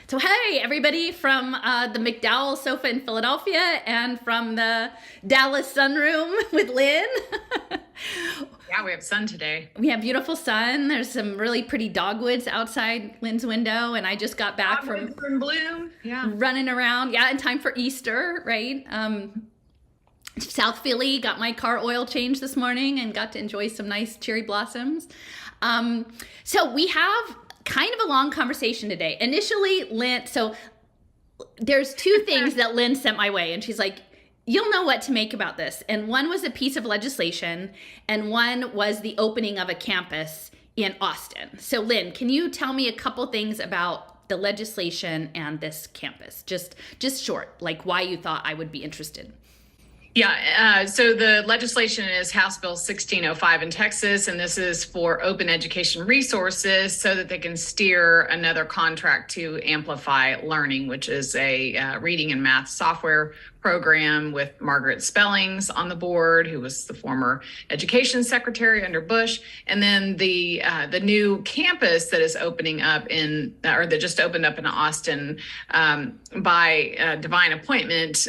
So hey, everybody from the McDowell sofa in Philadelphia and from the Dallas sunroom with Lynn. Yeah, we have sun today. We have beautiful sun. There's some really pretty dogwoods outside Lynn's window, and I just got back Dogwoods are in bloom. Yeah, running around. Yeah, in time for Easter, right? South Philly, got my car oil changed this morning and got to enjoy some nice cherry blossoms. So we have kind of a long conversation today. Initially, Lynn, so there's two things that Lynn sent my way, and she's like, you'll know what to make about this. And one was a piece of legislation, and one was the opening of a campus in Austin. So Lynn, can you tell me a couple things about the legislation and this campus? Just short, like why you thought I would be interested. Yeah, so the legislation is House Bill 1605 in Texas, and this is for open education resources so that they can steer another contract to Amplify Learning, which is a reading and math software program with Margaret Spellings on the board, who was the former education secretary under Bush. And then the new campus that is opening up that just opened up in Austin by divine appointment.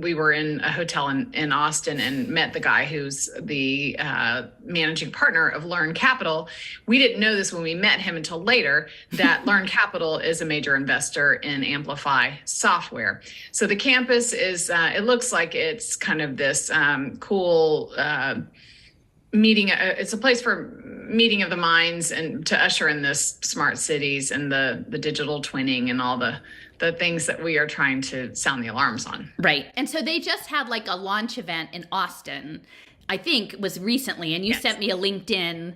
We were in a hotel in Austin and met the guy who's the managing partner of Learn Capital. We didn't know this when we met him until later, that Learn Capital is a major investor in Amplify software. So the campus is, it looks like it's kind of this cool meeting. It's a place for meeting of the minds and to usher in this smart cities and the digital twinning and all the things that we are trying to sound the alarms on. Right. And so they just had like a launch event in Austin, I think it was recently, and you sent me a LinkedIn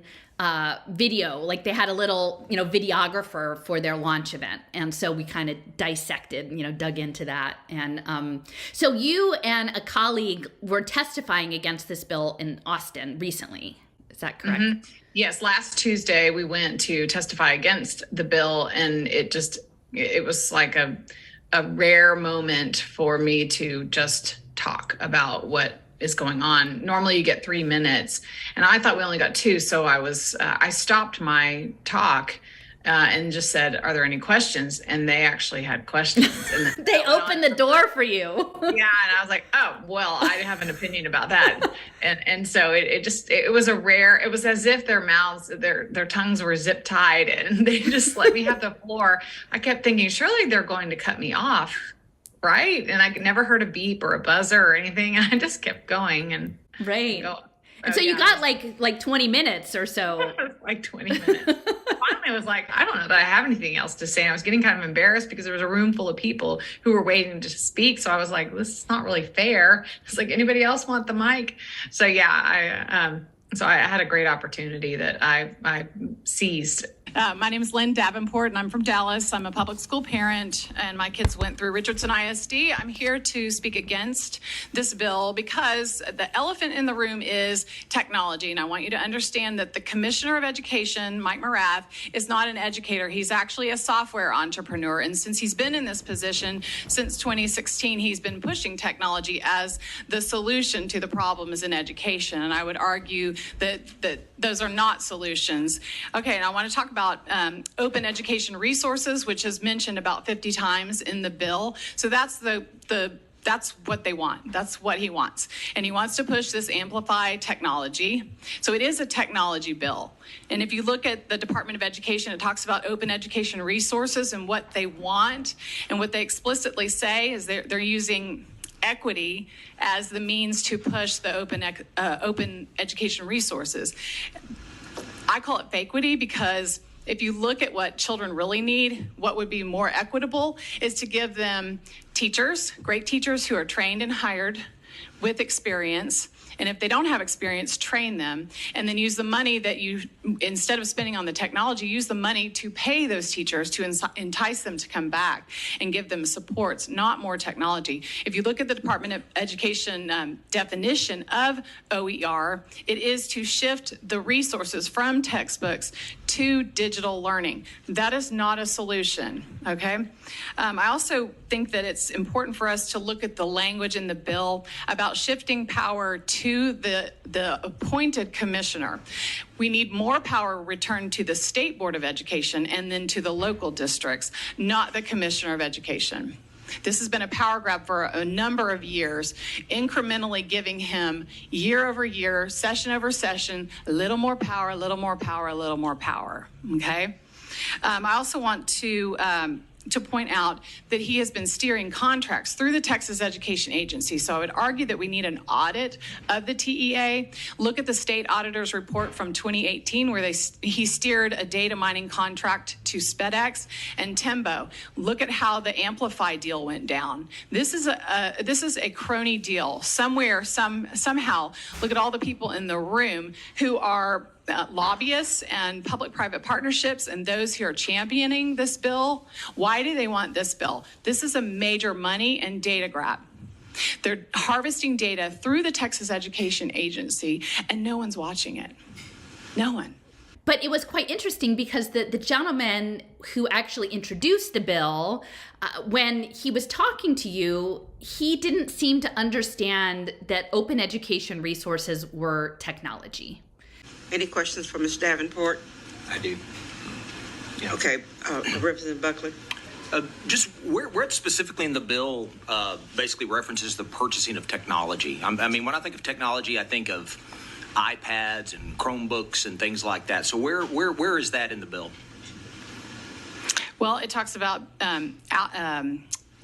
video, like they had a little, videographer for their launch event. And so we kind of dissected, dug into that. And so you and a colleague were testifying against this bill in Austin recently. Is that correct? Mm-hmm. Yes. Last Tuesday, we went to testify against the bill, and it was like a rare moment for me to just talk about what is going on. Normally you get 3 minutes, and I thought we only got 2. So I stopped my talk and just said, are there any questions? And they actually had questions. And they opened the door for you. Yeah. And I was like, oh, well, I have an opinion about that. And so it was as if their mouths, their tongues were zip tied, and they just let me have the floor. I kept thinking, surely they're going to cut me off. Right. And I never heard a beep or a buzzer or anything. I just kept going and right. And so you got like 20 minutes or so. Like 20 minutes. Finally, I was like, I don't know that I have anything else to say. And I was getting kind of embarrassed because there was a room full of people who were waiting to speak. So I was like, this is not really fair. It's like, anybody else want the mic? So yeah, I had a great opportunity that I seized. My name is Lynn Davenport, and I'm from Dallas. I'm a public school parent, and my kids went through Richardson ISD. I'm here to speak against this bill because the elephant in the room is technology. And I want you to understand that the Commissioner of Education, Mike Morath, is not an educator. He's actually a software entrepreneur. And since he's been in this position since 2016, he's been pushing technology as the solution to the problems in education. And I would argue that those are not solutions. Okay, and I want to talk about open education resources, which is mentioned about 50 times in the bill. So that's that's what they want. That's what he wants. And he wants to push this Amplify technology. So it is a technology bill. And if you look at the Department of Education, it talks about open education resources and what they want. And what they explicitly say is they're using equity as the means to push the open education resources. I call it fakequity because if you look at what children really need, what would be more equitable is to give them teachers, great teachers who are trained and hired with experience. And if they don't have experience, train them, and then use the money that instead of spending on the technology, use the money to pay those teachers to entice them to come back and give them supports, not more technology. If you look at the Department of Education definition of OER, it is to shift the resources from textbooks to digital learning. That is not a solution, okay? I also think that it's important for us to look at the language in the bill about shifting power to the appointed commissioner. We need more power returned to the State Board of Education and then to the local districts, not the Commissioner of Education. This has been a power grab for a number of years, incrementally giving him year over year, session over session, a little more power, a little more power, a little more power, okay? I also want to point out that he has been steering contracts through the Texas Education Agency. So I would argue that we need an audit of the TEA. Look at the state auditor's report from 2018 where he steered a data mining contract to SpedX and Tembo. Look at how the Amplify deal went down. This is a crony deal. Somehow, look at all the people in the room who are lobbyists and public-private partnerships and those who are championing this bill. Why do they want this bill? This is a major money and data grab. They're harvesting data through the Texas Education Agency, and no one's watching it. No one. But it was quite interesting because the gentleman who actually introduced the bill, when he was talking to you, he didn't seem to understand that open education resources were technology. Any questions for Ms. Davenport? I do. Yeah. Okay, Representative Buckley. Just where specifically in the bill basically references the purchasing of technology. I mean, when I think of technology, I think of iPads and Chromebooks and things like that. So where is that in the bill? Well, it talks about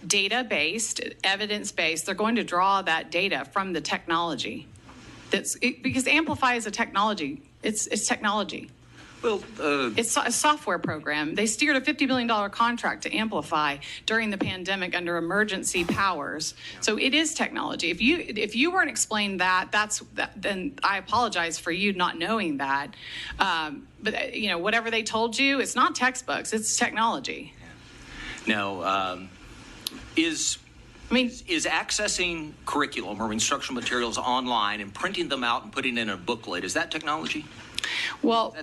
data-based, evidence-based. They're going to draw that data from the technology. Because Amplify is a technology. It's technology. Well, it's a software program. They steered a $50 million contract to Amplify during the pandemic under emergency powers. So it is technology. If you weren't explained that, then I apologize for you not knowing that. But whatever they told you, it's not textbooks. It's technology. Now, is accessing curriculum or instructional materials online and printing them out and putting in a booklet, is that technology? Well,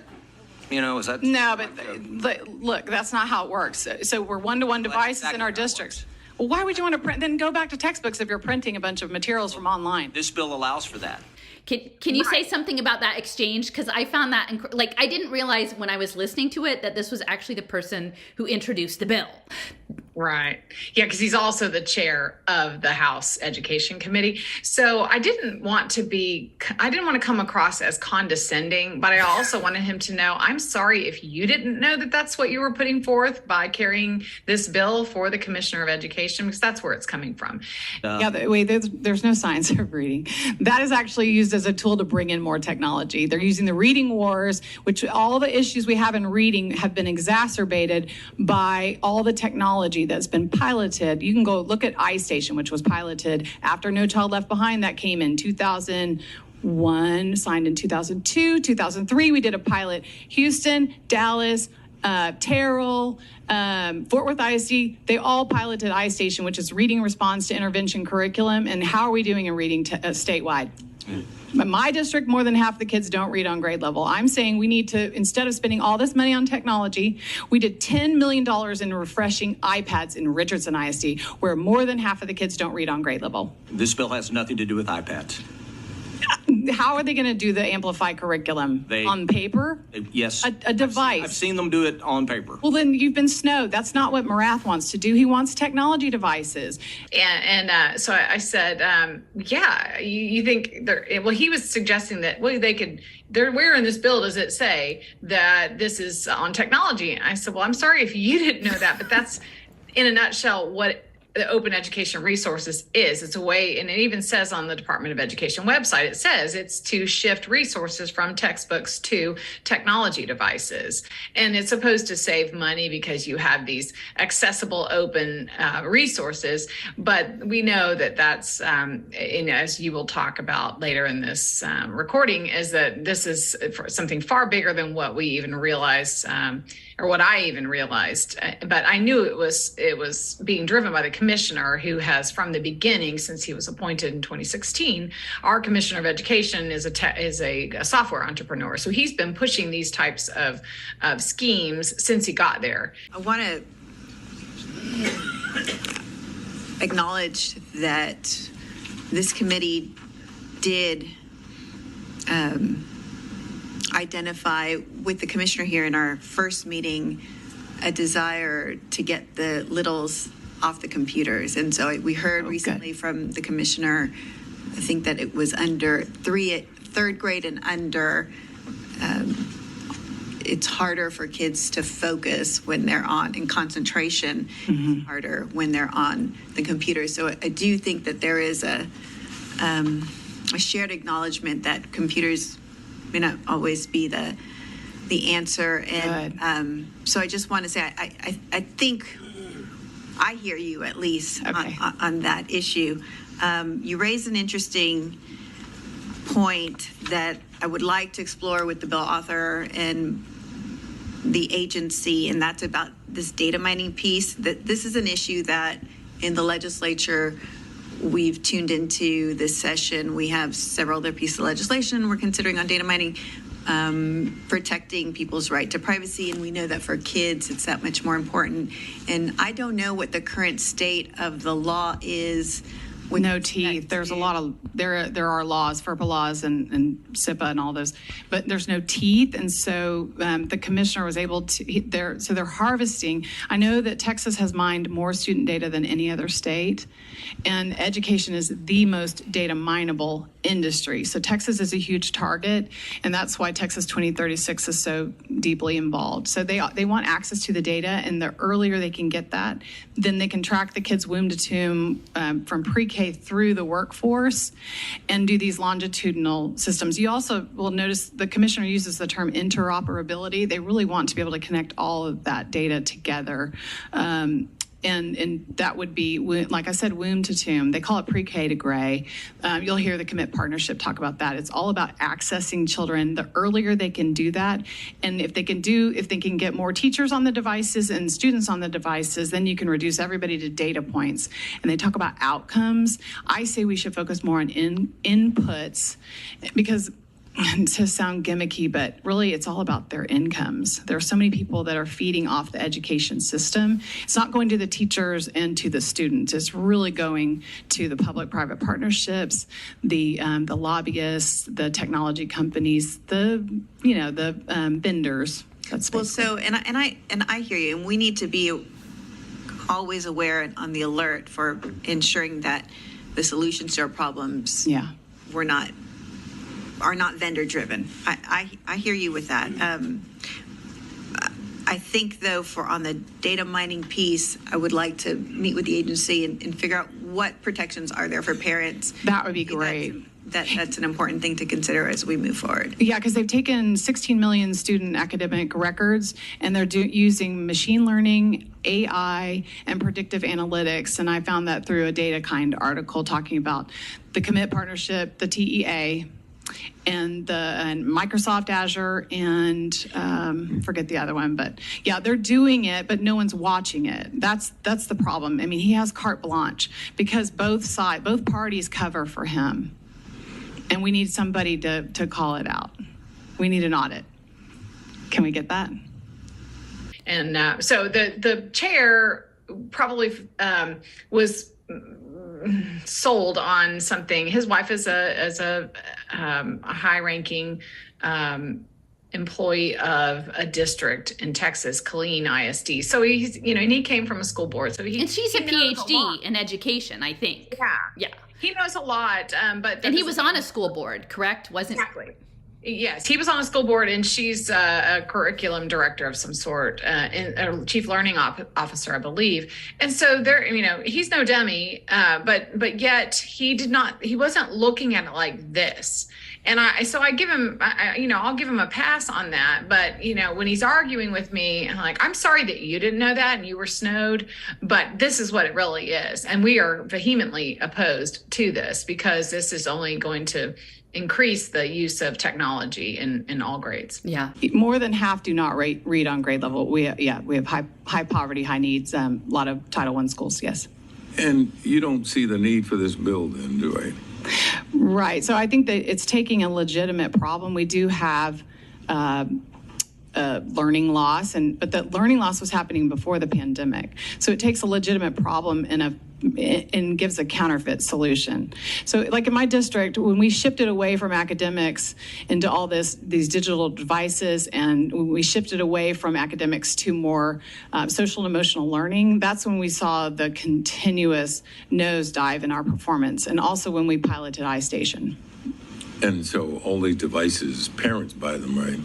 is that? No, but look, that's not how it works. So we're one-to-one devices exactly in our districts. Well, why would you want to print? Then go back to textbooks if you're printing a bunch of materials from online. This bill allows for that. Can you say something about that exchange? Because I found that, I didn't realize when I was listening to it that this was actually the person who introduced the bill. Right. Yeah, because he's also the chair of the House Education Committee. So I didn't want to come across as condescending, but I also wanted him to know, I'm sorry if you didn't know that that's what you were putting forth by carrying this bill for the Commissioner of Education, because that's where it's coming from. There's no science of reading. That is actually used as a tool to bring in more technology. They're using the reading wars, which all the issues we have in reading have been exacerbated by all the technology that's been piloted. You can go look at iStation, which was piloted after No Child Left Behind. That came in 2001, signed in 2002, 2003. We did a pilot. Houston, Dallas, Terrell, Fort Worth ISD, they all piloted iStation, which is reading response to intervention curriculum. And how are we doing in reading statewide? My district, more than half the kids don't read on grade level. I'm saying we need to, instead of spending all this money on technology, we did $10 million in refreshing iPads in Richardson ISD, where more than half of the kids don't read on grade level. This bill has nothing to do with iPads. How are they going to do the Amplify curriculum? On paper? Yes. A device. I've seen them do it on paper. Well, then you've been snowed. That's not what Morath wants to do. He wants technology devices. So I said, you think he was suggesting that, where in this bill does it say that this is on technology? And I said, well, I'm sorry if you didn't know that, but that's in a nutshell what the open education resources is. It's a way, and it even says on the Department of Education website, it says it's to shift resources from textbooks to technology devices. And it's supposed to save money because you have these accessible open resources. But we know that that's, as you will talk about later in this recording, is that this is something far bigger than what we even realized, or what I even realized. But I knew it was being driven by the commission commissioner who has, from the beginning, since he was appointed in 2016, our commissioner of education is a software entrepreneur. So he's been pushing these types of schemes since he got there. I want to acknowledge that this committee did identify with the commissioner here in our first meeting a desire to get the littles off the computers. And so we heard recently from the commissioner, I think that it was under third grade and under, it's harder for kids to focus when they're on, in concentration, it's harder when they're on the computer. So I do think that there is a shared acknowledgement that computers may not always be the answer. And so I just want to say, I think I hear you at least on that issue. You raise an interesting point that I would like to explore with the bill author and the agency, and that's about this data mining piece. That this is an issue that in the legislature we've tuned into this session. We have several other pieces of legislation we're considering on data mining, protecting people's right to privacy, and we know that for kids it's that much more important. And I don't know what the current state of the law is. No teeth. There's a lot of there are laws, FERPA laws, and SIPA and all those, but there's no teeth. And so the commissioner was able to. They're harvesting. I know that Texas has mined more student data than any other state, and education is the most data mineable industry. So Texas is a huge target, and that's why Texas 2036 is so deeply involved. So they want access to the data, and the earlier they can get that, then they can track the kids womb to tomb from pre-K through the workforce and do these longitudinal systems. You also will notice the commissioner uses the term interoperability. They really want to be able to connect all of that data together. And that would be, like I said, womb to tomb. They call it pre-K to gray. You'll hear the Commit Partnership talk about that. It's all about accessing children. The earlier they can do that, and if they can get more teachers on the devices and students on the devices, then you can reduce everybody to data points. And they talk about outcomes. I say we should focus more on inputs, because to sound gimmicky, but really it's all about their incomes. There are so many people that are feeding off the education system. It's not going to the teachers and to the students. It's really going to the public-private partnerships, the lobbyists, the technology companies, the vendors. That's well. So and I hear you, and we need to be always aware and on the alert for ensuring that the solutions to our problems are not vendor driven. I hear you with that. I think though, on the data mining piece, I would like to meet with the agency and figure out what protections are there for parents. That would be great. That's an important thing to consider as we move forward. Yeah, because they've taken 16 million student academic records, and they're using machine learning, AI, and predictive analytics. And I found that through a DataKind article talking about the Commit Partnership, the TEA, and Microsoft Azure, and forget the other one, but yeah, they're doing it, but no one's watching it. That's the problem. I mean, he has carte blanche because both parties cover for him, and we need somebody to call it out. We need an audit. Can we get that? And so the chair probably was sold on something. His wife is a high-ranking employee of a district in Texas, Killeen ISD. So he's, and he came from a school board. So and she's a PhD in education, I think. Yeah. He knows a lot, but and he was on a school board, correct? Wasn't exactly. Yes, he was on a school board, and she's a curriculum director of some sort, a chief learning officer, I believe. And so there, he's no dummy, but yet he wasn't looking at it like this. And I give him, I'll give him a pass on that. But, when he's arguing with me, I'm like, I'm sorry that you didn't know that and you were snowed, but this is what it really is. And we are vehemently opposed to this because this is only going to increase the use of technology in all grades. Yeah. More than half do not read on grade level. We have high poverty, high needs, a lot of Title I schools, yes. And you don't see the need for this bill then, do I? Right. So I think that it's taking a legitimate problem. We do have learning loss, but the learning loss was happening before the pandemic. So it takes a legitimate problem and gives a counterfeit solution. So like in my district, when we shifted away from academics into all these digital devices, and when we shifted away from academics to more social and emotional learning, that's when we saw the continuous nosedive in our performance, and also when we piloted iStation. And so all these devices, parents buy them, right?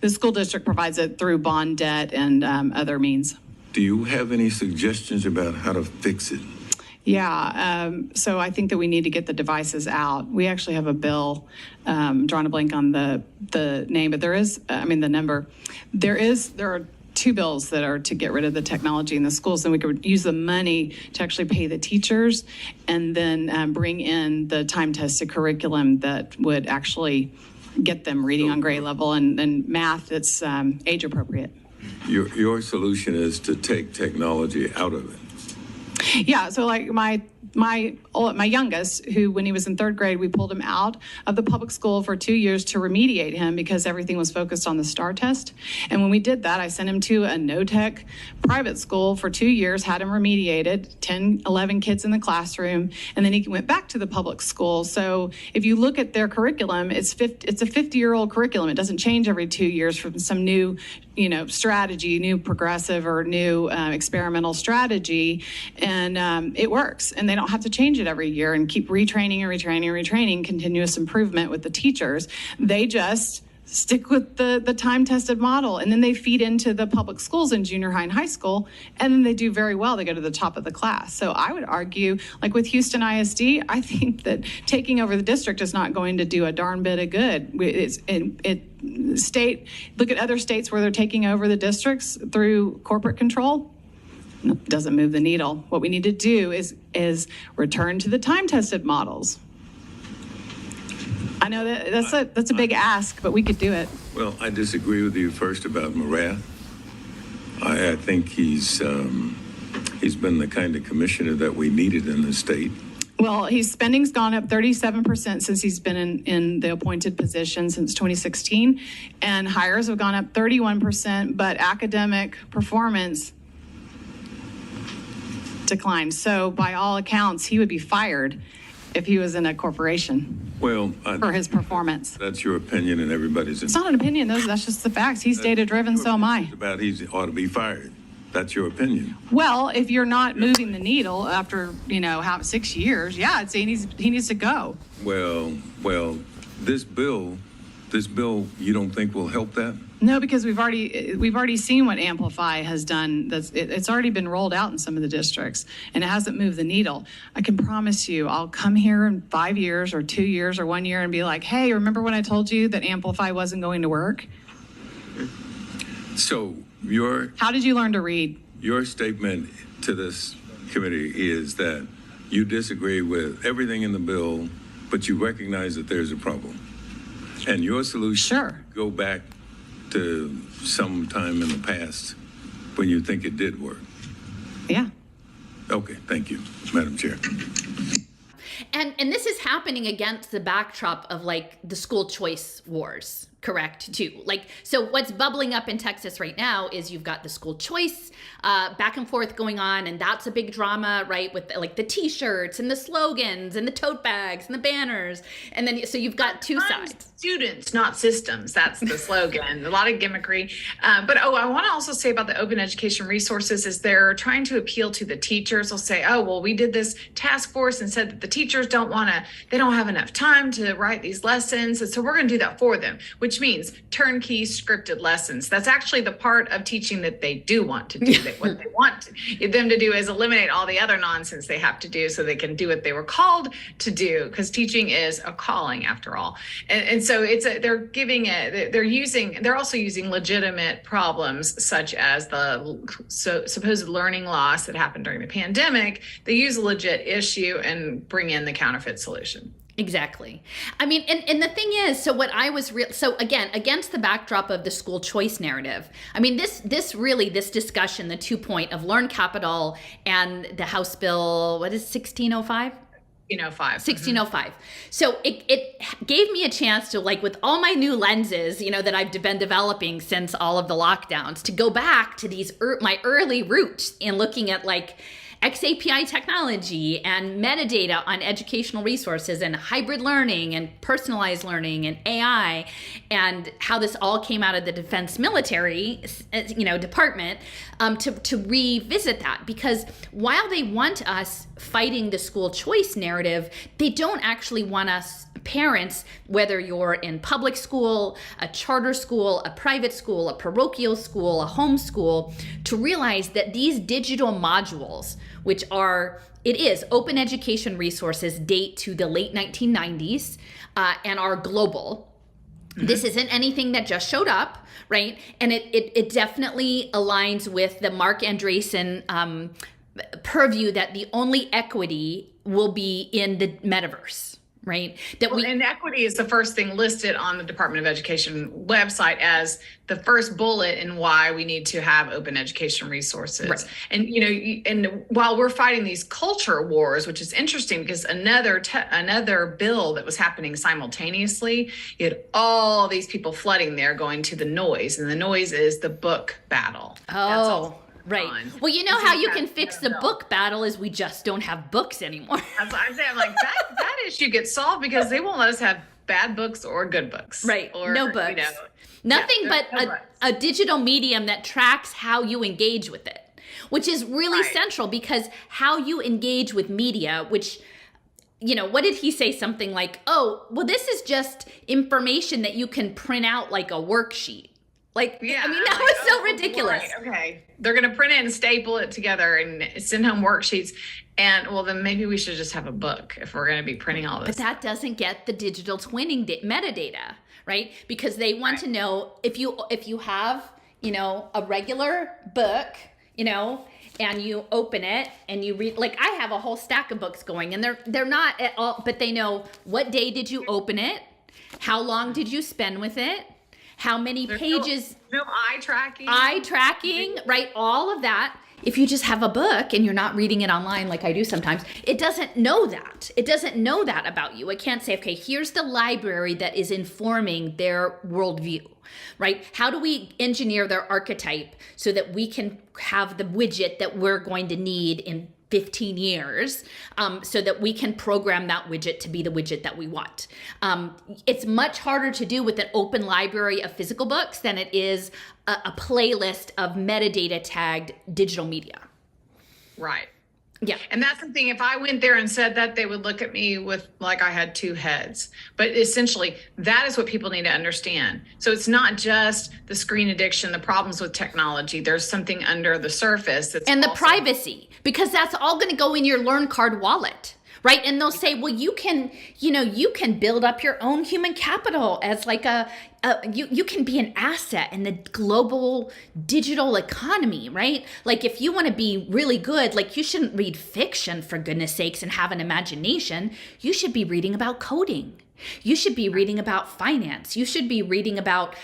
The school district provides it through bond debt and other means. Do you have any suggestions about how to fix it? Yeah, so I think that we need to get the devices out. We actually have a bill, drawing a blank on the name, but there is, the number. There are two bills that are to get rid of the technology in the schools, and we could use the money to actually pay the teachers and then bring in the time-tested curriculum that would actually get them reading on grade level and math that's age appropriate. Your solution is to take technology out of it. Yeah, so like my youngest, who when he was in third grade, we pulled him out of the public school for 2 years to remediate him because everything was focused on the STAR test. And when we did that, I sent him to a no-tech private school for 2 years, had him remediated, 10, 11 kids in the classroom, and then he went back to the public school. So if you look at their curriculum, it's a 50-year-old curriculum. It doesn't change every 2 years from some new strategy, new progressive or new experimental strategy, and it works. And they don't have to change it every year and keep retraining, continuous improvement with the teachers. They just stick with the time-tested model, and then they feed into the public schools in junior high and high school, and then they do very well. They go to the top of the class. So I would argue, like with Houston ISD, I think that taking over the district is not going to do a darn bit of good. Look at other states where they're taking over the districts through corporate control. Doesn't move the needle. What we need to do is return to the time-tested models. I know that's a big ask, but we could do it. Well, I disagree with you first about Morath. I think he's been the kind of commissioner that we needed in the state. Well, his spending's gone up 37% since he's been in the appointed position since 2016, and hires have gone up 31%, but academic performance declined. So by all accounts, he would be fired if he was in a corporation. Well, for his performance. That's your opinion, and everybody's. It's not an opinion, that's just the facts. He's data-driven, so am I. About he ought to be fired. That's your opinion. Well, if you're not moving the needle after 6 years, yeah, I'd say he needs to go. Well, this bill, you don't think will help that? No, because we've already seen what Amplify has done. It's already been rolled out in some of the districts, and it hasn't moved the needle. I can promise you, I'll come here in 5 years or 2 years or 1 year and be like, hey, remember when I told you that Amplify wasn't going to work? So how did you learn to read? Your statement to this committee is that you disagree with everything in the bill, but you recognize that there's a problem. And your solution, go back to some time in the past when you think it did work. Yeah. Okay, thank you, Madam Chair. And this is happening against the backdrop of like the school choice wars, correct, too? Like, so what's bubbling up in Texas right now is you've got the school choice back and forth going on, and that's a big drama, right? With like the t-shirts and the slogans and the tote bags and the banners. And then, so you've got two sides. Students, not systems. That's the slogan. A lot of gimmickry. But I want to also say about the open education resources is they're trying to appeal to the teachers. They'll say, oh, well, we did this task force and said that the teachers they don't have enough time to write these lessons. And so we're going to do that for them, which means turnkey scripted lessons. That's actually the part of teaching that they do want to do. What they want them to do is eliminate all the other nonsense they have to do so they can do what they were called to do, because teaching is a calling after all. And so they're also using legitimate problems such as the supposed learning loss that happened during the pandemic. They use a legit issue and bring in the counterfeit solution. Exactly. I mean, and the thing is, so what I was so again, against the backdrop of the school choice narrative, I mean, this discussion, the 2 point of Learn Capital and the House Bill, what is 1605? 1605. So it gave me a chance to, like, with all my new lenses, you know, that I've been developing since all of the lockdowns, to go back to these my early roots in looking at, like, XAPI technology and metadata on educational resources and hybrid learning and personalized learning and AI, and how this all came out of the defense military, you know, department, to revisit that. Because while they want us fighting the school choice narrative, they don't actually want us parents, whether you're in public school, a charter school, a private school, a parochial school, a home school, to realize that these digital modules, which are, it is open education resources, date to the late 1990s and are global. This isn't anything that just showed up, right? And it definitely aligns with the Mark Andreessen purview that the only equity will be in the metaverse. Right. And equity is the first thing listed on the Department of Education website as the first bullet in why we need to have open education resources. Right. And, you know, and while we're fighting these culture wars, which is interesting because another bill that was happening simultaneously, you had all these people flooding there going to the noise, and the noise is the book battle. Oh. Right. Well, you know how you can fix the book battle is we just don't have books anymore. That's what I'm saying. I'm like, that issue gets solved because they won't let us have bad books or good books. Right. Or, no books. You know, nothing but a digital medium that tracks how you engage with it, which is really central, because how you engage with media, which, you know, what did he say? Something like, oh, well, this is just information that you can print out like a worksheet. Like, yeah, I mean, that was so ridiculous. Right, okay. They're going to print it and staple it together and send home worksheets. And, well, then maybe we should just have a book if we're going to be printing all this. But that doesn't get the digital twinning metadata, right? Because they want to know if you have, you know, a regular book, you know, and you open it and you read, like, I have a whole stack of books going, and they're not at all, but they know what day did you open it? How long did you spend with it? How many pages? No eye tracking. Right? All of that. If you just have a book and you're not reading it online like I do sometimes, it doesn't know that. It doesn't know that about you. It can't say, okay, here's the library that is informing their worldview, right? How do we engineer their archetype so that we can have the widget that we're going to need in 15 years, so that we can program that widget to be the widget that we want. It's much harder to do with an open library of physical books than it is a playlist of metadata tagged digital media. Right. Yeah. And that's the thing. If I went there and said that, they would look at me with like I had two heads. But essentially, that is what people need to understand. So it's not just the screen addiction, the problems with technology. There's something under the surface that's and the privacy, because that's all going to go in your Learn Card wallet. Right. And they'll say, well, you can build up your own human capital as like you can be an asset in the global digital economy, right? Like, if you want to be really good, like, you shouldn't read fiction, for goodness sakes, and have an imagination. You should be reading about coding. You should be reading about finance. You should be reading about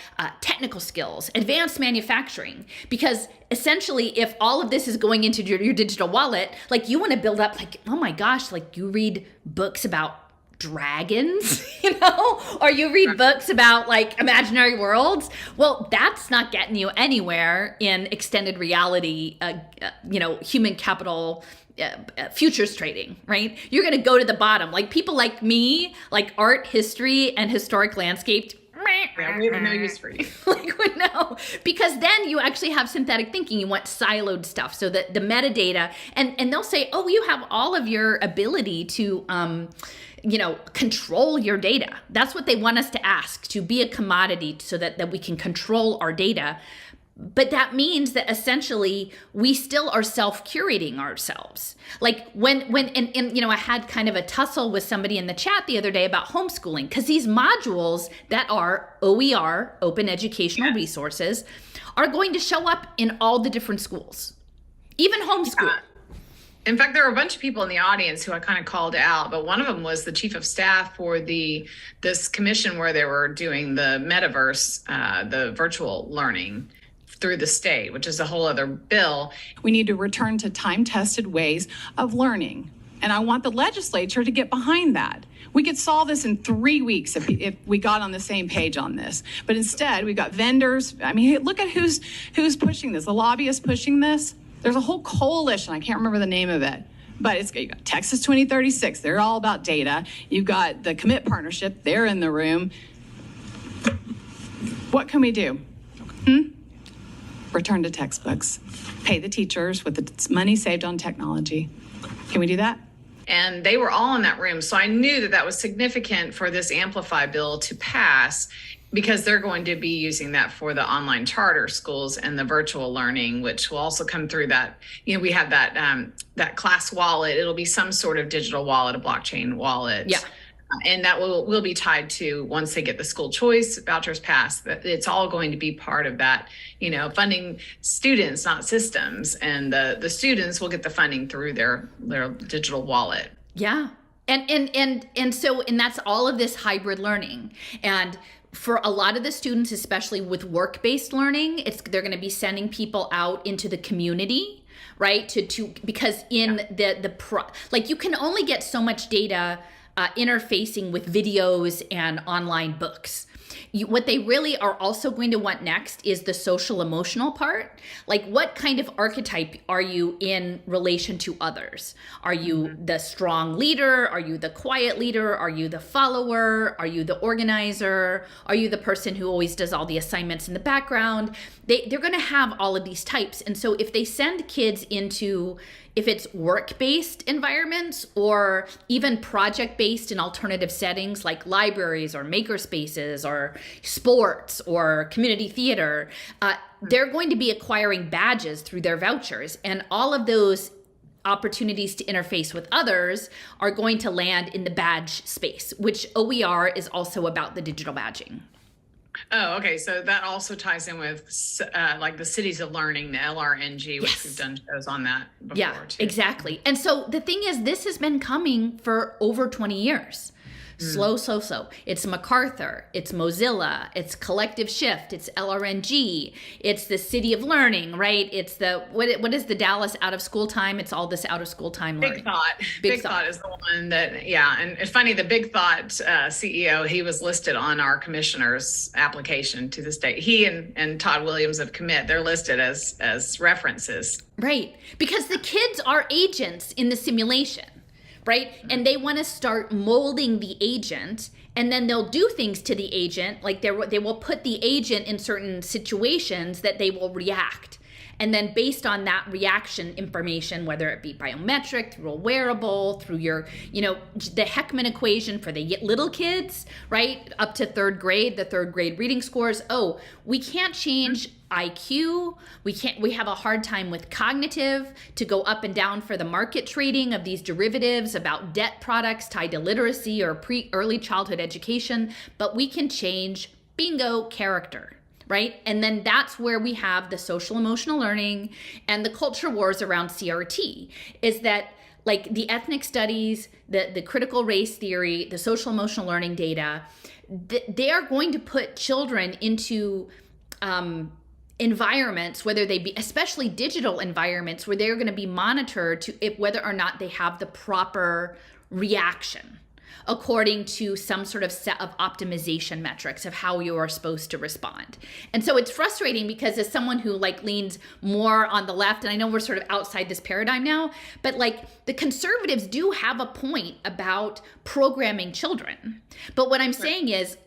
technical skills, advanced manufacturing, because essentially, if all of this is going into your digital wallet, like, you want to build up, like, oh my gosh, like, you read books about dragons, you know, or you read books about, like, imaginary worlds. Well, that's not getting you anywhere in extended reality, human capital futures trading, right? You're going to go to the bottom. Like, people like me, like art, history, and historic landscape. Yeah, we have no use for you. No, because then you actually have synthetic thinking. You want siloed stuff, so that the metadata, and they'll say, oh, you have all of your ability to, control your data. That's what they want us to ask, to be a commodity, so that we can control our data. But that means that essentially we still are self-curating ourselves. Like, when I had kind of a tussle with somebody in the chat the other day about homeschooling, because these modules that are OER, open educational resources, are going to show up in all the different schools, even homeschool. In fact, there were a bunch of people in the audience who I kind of called out, but one of them was the chief of staff for this commission where they were doing the metaverse, the virtual learning through the state, which is a whole other bill. We need to return to time-tested ways of learning. And I want the legislature to get behind that. We could solve this in 3 weeks if we got on the same page on this. But instead, we've got vendors. I mean, hey, look at who's pushing this. The lobbyists pushing this. There's a whole coalition. I can't remember the name of it. But you got Texas 2036. They're all about data. You've got the Commit Partnership. They're in the room. What can we do? Return to textbooks. Pay the teachers with the money saved on technology. Can we do that? And they were all in that room. So I knew that was significant for this Amplify bill to pass, because they're going to be using that for the online charter schools and the virtual learning, which will also come through that. We have that class wallet. It'll be some sort of digital wallet, a blockchain wallet. Yeah. And that will be tied to, once they get the school choice vouchers passed, that it's all going to be part of that, funding students, not systems. And the students will get the funding through their digital wallet. Yeah. And so that's all of this hybrid learning. And for a lot of the students, especially with work-based learning, they're going to be sending people out into the community, right? Because in you can only get so much data interfacing with videos and online books. What they really are also going to want next is the social emotional part. Like, what kind of archetype are you in relation to others? Are you the strong leader? Are you the quiet leader? Are you the follower? Are you the organizer? Are you the person who always does all the assignments in the background? They're going to have all of these types. And so if they send kids into, if it's work-based environments or even project-based in alternative settings like libraries or maker spaces or sports or community theater, they're going to be acquiring badges through their vouchers. And all of those opportunities to interface with others are going to land in the badge space, which OER is also about the digital badging. Oh, okay. So that also ties in with the Cities of Learning, the LRNG, which we've done shows on that before too. Exactly. And so the thing is, this has been coming for over 20 years. Slow. It's MacArthur, it's Mozilla, it's Collective Shift, it's LRNG, it's the City of Learning, right? It's the, what is the Dallas out of school time? It's all this out of school time learning. Big Thought is the one that, and it's funny, the Big Thought CEO, he was listed on our commissioner's application to the state. He and Todd Williams of Commit, they're listed as references. Right, because the kids are agents in the simulation. Right? And they want to start molding the agent, and then they'll do things to the agent, like they will put the agent in certain situations that they will react. And then based on that reaction information, whether it be biometric, through a wearable, through your, the Heckman equation for the little kids, right? Up to third grade, the third grade reading scores. Oh, we can't change IQ. We have a hard time with cognitive to go up and down for the market trading of these derivatives about debt products tied to literacy or early childhood education, but we can change, bingo, character. Right? And then that's where we have the social emotional learning and the culture wars around CRT, is that like the ethnic studies, the critical race theory, the social emotional learning data, they are going to put children into environments, whether they be, especially digital environments, where they're going to be monitored to whether or not they have the proper reaction according to some sort of set of optimization metrics of how you are supposed to respond. And so it's frustrating because as someone who leans more on the left, and I know we're sort of outside this paradigm now, but the conservatives do have a point about programming children. But what I'm saying is,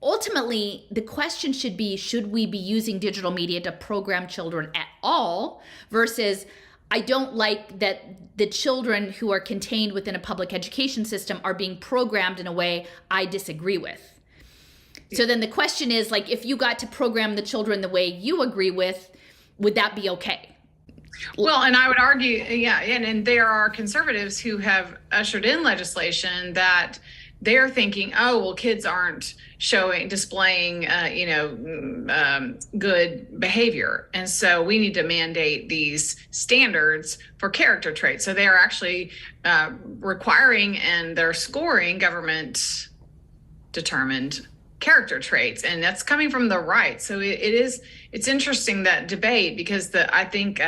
ultimately, the question should be, should we be using digital media to program children at all, versus I don't like that the children who are contained within a public education system are being programmed in a way I disagree with. So then the question is, if you got to program the children the way you agree with, would that be okay? Well, and I would argue, and there are conservatives who have ushered in legislation that they're thinking, oh, well, kids aren't displaying, good behavior. And so we need to mandate these standards for character traits. So they are actually requiring, and they're scoring government determined character traits, and that's coming from the right. So it's interesting, that debate, because I think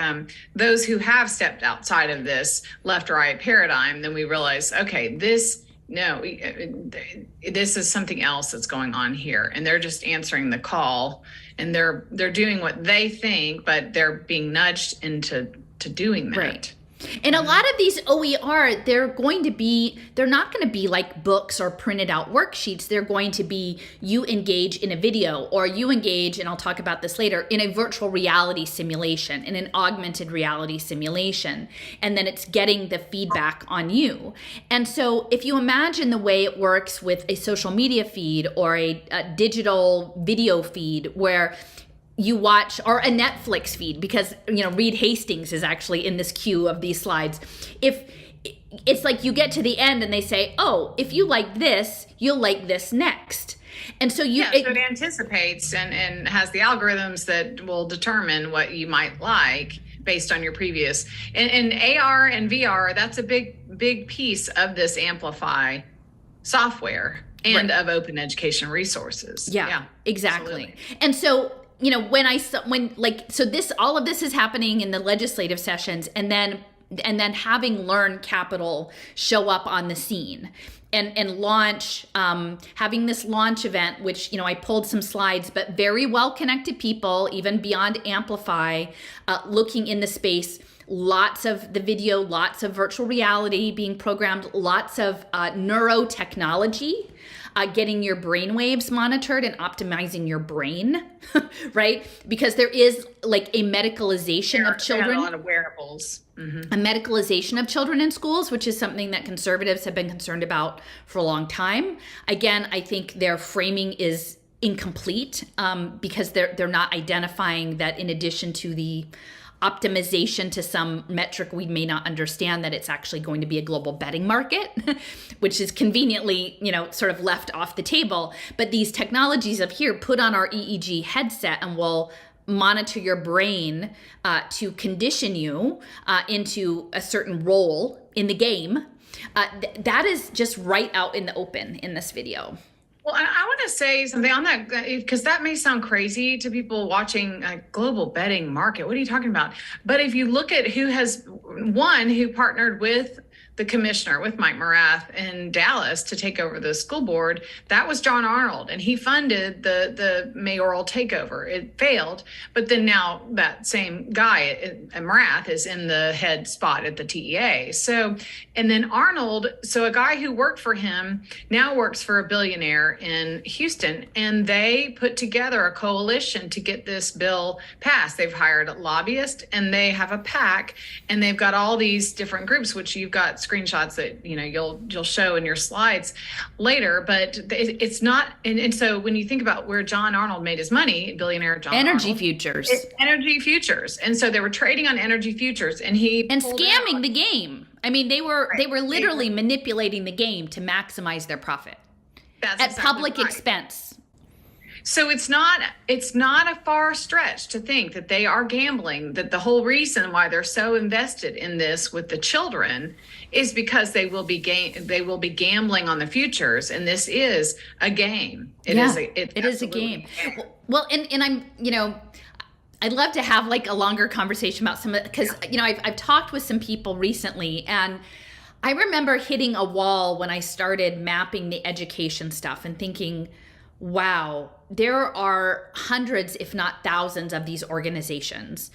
those who have stepped outside of this left right paradigm, then we realize, okay, this is something else that's going on here, and they're just answering the call, and they're doing what they think, but they're being nudged into doing that. Right. And a lot of these OER, they're not going to be like books or printed out worksheets. They're going to be, you engage in a video, or you engage, and I'll talk about this later, in a virtual reality simulation, in an augmented reality simulation. And then it's getting the feedback on you. And so if you imagine the way it works with a social media feed or a digital video feed where you watch, or a Netflix feed, because Reed Hastings is actually in this queue of these slides. If it's like you get to the end and they say, oh, if you like this, you'll like this next. And so so it anticipates and has the algorithms that will determine what you might like based on your previous. And AR and VR, that's a big piece of this Amplify software and of open education resources. Yeah, exactly. Absolutely. And so all of this is happening in the legislative sessions, and then having Learn Capital show up on the scene and launch, having this launch event, which, I pulled some slides, but very well connected people, even beyond Amplify, looking in the space. Lots of the video, lots of virtual reality being programmed, lots of neurotechnology, getting your brain waves monitored and optimizing your brain, right? Because there is like a medicalization of children. A lot of wearables. Mm-hmm. A medicalization of children in schools, which is something that conservatives have been concerned about for a long time. Again, I think their framing is incomplete because they're not identifying that in addition to the optimization to some metric we may not understand, that it's actually going to be a global betting market, which is conveniently, sort of left off the table. But these technologies of here, put on our EEG headset and we'll monitor your brain to condition you into a certain role in the game. That is just right out in the open in this video. Well, I want to say something on that, because that may sound crazy to people watching a global betting market. What are you talking about? But if you look at who partnered with the commissioner, with Mike Morath in Dallas to take over the school board, that was John Arnold, and he funded the mayoral takeover. It failed, but then now that same guy, Morath, is in the head spot at the TEA. So, and then Arnold, so a guy who worked for him now works for a billionaire in Houston, and they put together a coalition to get this bill passed. They've hired a lobbyist, and they have a PAC, and they've got all these different groups, which you've got screenshots that you'll show in your slides later, but it's not. And so when you think about where John Arnold made his money, billionaire John Energy Arnold, futures, and so they were trading on energy futures, and scamming the game. I mean, they were literally manipulating the game to maximize their profit at public expense. So it's not a far stretch to think that they are gambling, that the whole reason why they're so invested in this with the children is because they will be gambling on the futures, and this is a game. It is a game. Well, and I'm, I'd love to have like a longer conversation about some of it, because I've talked with some people recently, and I remember hitting a wall when I started mapping the education stuff and thinking, wow, there are hundreds, if not thousands, of these organizations.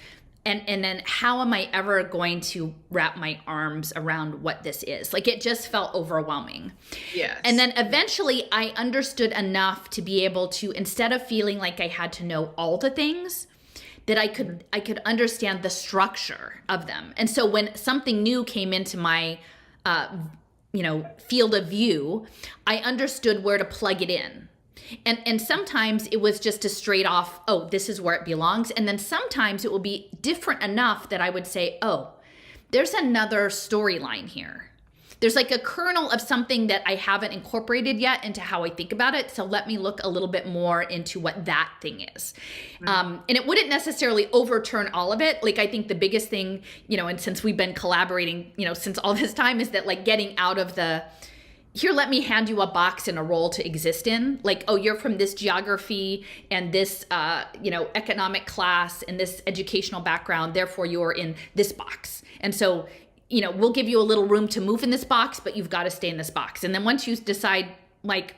And then how am I ever going to wrap my arms around what this is? Like, it just felt overwhelming. Yes. And then eventually I understood enough to be able to, instead of feeling like I had to know all the things, that I could understand the structure of them. And so when something new came into my field of view, I understood where to plug it in. And sometimes it was just a straight off, oh, this is where it belongs. And then sometimes it will be different enough that I would say, oh, there's another storyline here. there's like a kernel of something that I haven't incorporated yet into how I think about it. So let me look a little bit more into what that thing is. And it wouldn't necessarily overturn all of it. Like, I think the biggest thing, and since we've been collaborating, since all this time, is that like getting out of the, here, let me hand you a box and a role to exist in. Like, oh, you're from this geography and this, economic class and this educational background. Therefore, you're in this box. And so, we'll give you a little room to move in this box, but you've got to stay in this box. And then once you decide, like,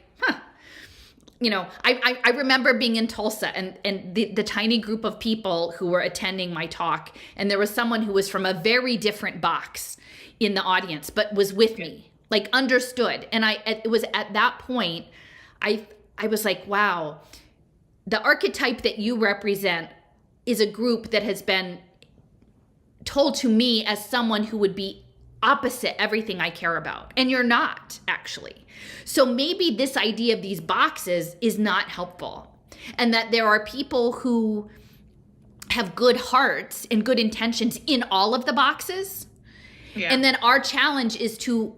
I remember being in Tulsa and the tiny group of people who were attending my talk. And there was someone who was from a very different box in the audience, but was with me. Like, understood. And it was at that point, I was like, wow, the archetype that you represent is a group that has been told to me as someone who would be opposite everything I care about. And you're not, actually. So maybe this idea of these boxes is not helpful. And that there are people who have good hearts and good intentions in all of the boxes. Yeah. And then our challenge is to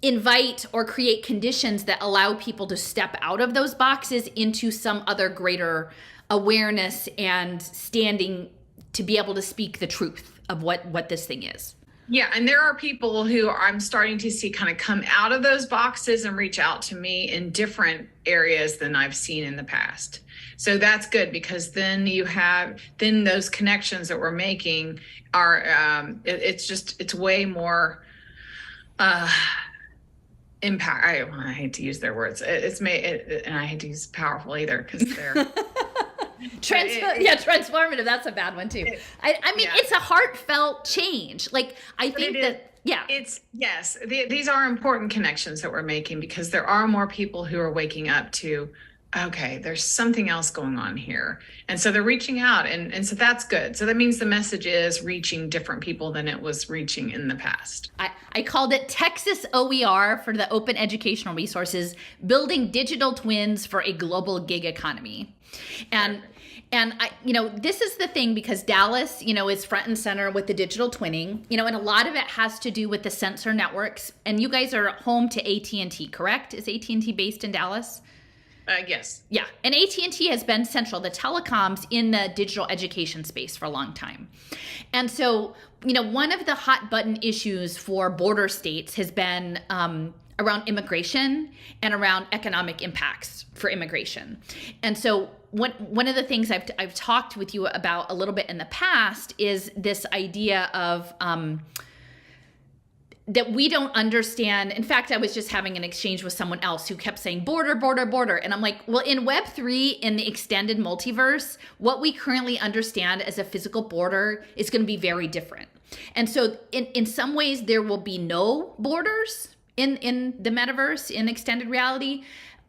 invite or create conditions that allow people to step out of those boxes into some other greater awareness and standing to be able to speak the truth of what this thing is. Yeah, and there are people who I'm starting to see kind of come out of those boxes and reach out to me in different areas than I've seen in the past. So that's good, because then then those connections that we're making are, it's way more, impact. I hate to use their words. It's made, and I hate to use powerful either, because they're transformative. That's a bad one too. I mean, it's a heartfelt change. Like, I think that, these are important connections that we're making, because there are more people who are waking up to, okay, there's something else going on here. And so they're reaching out, and so that's good. So that means the message is reaching different people than it was reaching in the past. I called it Texas OER for the Open Educational Resources, Building Digital Twins for a Global Gig Economy. And this is the thing, because Dallas, is front and center with the digital twinning, and a lot of it has to do with the sensor networks. And you guys are home to AT&T, correct? Is AT&T based in Dallas? Yes. Yeah. And AT&T has been central, the telecoms, in the digital education space for a long time. And so, one of the hot button issues for border states has been around immigration and around economic impacts for immigration. And so one of the things I've talked with you about a little bit in the past is this idea of that we don't understand. In fact, I was just having an exchange with someone else who kept saying border, border, border. And I'm like, well, in Web3, in the extended multiverse, what we currently understand as a physical border is going to be very different. And so in some ways, there will be no borders in the metaverse, in extended reality.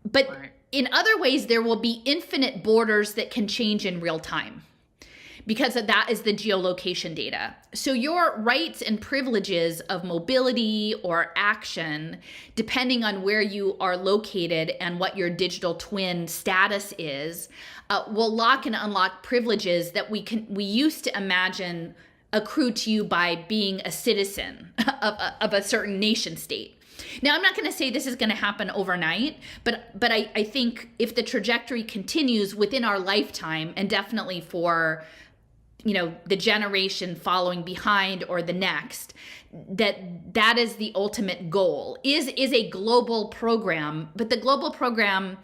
But in other ways, there will be infinite borders that can change in real time, because that is the geolocation data. So your rights and privileges of mobility or action, depending on where you are located and what your digital twin status is, will lock and unlock privileges that we used to imagine accrue to you by being a citizen of a certain nation state. Now, I'm not going to say this is going to happen overnight, but I think if the trajectory continues within our lifetime, and definitely for the generation following behind or the next, that is the ultimate goal, is a global program. But the global program,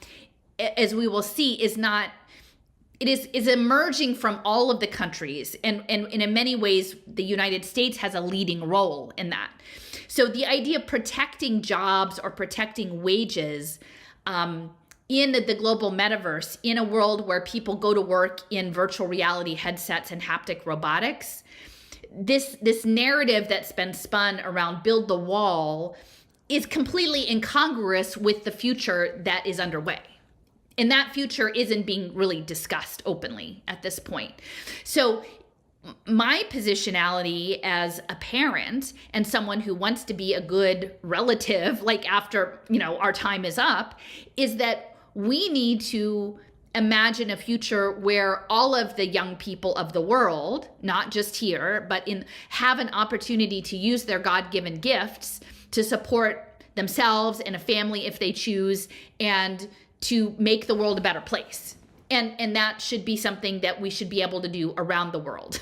as we will see, is emerging from all of the countries. And in many ways, the United States has a leading role in that. So the idea of protecting jobs or protecting wages in the global metaverse, in a world where people go to work in virtual reality headsets and haptic robotics, this narrative that's been spun around build the wall is completely incongruous with the future that is underway. And that future isn't being really discussed openly at this point. So my positionality as a parent and someone who wants to be a good relative, like after, our time is up, is that we need to imagine a future where all of the young people of the world, not just here, but have an opportunity to use their God-given gifts to support themselves and a family if they choose, and to make the world a better place. And that should be something that we should be able to do around the world.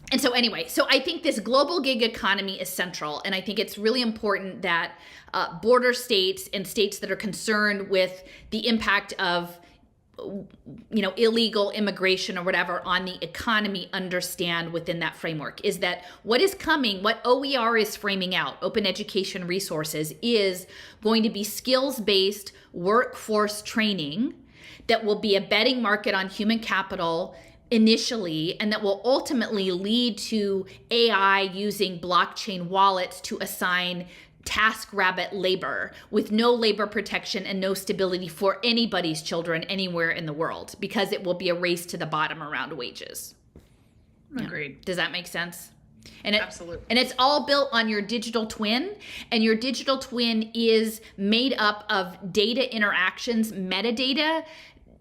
And so anyway, so I think this global gig economy is central. And I think it's really important that border states and states that are concerned with the impact of illegal immigration or whatever on the economy understand within that framework is that what is coming, what OER is framing out, Open Education Resources, is going to be skills-based workforce training that will be a betting market on human capital initially, and that will ultimately lead to AI using blockchain wallets to assign TaskRabbit labor with no labor protection and no stability for anybody's children anywhere in the world, because it will be a race to the bottom around wages. Agreed. Yeah. Does that make sense? Absolutely. And it's all built on your digital twin, and your digital twin is made up of data interactions, metadata,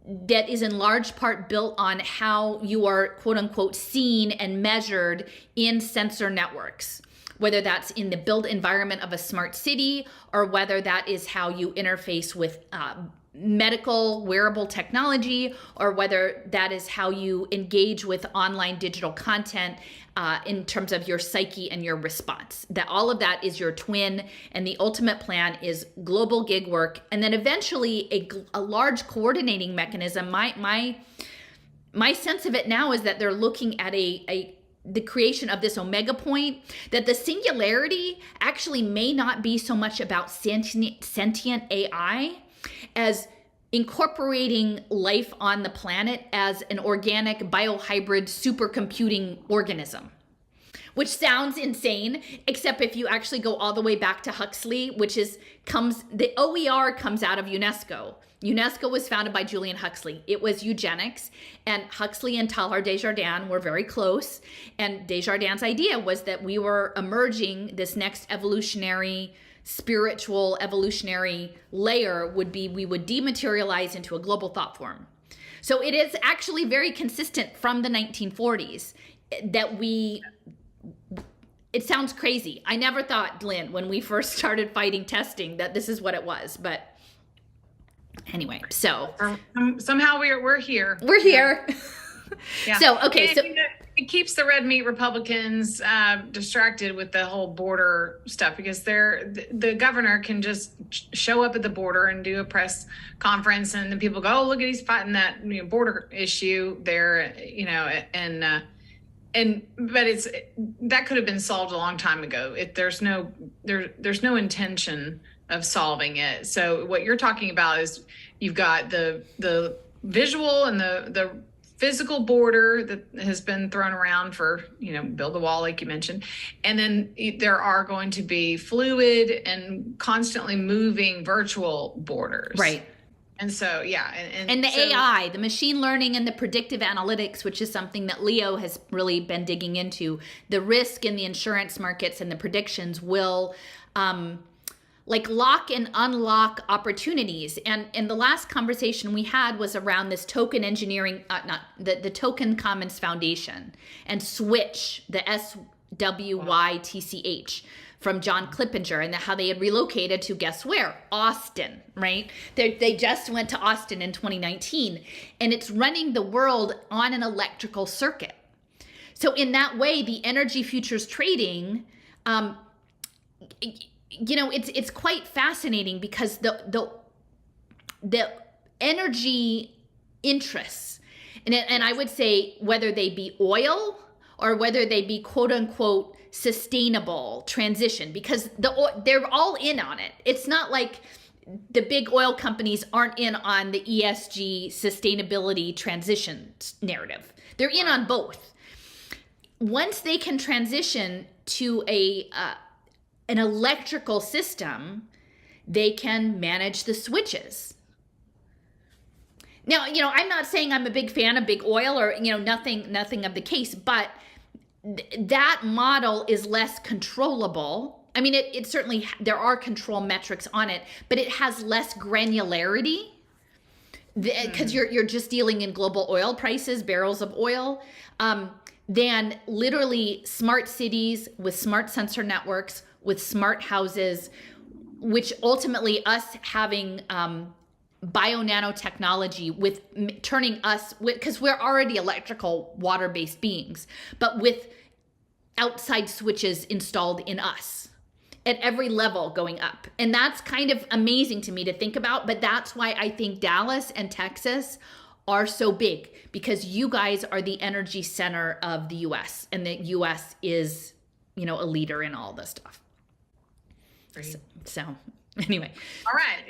that is in large part built on how you are, quote unquote, seen and measured in sensor networks, whether that's in the built environment of a smart city, or whether that is how you interface with medical wearable technology, or whether that is how you engage with online digital content in terms of your psyche and your response. That all of that is your twin, and the ultimate plan is global gig work, and then eventually a large coordinating mechanism. My sense of it now is that they're looking at the creation of this omega point, that the singularity actually may not be so much about sentient AI as incorporating life on the planet as an organic biohybrid supercomputing organism, which sounds insane, except if you actually go all the way back to Huxley, the OER comes out of UNESCO. UNESCO was founded by Julian Huxley. It was eugenics, and Huxley and Teilhard de Chardin were very close. And Desjardins' idea was that we were emerging, this next spiritual evolutionary layer would be, we would dematerialize into a global thought form. So it is actually very consistent from the 1940s that it sounds crazy. I never thought, Lynn, when we first started fighting testing, that this is what it was, but anyway, so somehow we're here. We're here. Yeah. So, okay. So it keeps the red meat Republicans distracted with the whole border stuff, because the governor can just show up at the border and do a press conference, and then people go, "Oh, look at, he's fighting that border issue there," but that could have been solved a long time ago. There's no intention of solving it. So what you're talking about is you've got the visual and the physical border that has been thrown around for, build the wall, like you mentioned. And then there are going to be fluid and constantly moving virtual borders. Right. And so, yeah. And the AI, the machine learning and the predictive analytics, which is something that Leo has really been digging into, the risk in the insurance markets and the predictions will lock and unlock opportunities. And the last conversation we had was around this token engineering, the Token Commons Foundation, and Switch, the SWYTCH, from John Clippinger, and how they had relocated to, guess where? Austin, right? They just went to Austin in 2019, and it's running the world on an electrical circuit. So in that way, the energy futures trading, it's quite fascinating, because the energy interests, and I would say whether they be oil or whether they be quote unquote sustainable transition, because they're all in on it. It's not like the big oil companies aren't in on the ESG sustainability transition narrative. They're in on both. Once they can transition to an electrical system, they can manage the switches. Now, I'm not saying I'm a big fan of big oil or, nothing of the case, but that model is less controllable. I mean, it certainly, there are control metrics on it, but it has less granularity, because you're just dealing in global oil prices, barrels of oil, than literally smart cities with smart sensor networks, with smart houses, which ultimately us having bio-nanotechnology with turning us, because we're already electrical water-based beings, but with outside switches installed in us at every level going up. And that's kind of amazing to me to think about, but that's why I think Dallas and Texas are so big, because you guys are the energy center of the US, and the US is, you know, a leader in all this stuff. So anyway.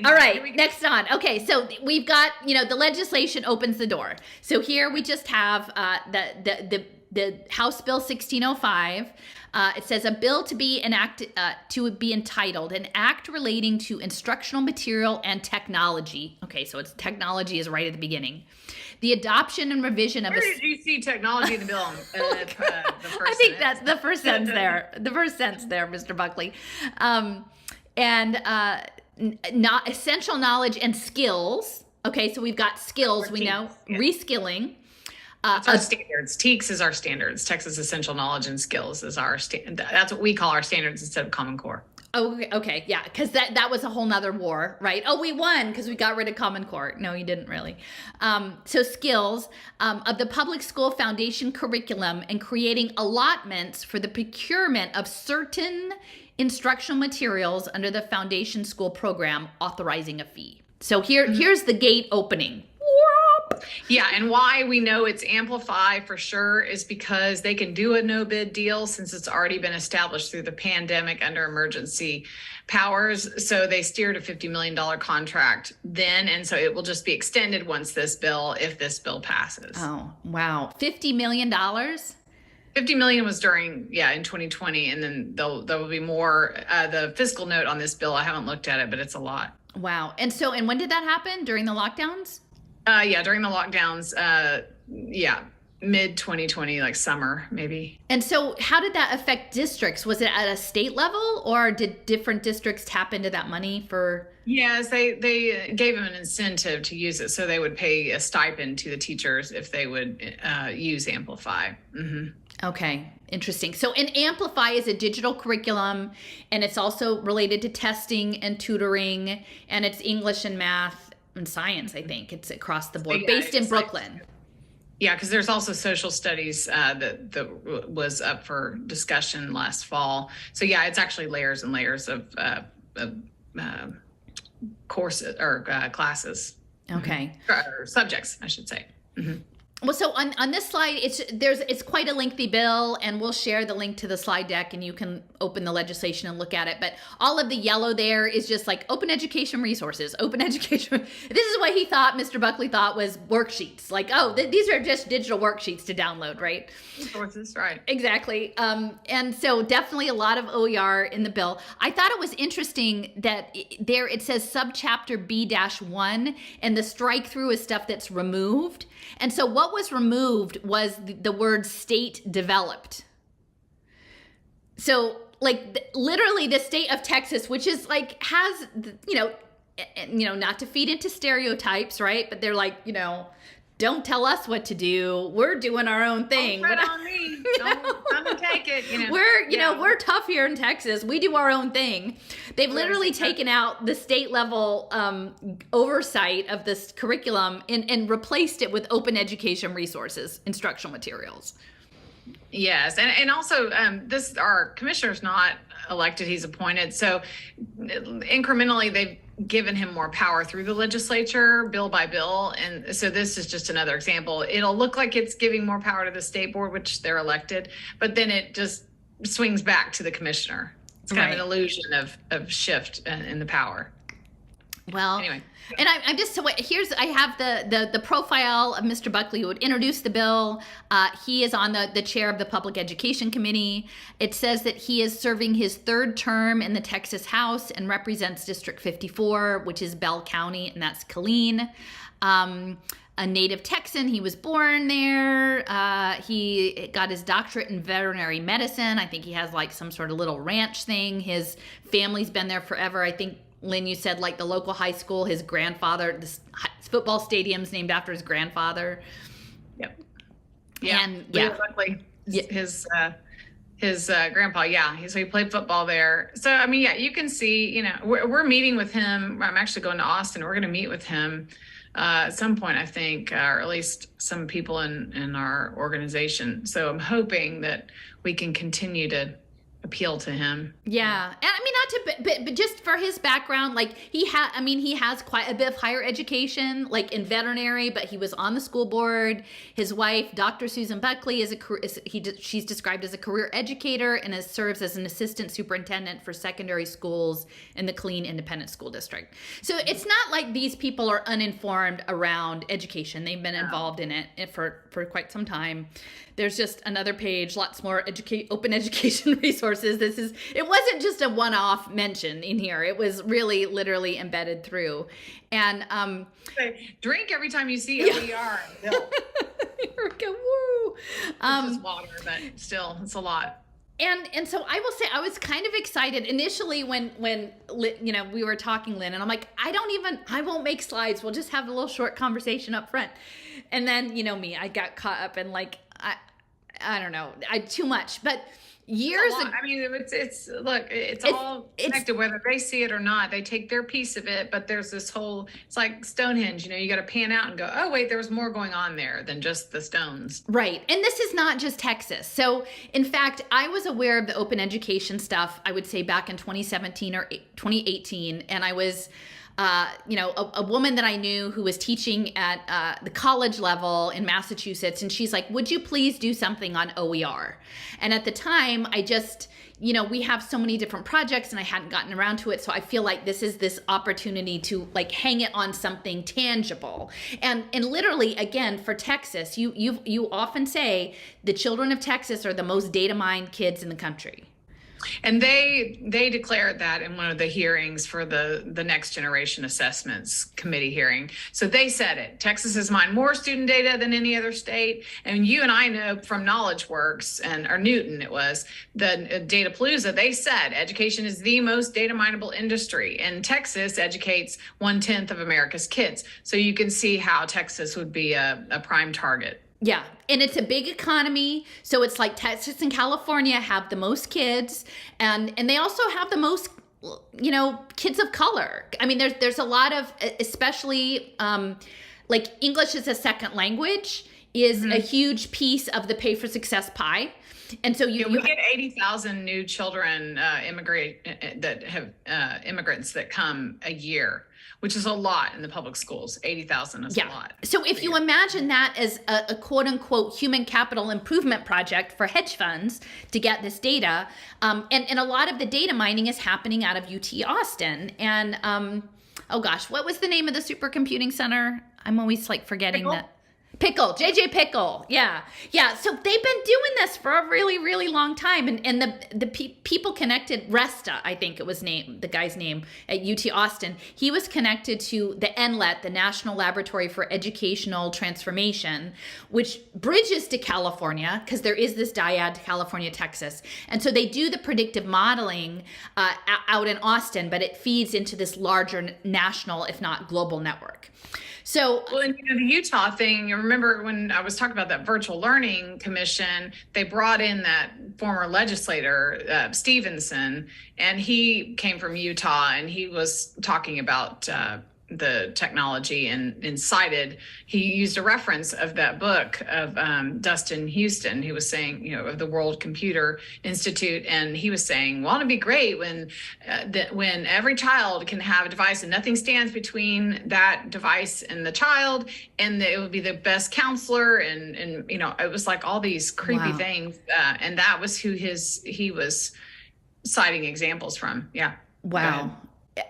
All right. Next on. Okay. So we've got, you know, the legislation opens the door. So here we just have the House Bill 1605. It says a bill to be enacted, to be entitled an act relating to instructional material and technology. Okay. So it's technology is right at the beginning. The adoption and revision of Where did you see technology in the bill? The first I think that's the first sentence there. The first sentence there, Mr. Buckley. And not essential knowledge and skills. Okay, so we've got skills, we know, reskilling. That's our standards. TEKS is our standards. Texas Essential Knowledge and Skills is our that's what we call our standards instead of Common Core. Oh, okay, yeah, because that was a whole nother war, right? Oh, we won because we got rid of Common Core. No, you didn't really. So skills of the public school foundation curriculum and creating allotments for the procurement of certain instructional materials under the foundation school program, authorizing a fee. So here's the gate opening. Yeah, and why we know it's Amplify for sure is because they can do a no bid deal since it's already been established through the pandemic under emergency powers. So they steered a $50 million contract then, and so it will just be extended once if this bill passes. Oh, wow. $50 million? 50 million was in 2020, and then there will be more. The fiscal note on this bill, I haven't looked at it, but it's a lot. Wow. And when did that happen? During the lockdowns? During the lockdowns. Mid 2020, like summer, maybe. And so how did that affect districts? Was it at a state level, or did different districts tap into that money for? Yes, they gave them an incentive to use it. So they would pay a stipend to the teachers if they would use Amplify. Mm-hmm. Okay, interesting. So an Amplify is a digital curriculum, and it's also related to testing and tutoring, and it's English and math and science, I think. It's across the board, based in Brooklyn. Yeah, because there's also social studies that was up for discussion last fall. So yeah, it's actually layers and layers of courses or classes. Okay. Or subjects, I should say. Mm-hmm. Well, so on this slide, it's quite a lengthy bill, and we'll share the link to the slide deck, and you can open the legislation and look at it. But all of the yellow there is just like open education resources, open education. This is what Mr. Buckley thought was worksheets. Like, these are just digital worksheets to download, right? Resources, right. Exactly. And so definitely a lot of OER in the bill. I thought it was interesting that it says subchapter B-1, and the strike through is stuff that's removed. And so what was removed was the word state developed. So literally the state of Texas, which is has, not to feed into stereotypes, right? But they're don't tell us what to do. We're doing our own thing. Don't tread on me. Don't take it. We're tough here in Texas. We do our own thing. They've literally taken out the state level oversight of this curriculum and replaced it with open education resources, instructional materials. Yes, and also our commissioner's not elected; he's appointed. So incrementally, they've given him more power through the legislature, bill by bill, and so this is just another example. It'll look like it's giving more power to the state board, which they're elected, but then it just swings back to the commissioner. It's kind of an illusion of shift in the power. Well, anyway. And I'm just I have the profile of Mr. Buckley, who would introduce the bill. He is on the chair of the Public Education Committee. It says that he is serving his third term in the Texas House and represents District 54, which is Bell County, and that's Killeen. A native Texan, he was born there. He got his doctorate in veterinary medicine. I think he has some sort of little ranch thing. His family's been there forever. I think, Lynn, you said the local high school, his grandfather, this football stadium's named after his grandfather. Yep. Yeah. And yeah. His His grandpa, yeah. So he played football there. So, I mean, yeah, you can see, we're meeting with him. I'm actually going to Austin. We're going to meet with him at some point, I think, or at least some people in our organization. So I'm hoping that we can continue to appeal to him. Yeah. And I mean, not to, but just for his background, like he has quite a bit of higher education, like in veterinary, but he was on the school board. His wife, Dr. Susan Buckley, she's described as a career educator and serves as an assistant superintendent for secondary schools in the Killeen Independent School District. So it's not like these people are uninformed around education. They've been involved in it for quite some time. There's just another page, lots more open education resources. It wasn't just a one-off mention in here. It was really literally embedded through. And drink every time you see OER. Here we go. Woo. It's just water, but still, it's a lot. And so I will say I was kind of excited initially when we were talking, Lynn, and I'm like, I won't make slides. We'll just have a little short conversation up front. And then, me, I got caught up in like, I don't know, too much, but years ago. I mean, it's all connected, whether they see it or not. They take their piece of it, but there's this whole, it's like Stonehenge, you got to pan out and go, oh, wait, there was more going on there than just the stones. Right. And this is not just Texas. So in fact, I was aware of the open education stuff, I would say back in 2017 or 2018. And I was a woman that I knew who was teaching at the college level in Massachusetts. And she's like, would you please do something on OER? And at the time, I just, we have so many different projects and I hadn't gotten around to it. So I feel like this is this opportunity to like hang it on something tangible. And literally, again, for Texas, you often say the children of Texas are the most data mined kids in the country. And they declared that in one of the hearings for the Next Generation Assessments Committee hearing. So they said it. Texas has mined more student data than any other state. And you and I know from KnowledgeWorks or Newton, it was the Datapalooza, they said education is the most data mineable industry. And Texas educates 1/10 of America's kids. So you can see how Texas would be a prime target. Yeah. And it's a big economy. So it's like Texas and California have the most kids and they also have the most, kids of color. I mean, there's a lot of, especially like English as a second language is a huge piece of the Pay for Success pie. And so we get 80,000 new children immigrants that come a year, which is a lot in the public schools. 80,000 is a lot. So if you imagine that as a quote unquote human capital improvement project for hedge funds to get this data, and a lot of the data mining is happening out of UT Austin. And oh gosh, what was the name of the supercomputing center? I'm always like forgetting that. JJ Pickle. Yeah. So they've been doing this for a really, really long time. And the people connected, Resta, I think it was the guy's name at UT Austin. He was connected to the NLET, the National Laboratory for Educational Transformation, which bridges to California because there is this dyad to California, Texas. And so they do the predictive modeling out in Austin, but it feeds into this larger national, if not global network. So, well, and the Utah thing, you remember when I was talking about that virtual learning commission, they brought in that former legislator, Stevenson, and he came from Utah and he was talking about the technology and cited, he used a reference of that book of Dustin Houston, who was saying, of the World Computer Institute. And he was saying, well, it'd be great when every child can have a device and nothing stands between that device and the child. And it would be the best counselor. And it was like all these creepy things. And that was who he was citing examples from. Yeah. Wow.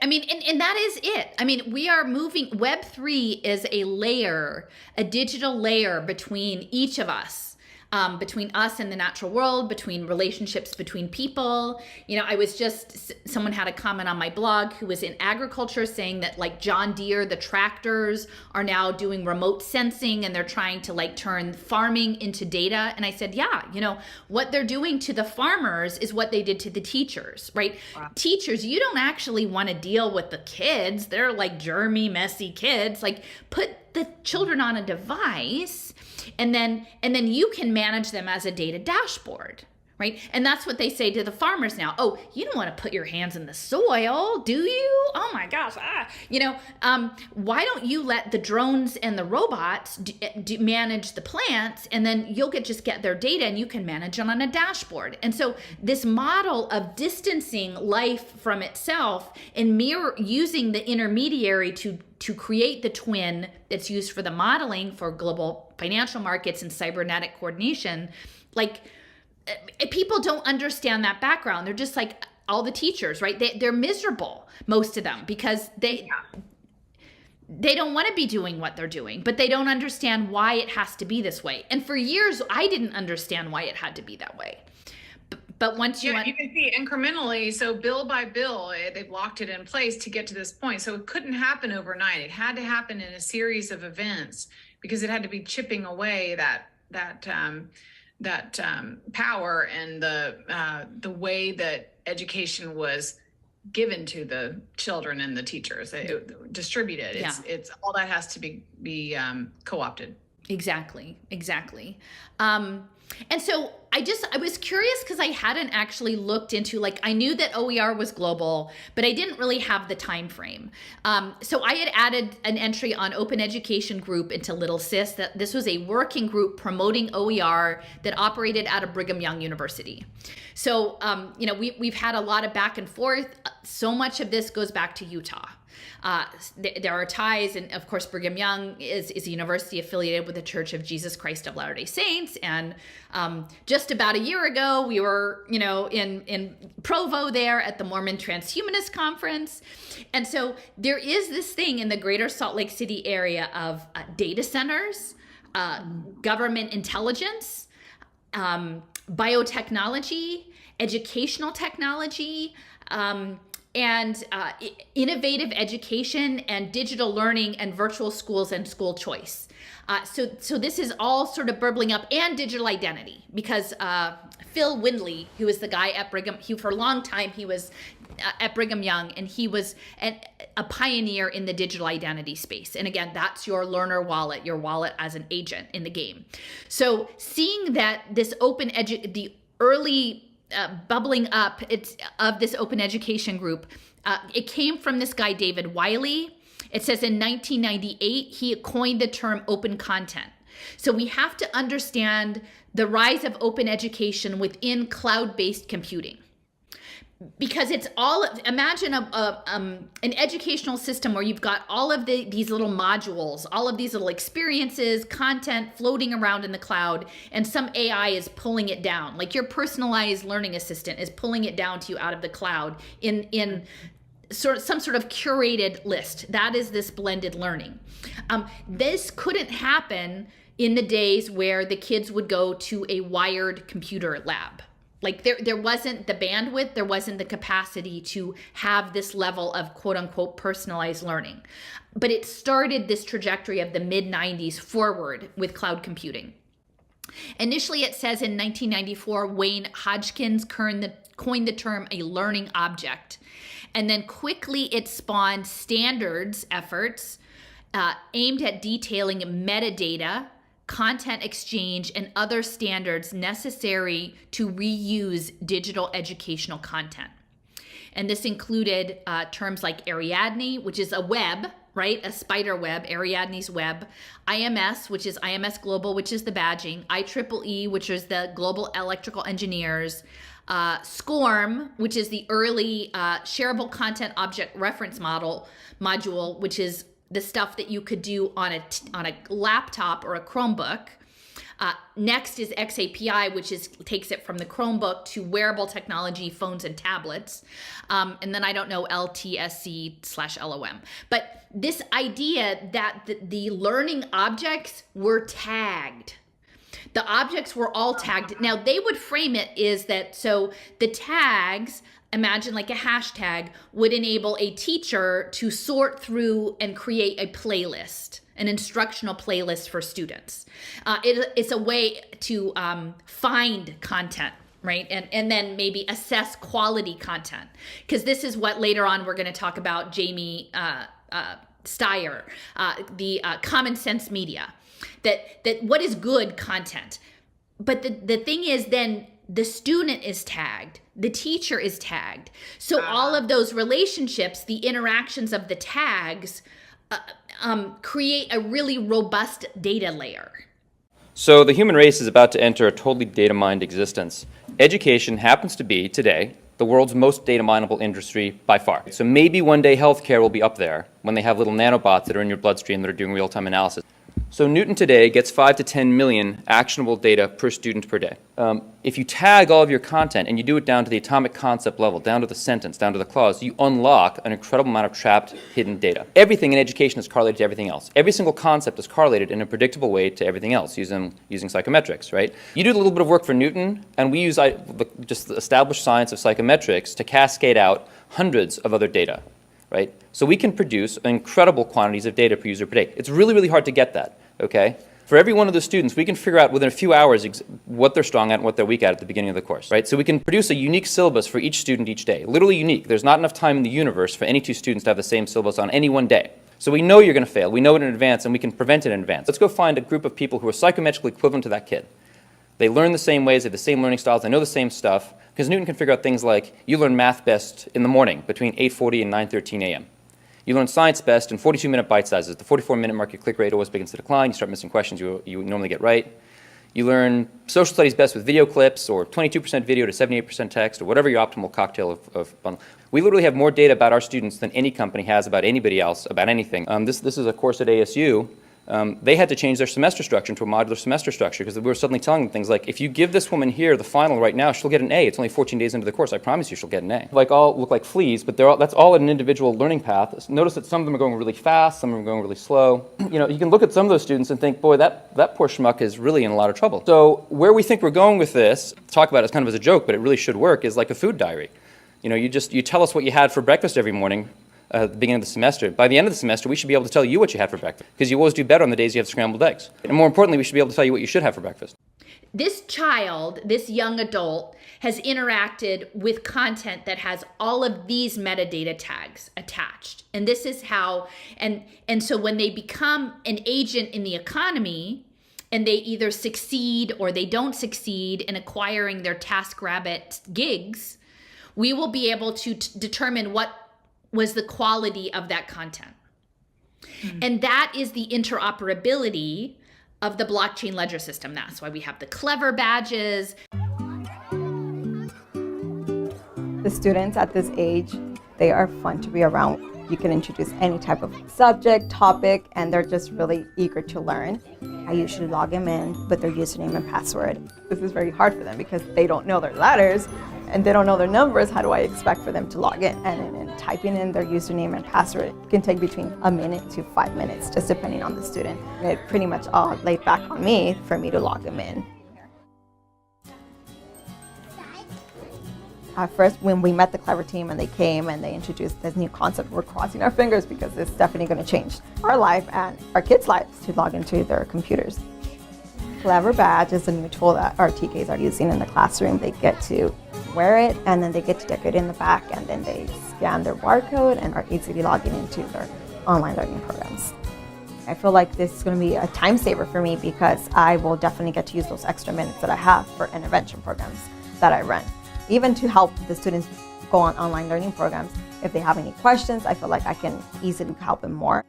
I mean, and that is it. I mean, we are moving. Web3 is a digital layer between each of us, between us and the natural world, between relationships between people. Someone had a comment on my blog who was in agriculture saying that like John Deere, the tractors are now doing remote sensing and they're trying to like turn farming into data. And I said, what they're doing to the farmers is what they did to the teachers, right? Wow. Teachers, you don't actually want to deal with the kids. They're like germy, messy kids. Like put the children on a device and then you can manage them as a data dashboard, right? And that's what they say to the farmers now. Oh, you don't want to put your hands in the soil, do you? Oh my gosh, why don't you let the drones and the robots manage the plants, and then you'll just get their data and you can manage it on a dashboard. And so this model of distancing life from itself and using the intermediary to create the twin that's used for the modeling for global financial markets and cybernetic coordination, people don't understand that background. They're just like all the teachers, right? They're miserable, most of them, because they don't want to be doing what they're doing, but they don't understand why it has to be this way. And for years, I didn't understand why it had to be that way. But once you can see incrementally, so bill by bill, they've locked it in place to get to this point. So it couldn't happen overnight. It had to happen in a series of events because it had to be chipping away that power and the way that education was given to the children and the teachers, distributed. It's all that has to be co-opted. Exactly. And so I was curious because I hadn't actually looked into, I knew that OER was global, but I didn't really have the time frame. So I had added an entry on Open Education Group into Little Sis, that this was a working group promoting OER that operated out of Brigham Young University. So, we've had a lot of back and forth. So much of this goes back to Utah. There are ties, and of course, Brigham Young is a university affiliated with the Church of Jesus Christ of Latter-day Saints. And just about a year ago, we were, in Provo there at the Mormon Transhumanist Conference. And so there is this thing in the greater Salt Lake City area of data centers, government intelligence, biotechnology, educational technology, and innovative education and digital learning and virtual schools and school choice. So this is all sort of burbling up, and digital identity, because Phil Windley, who was the guy at Brigham, for a long time he was at Brigham Young, and he was a pioneer in the digital identity space. And again, that's your learner wallet, your wallet as an agent in the game. So seeing that this the early bubbling up of this open education group, it came from this guy, David Wiley. It says in 1998, he coined the term open content. So we have to understand the rise of open education within cloud-based computing. Because it's all, imagine an educational system where you've got all of these little modules, all of these little experiences, content floating around in the cloud, and some AI is pulling it down. Like your personalized learning assistant is pulling it down to you out of the cloud in some sort of curated list. That is this blended learning. This couldn't happen in the days where the kids would go to a wired computer lab. Like there wasn't the bandwidth, there wasn't the capacity to have this level of quote unquote personalized learning. But it started this trajectory of the mid-90s forward with cloud computing. Initially, it says in 1994, Wayne Hodgkins coined the term a learning object. And then quickly it spawned standards efforts aimed at detailing metadata, content exchange, and other standards necessary to reuse digital educational content. And this included terms like Ariadne, which is a web, right? A spider web, Ariadne's web. IMS, which is IMS Global, which is the badging. IEEE, which is the Global Electrical Engineers. SCORM, which is the early shareable content object reference module, which is the stuff that you could do on a laptop or a Chromebook. Next is XAPI, which takes it from the Chromebook to wearable technology, phones and tablets. And then I don't know LTSC/LOM. But this idea that the learning objects were tagged. The objects were all tagged. Now they would frame it is that, so the tags, imagine like a hashtag, would enable a teacher to sort through and create a playlist, an instructional playlist for students. It's a way to find content, right? And then maybe assess quality content. Because this is what later on we're going to talk about, Jamie Steyer, the Common Sense Media, that what is good content. But the thing is then the student is tagged, the teacher is tagged. So all of those relationships, the interactions of the tags, create a really robust data layer. So the human race is about to enter a totally data mined existence. Education happens to be, today, the world's most data mineable industry by far. So maybe one day healthcare will be up there when they have little nanobots that are in your bloodstream that are doing real-time analysis. So Newton today gets 5 to 10 million actionable data per student per day. If you tag all of your content and you do it down to the atomic concept level, down to the sentence, down to the clause, you unlock an incredible amount of trapped, hidden data. Everything in education is correlated to everything else. Every single concept is correlated in a predictable way to everything else using psychometrics, right? You do a little bit of work for Newton, and we use just the established science of psychometrics to cascade out hundreds of other data, right? So we can produce incredible quantities of data per user per day. It's really, really hard to get that, okay? For every one of the students, we can figure out within a few hours what they're strong at and what they're weak at the beginning of the course, right? So we can produce a unique syllabus for each student each day, literally unique. There's not enough time in the universe for any two students to have the same syllabus on any one day. So we know you're going to fail. We know it in advance, and we can prevent it in advance. Let's go find a group of people who are psychometrically equivalent to that kid. They learn the same ways, they have the same learning styles, they know the same stuff, because Newton can figure out things like you learn math best in the morning between 8:40 and 9:13 a.m. You learn science best in 42-minute bite sizes. The 44-minute mark, your click rate always begins to decline. You start missing questions you normally get right. You learn social studies best with video clips, or 22% video to 78% text, or whatever your optimal cocktail of bundle. We literally have more data about our students than any company has about anybody else, about anything. This is a course at ASU. They had to change their semester structure into a modular semester structure because we were suddenly telling them things like, if you give this woman here the final right now, she'll get an A. It's only 14 days into the course. I promise you she'll get an A. Like, all look like fleas, but that's all an individual learning path. Notice that some of them are going really fast, some of them are going really slow. You know, you can look at some of those students and think, boy, that poor schmuck is really in a lot of trouble. So where we think we're going with this, talk about it kind of as a joke, but it really should work, is like a food diary. You know, you tell us what you had for breakfast every morning at the beginning of the semester. By the end of the semester, we should be able to tell you what you had for breakfast, because you always do better on the days you have scrambled eggs. And more importantly, we should be able to tell you what you should have for breakfast. This child, this young adult, has interacted with content that has all of these metadata tags attached. And this is how, and so when they become an agent in the economy, and they either succeed or they don't succeed in acquiring their TaskRabbit gigs, we will be able to determine what was the quality of that content. And that is the interoperability of the blockchain ledger system. That's why we have the clever badges. The students at this age, they are fun to be around. You can introduce any type of subject, topic, and they're just really eager to learn. I usually log them in with their username and password. This is very hard for them because they don't know their letters and they don't know their numbers. How do I expect for them to log in? And typing in their username and password can take between a minute to 5 minutes, just depending on the student. It pretty much all laid back on me for me to log them in. At first, when we met the Clever team and they came and they introduced this new concept, we're crossing our fingers because it's definitely going to change our life and our kids' lives to log into their computers. Clever Badge is a new tool that our TKs are using in the classroom. They get to wear it, and then they get to decorate in the back, and then they scan their barcode and are easily logging into their online learning programs. I feel like this is going to be a time saver for me because I will definitely get to use those extra minutes that I have for intervention programs that I run. Even to help the students go on online learning programs, if they have any questions, I feel like I can easily help them more.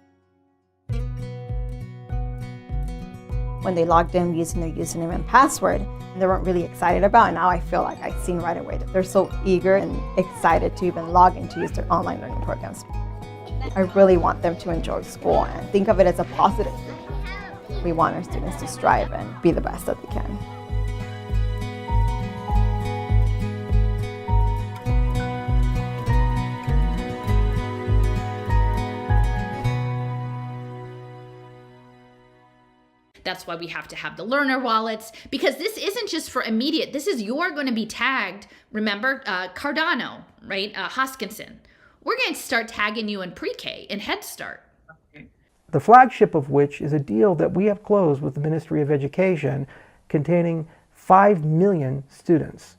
When they logged in using their username and password, they weren't really excited about it. Now I feel like I've seen right away that they're so eager and excited to even log in to use their online learning programs. I really want them to enjoy school and think of it as a positive. We want our students to strive and be the best that they can. That's why we have to have the learner wallets, because this isn't just for immediate. This is, you're going to be tagged. Remember, Cardano, right? Hoskinson. We're going to start tagging you in pre-K, in Head Start. The flagship of which is a deal that we have closed with the Ministry of Education containing 5 million students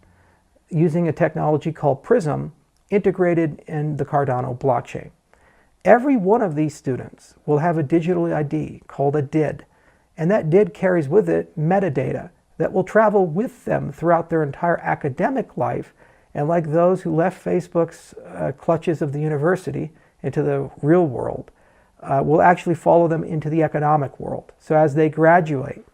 using a technology called PRISM integrated in the Cardano blockchain. Every one of these students will have a digital ID called a DID. And that DID carries with it metadata that will travel with them throughout their entire academic life, and like those who left Facebook's clutches of the university into the real world, will actually follow them into the economic world. So as they graduate,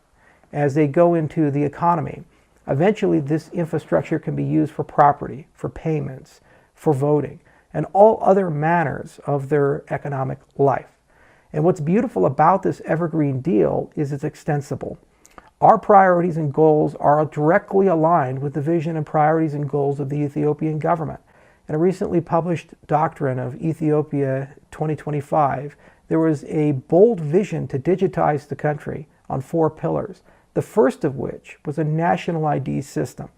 as they go into the economy, eventually this infrastructure can be used for property, for payments, for voting, and all other manners of their economic life. And what's beautiful about this evergreen deal is it's extensible. Our priorities and goals are directly aligned with the vision and priorities and goals of the Ethiopian government. In a recently published doctrine of Ethiopia 2025, there was a bold vision to digitize the country on 4 pillars, the first of which was a national ID system.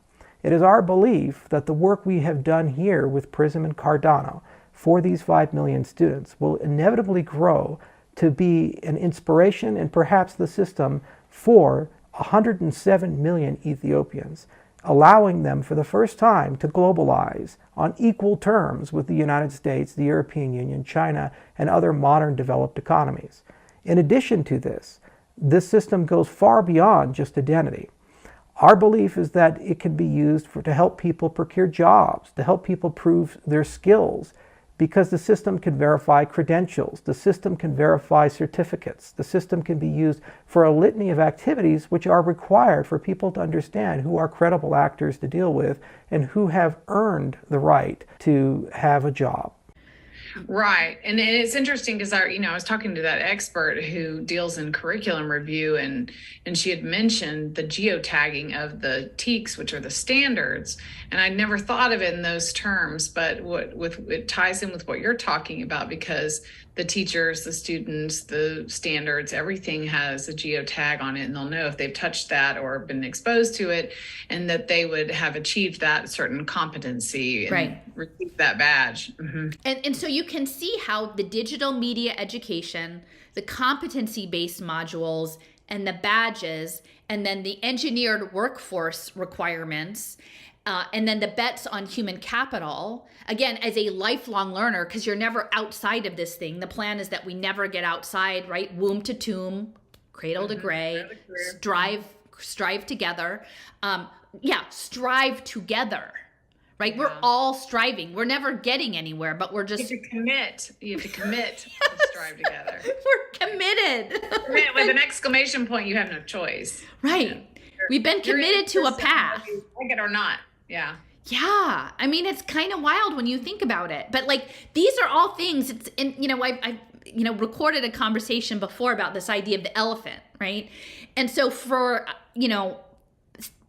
It is our belief that the work we have done here with PRISM and Cardano for these 5 million students will inevitably grow to be an inspiration and perhaps the system for 107 million Ethiopians, allowing them for the first time to globalize on equal terms with the United States, the European Union, China, and other modern developed economies. In addition to this system goes far beyond just identity. Our belief is that it can be used to help people procure jobs, to help people prove their skills, because the system can verify credentials, the system can verify certificates, the system can be used for a litany of activities which are required for people to understand who are credible actors to deal with and who have earned the right to have a job. Right. And it's interesting because I was talking to that expert who deals in curriculum review, and she had mentioned the geotagging of the TEKS, which are the standards. And I'd never thought of it in those terms, but it ties in with what you're talking about, because the teachers, the students, the standards, everything has a geotag on it, and they'll know if they've touched that or been exposed to it, and that they would have achieved that certain competency and right. received that badge. Mm-hmm. And so you can see how the digital media education, the competency-based modules, and the badges, and then the engineered workforce requirements, and then the bets on human capital, again, as a lifelong learner, because you're never outside of this thing. The plan is that we never get outside, right? Womb to tomb, cradle to grave, strive together. Strive together, right? Yeah. We're all striving. We're never getting anywhere, but we're just... You have to commit. You have to commit to strive together. We're committed. With an exclamation point, you have no choice. Right. Yeah. We've been committed to a path. Like it or not. Yeah. Yeah. I mean, it's kind of wild when you think about it. But like, these are all things, I've recorded a conversation before about this idea of the elephant, right? And so for,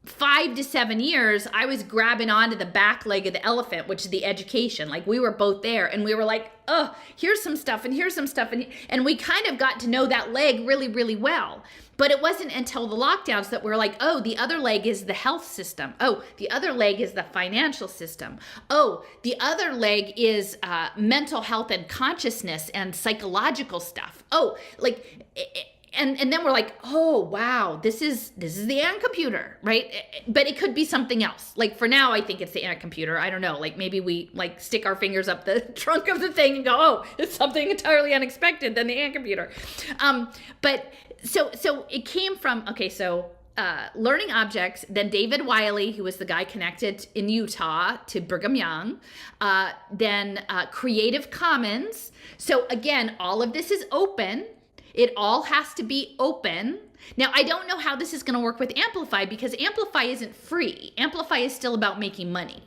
5 to 7 years, I was grabbing onto the back leg of the elephant, which is the education. Like, we were both there, and we were like, oh, here's some stuff, and here's some stuff. And we kind of got to know that leg really, really well. But it wasn't until the lockdowns that we're like, oh, the other leg is the health system. Oh, the other leg is the financial system. Oh, the other leg is mental health and consciousness and psychological stuff. Oh, like... And then we're like, oh, wow, this is the ant computer, right? But it could be something else. Like, for now, I think it's the ant computer. I don't know. Like, maybe we stick our fingers up the trunk of the thing and go, oh, it's something entirely unexpected than the ant computer. But so it came from, learning objects, then David Wiley, who was the guy connected in Utah to Brigham Young, then Creative Commons. So again, all of this is open. It all has to be open. Now, I don't know how this is going to work with Amplify, because Amplify isn't free. Amplify is still about making money.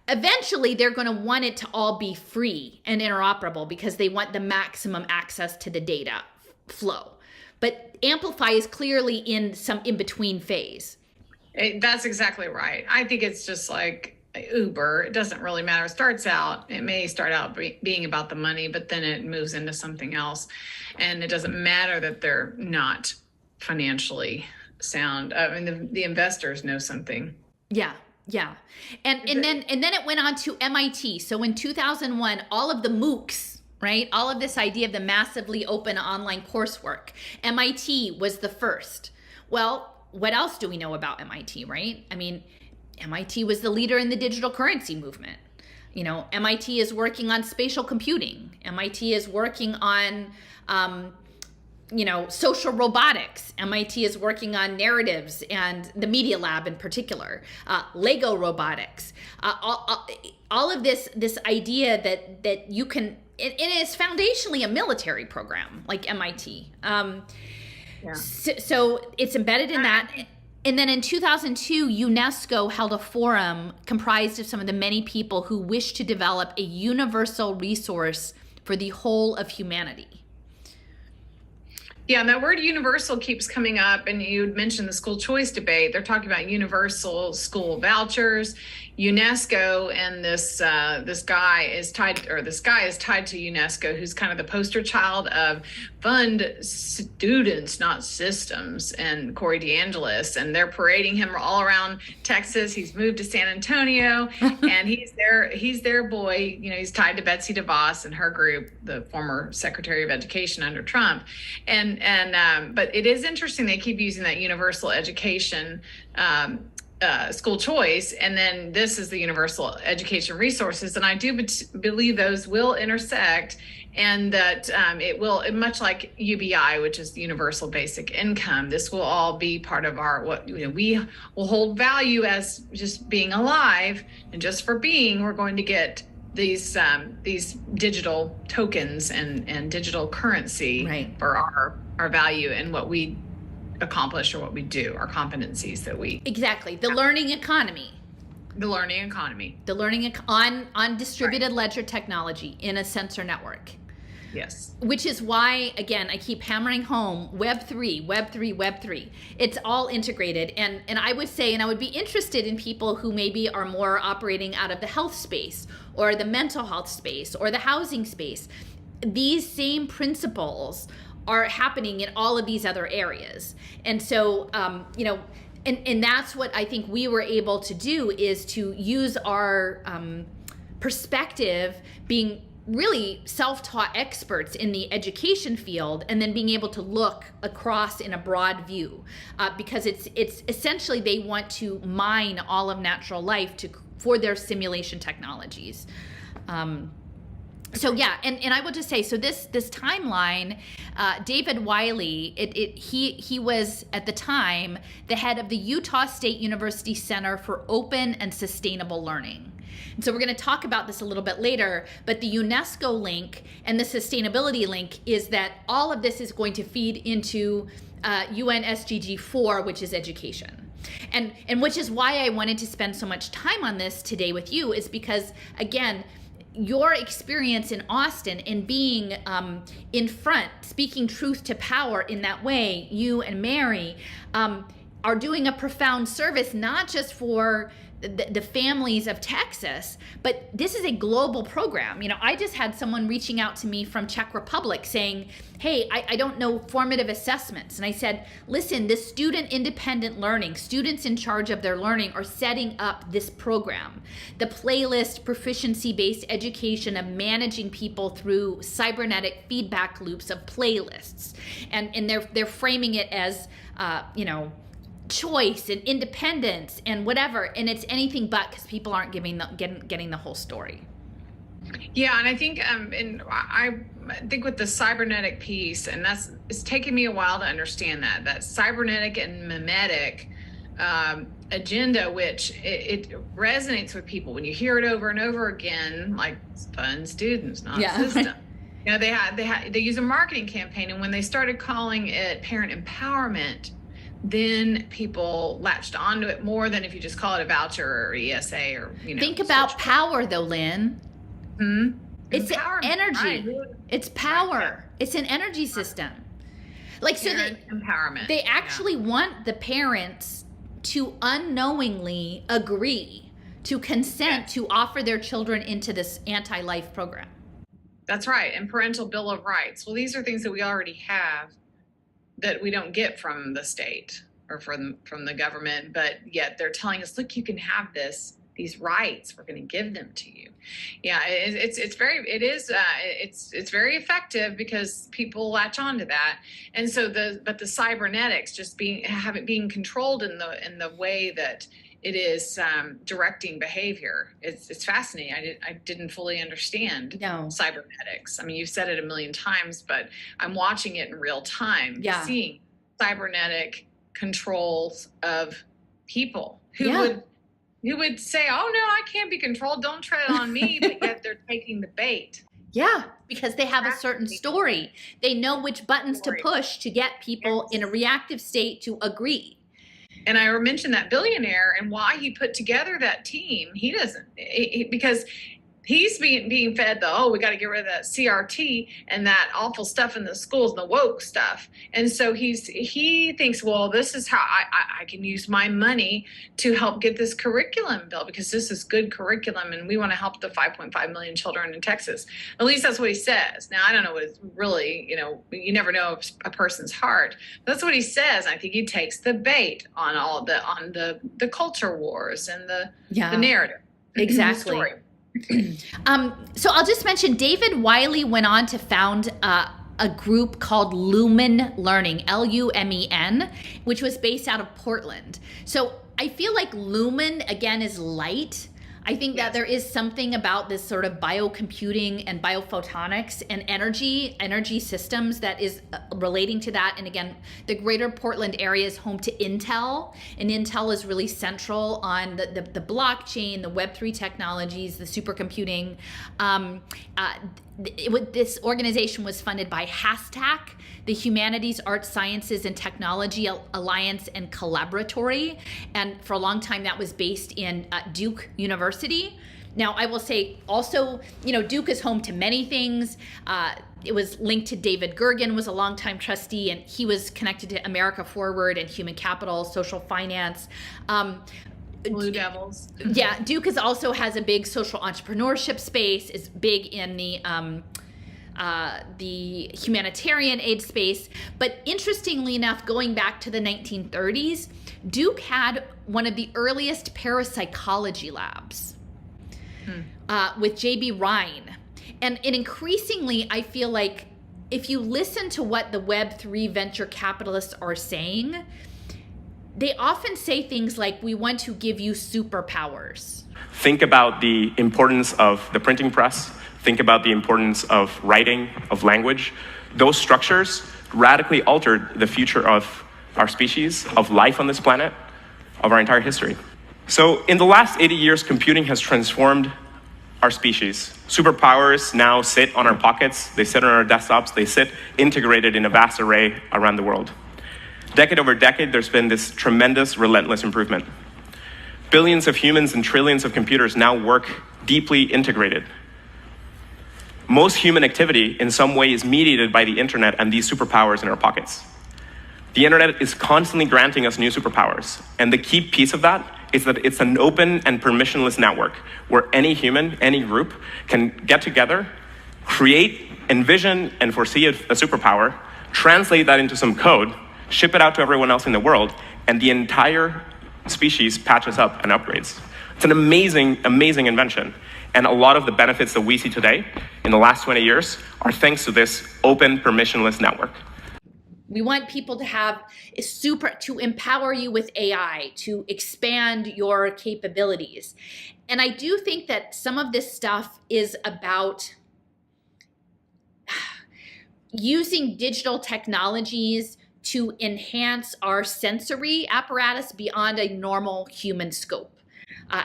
Eventually, they're going to want it to all be free and interoperable, because they want the maximum access to the data flow. But Amplify is clearly in some in-between phase. That's exactly right. I think it's just like Uber. It doesn't really matter. It may start out being about the money, but then it moves into something else. And it doesn't matter that they're not financially sound. I mean, the investors know something. Yeah. And then it went on to MIT. So in 2001, all of the MOOCs, right? All of this idea of the massively open online coursework, MIT was the first. Well, what else do we know about MIT, right? I mean, MIT was the leader in the digital currency movement. MIT is working on spatial computing. MIT is working on social robotics. MIT is working on narratives and the Media Lab in particular. Lego robotics. All of this idea that you can. It is foundationally a military program like MIT. So it's embedded in that. And then in 2002, UNESCO held a forum comprised of some of the many people who wish to develop a universal resource for the whole of humanity. Yeah, and that word universal keeps coming up, and you'd mentioned the school choice debate. They're talking about universal school vouchers. UNESCO and this guy is tied to UNESCO, who's kind of the poster child of fund students, not systems, and Corey DeAngelis, and they're parading him all around Texas. He's moved to San Antonio, and he's their boy. He's tied to Betsy DeVos and her group, the former Secretary of Education under Trump, but it is interesting they keep using that universal education school choice, and then this is the universal education resources, and I do believe those will intersect, and that it will, much like UBI, which is the universal basic income, this will all be part of we will hold value as just being alive, and just for being, we're going to get these digital tokens and digital currency for our value and what we accomplish or what we do, our competencies that we the learning economy. The learning economy. The learning on distributed ledger technology in a sensor network. Yes. Which is why, again, I keep hammering home Web3, Web3, Web3. It's all integrated. And I would say, and I would be interested in people who maybe are more operating out of the health space or the mental health space or the housing space. These same principles are happening in all of these other areas. And so, and that's what I think we were able to do, is to use our perspective, being really self-taught experts in the education field, and then being able to look across in a broad view, because it's essentially they want to mine all of natural life for their simulation technologies. So yeah, and I will just say, so this timeline, David Wiley, he was at the time the head of the Utah State University Center for Open and Sustainable Learning. And so we're going to talk about this a little bit later, but the UNESCO link and the sustainability link is that all of this is going to feed into UN SDG 4, which is education. And which is why I wanted to spend so much time on this today with you, is because, again, your experience in Austin in being in front, speaking truth to power in that way, you and Mary are doing a profound service, not just for the families of Texas, but this is a global program. I just had someone reaching out to me from Czech Republic saying, hey, I don't know formative assessments. And I said, listen, this student independent learning, students in charge of their learning are setting up this program. The playlist proficiency-based education of managing people through cybernetic feedback loops of playlists. And they're framing it as, choice and independence and whatever, and it's anything but, because people aren't getting the whole story. Yeah, and I think I think with the cybernetic piece, and it's taken me a while to understand that cybernetic and mimetic agenda, which it resonates with people when you hear it over and over again, like fund students, not system. They use a marketing campaign, and when they started calling it parent empowerment, then people latched onto it more than if you just call it a voucher or ESA or, Think about power, though, Lynn. Hmm? It's energy. Right. It's power. Right. It's an energy system. Empowerment. They actually want the parents to unknowingly agree to consent to offer their children into this anti-life program. That's right. And parental bill of rights. Well, these are things that we already have that we don't get from the state or from the government, but yet they're telling us, look, you can have these rights. We're going to give them to you. Yeah, it's very effective because people latch on to that. And so the cybernetics just being controlled in the way that it is directing behavior. It's fascinating. I didn't fully understand cybernetics. I mean, you've said it a million times, but I'm watching it in real time, seeing cybernetic controls of people who would say, "Oh no, I can't be controlled. Don't tread on me," but yet they're taking the bait. Yeah, because they have a certain story. They know which buttons to push to get people in a reactive state to agree. And I mentioned that billionaire and why he put together that team. He doesn't, because he's being fed we got to get rid of that CRT and that awful stuff in the schools and the woke stuff. And so he thinks, well, this is how I can use my money to help get this curriculum built, because this is good curriculum and we want to help the 5.5 million children in Texas. At least that's what he says. Now, I don't know what it's really, you never know a person's heart. But that's what he says. I think he takes the bait on all the culture wars and the narrative. Exactly. The story. So I'll just mention David Wiley went on to found a group called Lumen Learning, Lumen, which was based out of Portland. So I feel like Lumen, again, is light. I think that there is something about this sort of biocomputing and biophotonics and energy systems that is relating to that. And again, the greater Portland area is home to Intel, and Intel is really central on the blockchain, the Web3 technologies, the supercomputing. This organization was funded by HASTAC, the Humanities, Arts, Sciences, and Technology Alliance and Collaboratory. And for a long time, that was based in Duke University. Now, I will say also, Duke is home to many things. It was linked to David Gergen, was a longtime trustee, and he was connected to America Forward and Human Capital, Social Finance. Blue Devils. Yeah, Duke also has a big social entrepreneurship space, is big in the humanitarian aid space. But interestingly enough, going back to the 1930s, Duke had one of the earliest parapsychology labs with J.B. Rhine. And increasingly, I feel like if you listen to what the Web3 venture capitalists are saying, they often say things like, we want to give you superpowers. Think about the importance of the printing press. Think about the importance of writing, of language. Those structures radically altered the future of our species, of life on this planet, of our entire history. So in the last 80 years, computing has transformed our species. Superpowers now sit on our pockets, they sit on our desktops, they sit integrated in a vast array around the world. Decade over decade, there's been this tremendous, relentless improvement. Billions of humans and trillions of computers now work deeply integrated. Most human activity in some way is mediated by the internet and these superpowers in our pockets. The internet is constantly granting us new superpowers. And the key piece of that is that it's an open and permissionless network where any human, any group can get together, create, envision, and foresee a superpower, translate that into some code, ship it out to everyone else in the world, and the entire species patches up and upgrades. It's an amazing, amazing invention. And a lot of the benefits that we see today in the last 20 years are thanks to this open, permissionless network. We want people to have to empower you with AI, to expand your capabilities. And I do think that some of this stuff is about using digital technologies to enhance our sensory apparatus beyond a normal human scope.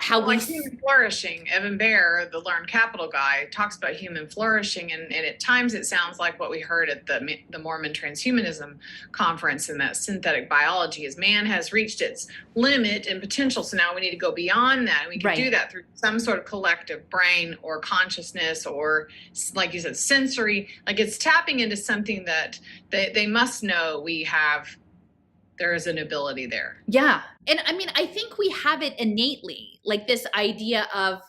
Human flourishing. Evan Baer, the Learn Capital guy, talks about human flourishing, and at times it sounds like what we heard at the Mormon Transhumanism Conference, and that synthetic biology is man has reached its limit and potential, so now we need to go beyond that, and we can do that through some sort of collective brain or consciousness or, like you said, sensory. Like, it's tapping into something that they must know there is an ability there. Yeah. And I mean, I think we have it innately, like this idea of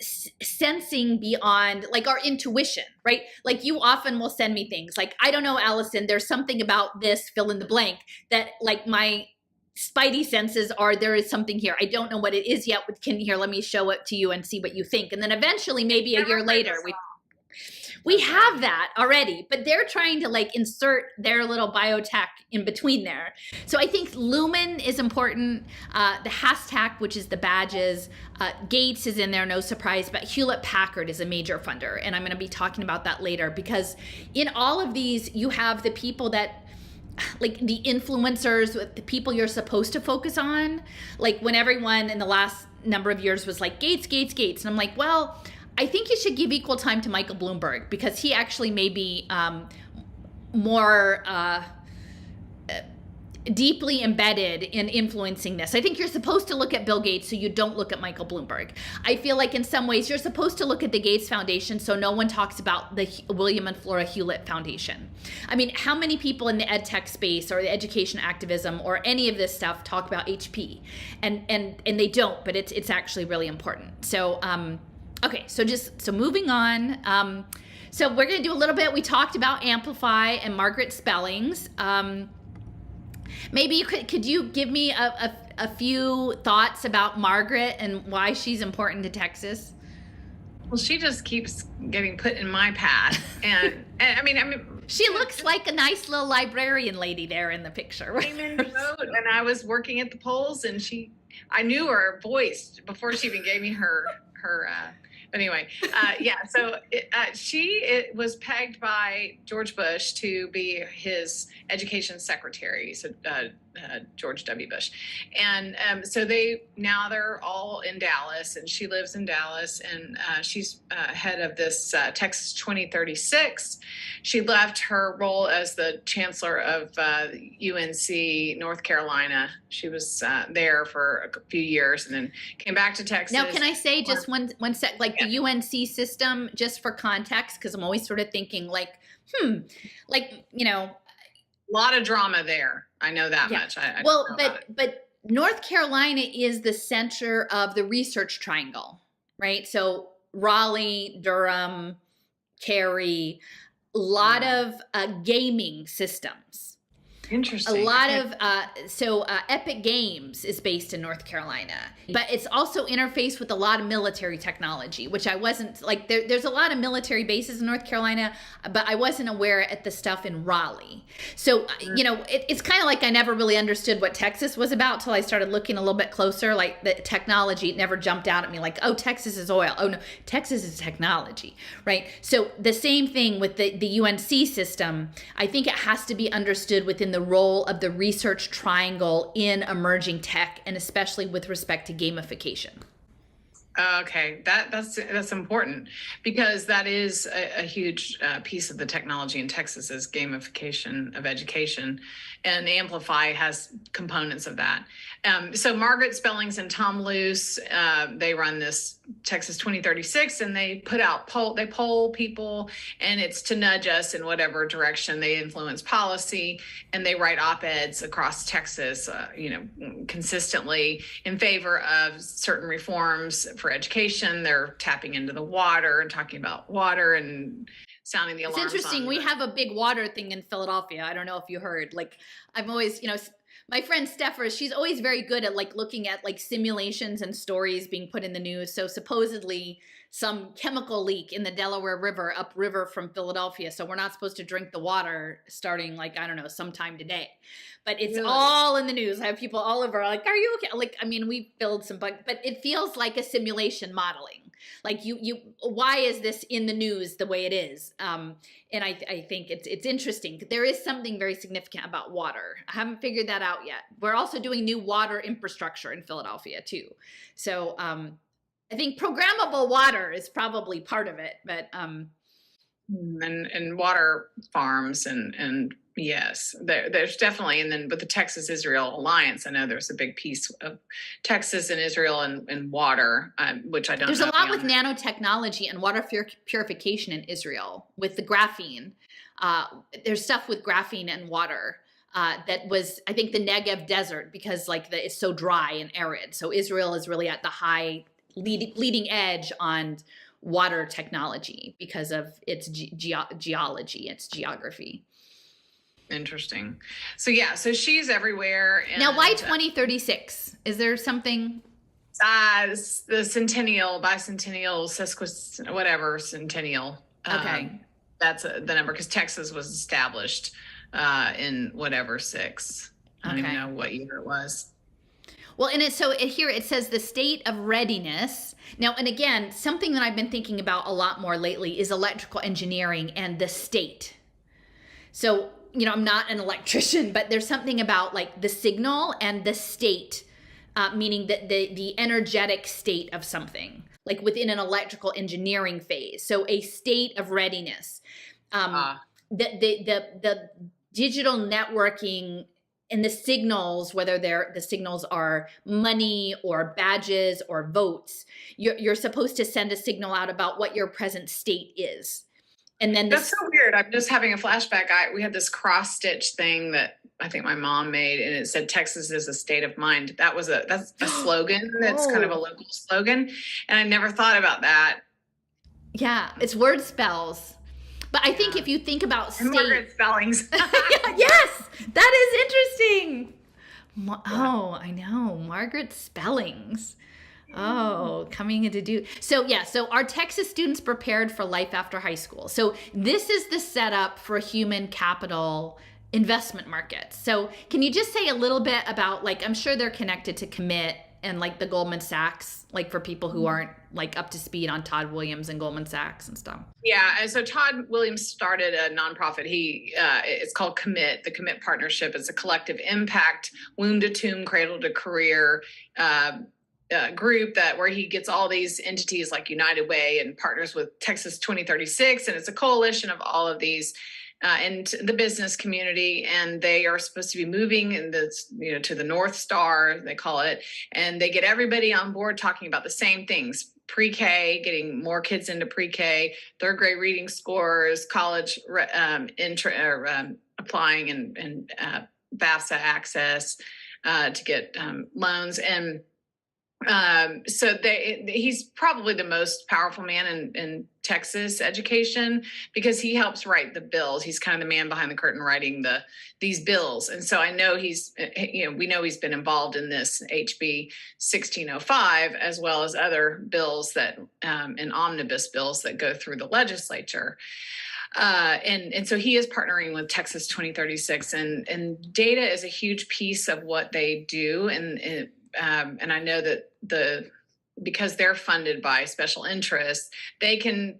sensing beyond, like our intuition, right? Like, you often will send me things like, I don't know, Allison, there's something about this, fill in the blank, that like my spidey senses are, there is something here. I don't know what it is yet. Let me show it to you and see what you think. And then eventually, maybe a year later, We have that already, but they're trying to like insert their little biotech in between there. So I think Lumen is important. The hashtag, which is the badges, Gates is in there, no surprise, but Hewlett Packard is a major funder. And I'm going to be talking about that later, because in all of these, you have the people that, like the influencers, the people you're supposed to focus on. Like when everyone in the last number of years was like, Gates, Gates, Gates. And I'm like, well, I think you should give equal time to Michael Bloomberg, because he actually may be more deeply embedded in influencing this. I think you're supposed to look at Bill Gates so you don't look at Michael Bloomberg. I feel like in some ways you're supposed to look at the Gates Foundation so no one talks about the William and Flora Hewlett Foundation. I mean, how many people in the ed tech space or the education activism or any of this stuff talk about HP? And they don't, but it's actually really important. So okay, so moving on. So we're going to do a little bit. We talked about Amplify and Margaret Spellings. Maybe you could you give me a few thoughts about Margaret and why she's important to Texas? Well, she just keeps getting put in my path, and I mean, she looks like a nice little librarian lady there in the picture. Came in the vote, and I was working at the polls, and I knew her voice before she even gave me her. Anyway, so she was pegged by George Bush to be his education secretary, so George W. Bush. And so they're all in Dallas, and she lives in Dallas, and she's head of this Texas 2036. She left her role as the chancellor of UNC North Carolina. She was there for a few years and then came back to Texas. Now, can I say just one sec, like the UNC system, just for context, because I'm always sort of thinking like, a lot of drama there. I know that much. But North Carolina is the center of the research triangle, right? So Raleigh, Durham, Cary, a lot of gaming systems. Interesting. A lot of Epic Games is based in North Carolina, but it's also interfaced with a lot of military technology, which I wasn't like. There's a lot of military bases in North Carolina, but I wasn't aware at the stuff in Raleigh. So it's kind of like I never really understood what Texas was about till I started looking a little bit closer. Like the technology, it never jumped out at me like, oh, Texas is oil. Oh no, Texas is technology, right? So the same thing with the UNC system. I think it has to be understood within the role of the research triangle in emerging tech, and especially with respect to gamification. Okay, that's important, because that is a huge piece of the technology in Texas is gamification of education, and Amplify has components of that. So Margaret Spellings and Tom Luce, they run this Texas 2036, and they poll people, and it's to nudge us in whatever direction. They influence policy, and they write op-eds across Texas, consistently in favor of certain reforms for education. They're tapping into the water and talking about water and sounding the alarms. It's interesting. We have a big water thing in Philadelphia. I don't know if you heard. Like, I'm always, my friend Steffer, she's always very good at like looking at like simulations and stories being put in the news. So supposedly some chemical leak in the Delaware River upriver from Philadelphia. So we're not supposed to drink the water starting like, I don't know, sometime today. But it's all in the news. I have people all over like, are you okay? Like, I mean, we build some but it feels like a simulation modeling. Like why is this in the news the way it is? And I think it's interesting. There is something very significant about water. I haven't figured that out yet. We're also doing new water infrastructure in Philadelphia too. So I think programmable water is probably part of it, but and water farms and yes, there's definitely, and then with the Texas-Israel alliance, I know there's a big piece of Texas and Israel and water, which I don't know. There's a lot with nanotechnology and water purification in Israel with the graphene. There's stuff with graphene and water that was, I think, the Negev desert, because it's so dry and arid. So Israel is really at the high leading edge on water technology because of its geology, its geography. Interesting. So so she's everywhere. And now, why 2036? Is there something? The bicentennial, centennial. Okay. that's the number, because Texas was established in whatever 6. I don't even know what year it was. Well, and here it says the state of readiness. Now, and again, something that I've been thinking about a lot more lately is electrical engineering and the state. So, I'm not an electrician, but there's something about like the signal and the state, meaning that the energetic state of something, like within an electrical engineering phase. So a state of readiness. The digital networking and the signals, whether the signals are money or badges or votes, you're supposed to send a signal out about what your present state is. And then that's so weird. I'm just having a flashback. We had this cross stitch thing that I think my mom made, and it said Texas is a state of mind. That's a slogan. That's kind of a local slogan. And I never thought about that. Yeah, it's word spells. But I think if you think about state... Margaret spellings. Yes, that is interesting. Oh, I know. Margaret spellings. Oh, coming into do. So our Texas students prepared for life after high school. So this is the setup for human capital investment markets. So can you just say a little bit about, like, I'm sure they're connected to Commit and like the Goldman Sachs, like for people who aren't like up to speed on Todd Williams and Goldman Sachs and stuff. Yeah, and so Todd Williams started a nonprofit. It's called Commit, the Commit Partnership. It's a collective impact, womb to tomb, cradle to career group where he gets all these entities like United Way and partners with Texas 2036, and it's a coalition of all of these and the business community, and they are supposed to be moving to the North Star, they call it, and they get everybody on board talking about the same things: pre-K, getting more kids into pre-K, third grade reading scores, college applying and FAFSA access to get loans. And so he's probably the most powerful man in Texas education, because he helps write the bills. He's kind of the man behind the curtain writing these bills. And so I know we know he's been involved in this HB 1605, as well as other bills and omnibus bills that go through the legislature. And so he is partnering with Texas 2036, and data is a huge piece of what they do. And I know that because they're funded by special interests, they can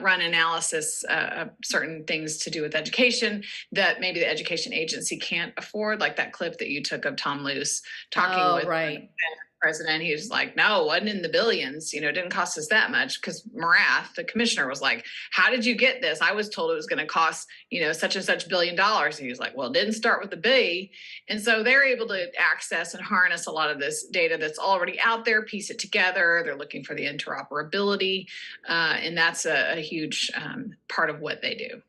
run analysis of certain things to do with education that maybe the education agency can't afford, like that clip that you took of Tom Luce talking with the president. He was like, no, it wasn't in the billions. It didn't cost us that much, because Morath, the commissioner, was like, how did you get this? I was told it was going to cost, such and such $1 billion. And he was like, well, it didn't start with the B. And so they're able to access and harness a lot of this data that's already out there, piece it together. They're looking for the interoperability. And that's a huge part of what they do.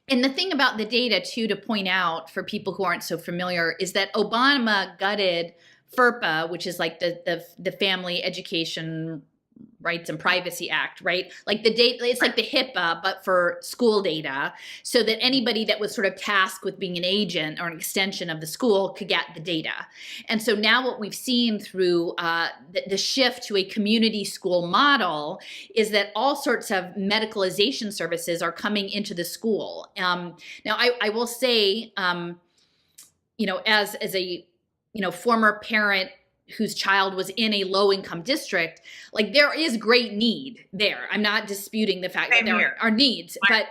And the thing about the data, too, to point out for people who aren't so familiar, is that Obama gutted FERPA, which is like the Family Education Rights and Privacy Act, right? Like the data, it's like the HIPAA, but for school data, so that anybody that was sort of tasked with being an agent or an extension of the school could get the data. And so now what we've seen through the shift to a community school model is that all sorts of medicalization services are coming into the school. Now, I will say, as a former parent whose child was in a low-income district, like there is great need there. I'm not disputing the fact that there are needs, but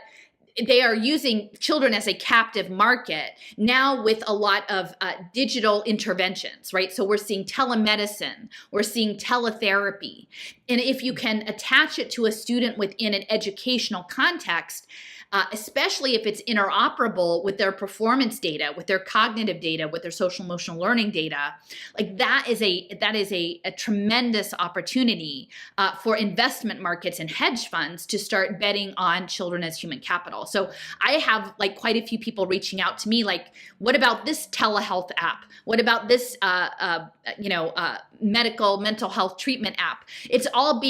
they are using children as a captive market now with a lot of digital interventions, right? So we're seeing telemedicine, we're seeing teletherapy. And if you can attach it to a student within an educational context, especially if it's interoperable with their performance data, with their cognitive data, with their social emotional learning data, like that is a tremendous opportunity for investment markets and hedge funds to start betting on children as human capital. So I have like quite a few people reaching out to me, like, what about this telehealth app? What about this mental health treatment app? It's all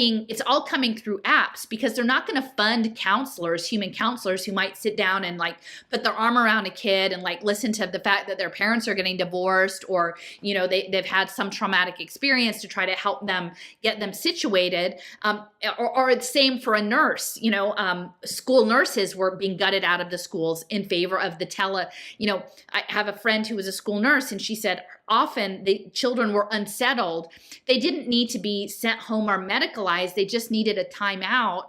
coming through apps, because they're not going to fund counselors, human counselors, counselors who might sit down and like put their arm around a kid and like listen to the fact that their parents are getting divorced, or, you know, they've had some traumatic experience to try to help them get them situated. Or it's same for a nurse. You know, school nurses were being gutted out of the schools in favor of the you know, I have a friend who was a school nurse, and she said often the children were unsettled. They didn't need to be sent home or medicalized. They just needed a timeout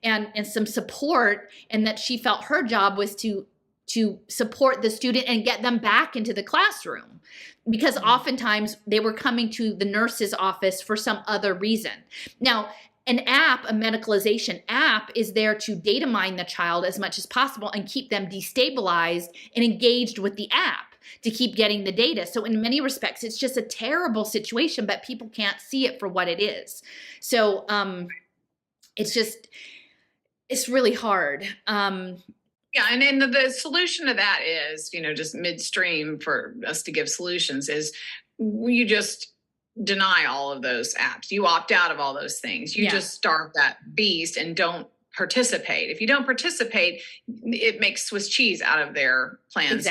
and some support, and that she felt her job was to support the student and get them back into the classroom, because oftentimes they were coming to the nurse's office for some other reason. Now, an app, a medicalization app, is there to data mine the child as much as possible and keep them destabilized and engaged with the app to keep getting the data. So in many respects, it's just a terrible situation, but people can't see it for what it is. So it's really hard. Yeah, and the solution to that is, you know, just midstream for us to give solutions is you just deny all of those apps. You opt out of all those things. You just starve that beast and don't participate. If you don't participate, it makes Swiss cheese out of their plans to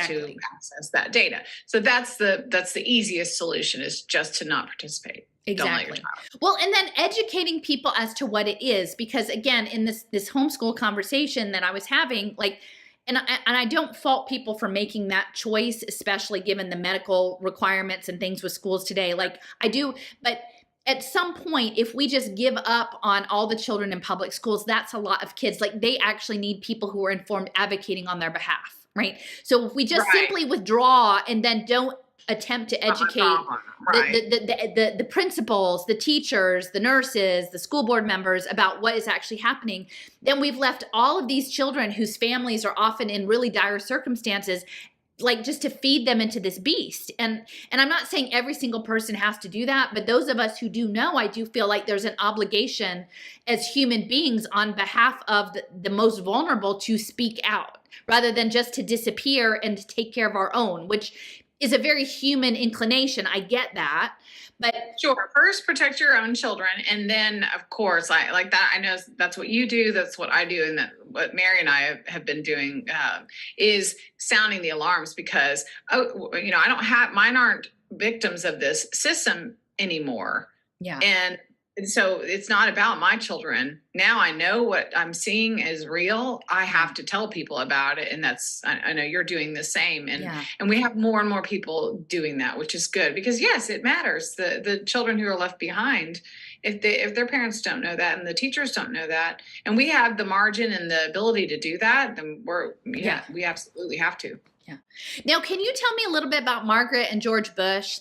access that data. So that's the easiest solution, is just to not participate. Exactly. Well, and then educating people as to what it is, because again, in this homeschool conversation that I was having, like, and I don't fault people for making that choice, especially given the medical requirements and things with schools today. Like I do, but at some point, if we just give up on all the children in public schools, that's a lot of kids. Like they actually need people who are informed advocating on their behalf, right? So if we just simply withdraw and then don't attempt to educate the principals, the teachers, the nurses, the school board members about what is actually happening, then we've left all of these children whose families are often in really dire circumstances, like just to feed them into this beast. And I'm not saying every single person has to do that, but those of us who do know, I do feel like there's an obligation as human beings on behalf of the most vulnerable to speak out rather than just to disappear and to take care of our own, which is a very human inclination. I get that. But sure, first protect your own children, and then of course, I like that. I know that's what you do. That's what I do, and that what Mary and I have been doing is sounding the alarms, because you know, mine aren't victims of this system anymore. Yeah, and so it's not about my children. Now I know what I'm seeing is real. I have to tell people about it. And I know you're doing the same. And we have more and more people doing that, which is good, because yes, it matters. The children who are left behind, if their parents don't know that and the teachers don't know that, and we have the margin and the ability to do that, then we absolutely have to. Yeah. Now, can you tell me a little bit about Margaret and George Bush,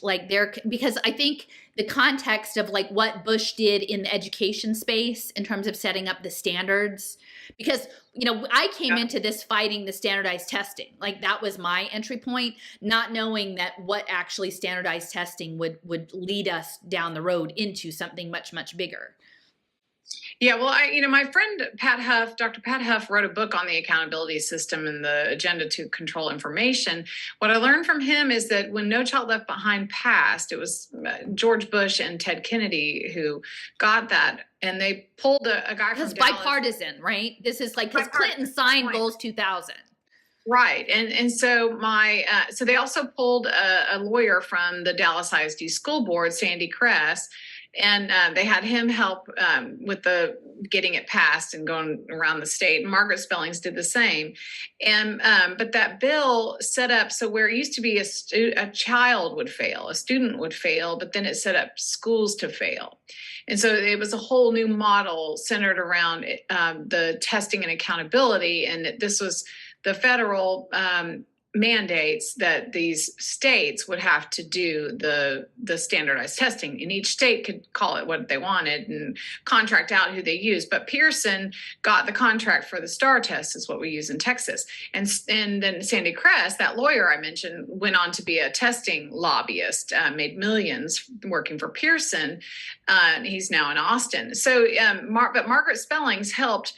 because I think the context of like what Bush did in the education space in terms of setting up the standards, because, you know, I came into this fighting the standardized testing. Like that was my entry point, not knowing that what actually standardized testing would lead us down the road into something much, much bigger. Yeah, well, my friend Dr. Pat Huff wrote a book on the accountability system and the agenda to control information. What I learned from him is that when No Child Left Behind passed, it was George Bush and Ted Kennedy who got that, and they pulled a guy from Dallas. Bipartisan, right? This is like because Clinton signed Goals 2000. Right. And so so they also pulled a lawyer from the Dallas ISD school board, Sandy Kress, and they had him help with getting it passed and going around the state. And Margaret Spellings did the same. And but that bill set up so where it used to be a child would fail, a student would fail, but then it set up schools to fail. And so it was a whole new model centered around the testing and accountability. And this was the federal mandates that these states would have to do the standardized testing, and each state could call it what they wanted and contract out who they use. But Pearson got the contract for the STAR test, is what we use in Texas. And then Sandy Kress, that lawyer I mentioned, went on to be a testing lobbyist, made millions working for Pearson. And he's now in Austin. So, but Margaret Spellings helped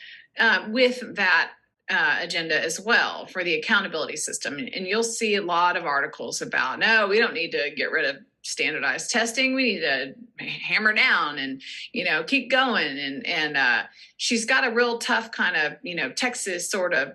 with that agenda as well for the accountability system. And you'll see a lot of articles about, no, we don't need to get rid of standardized testing. We need to hammer down and, keep going. And she's got a real tough kind of, Texas sort of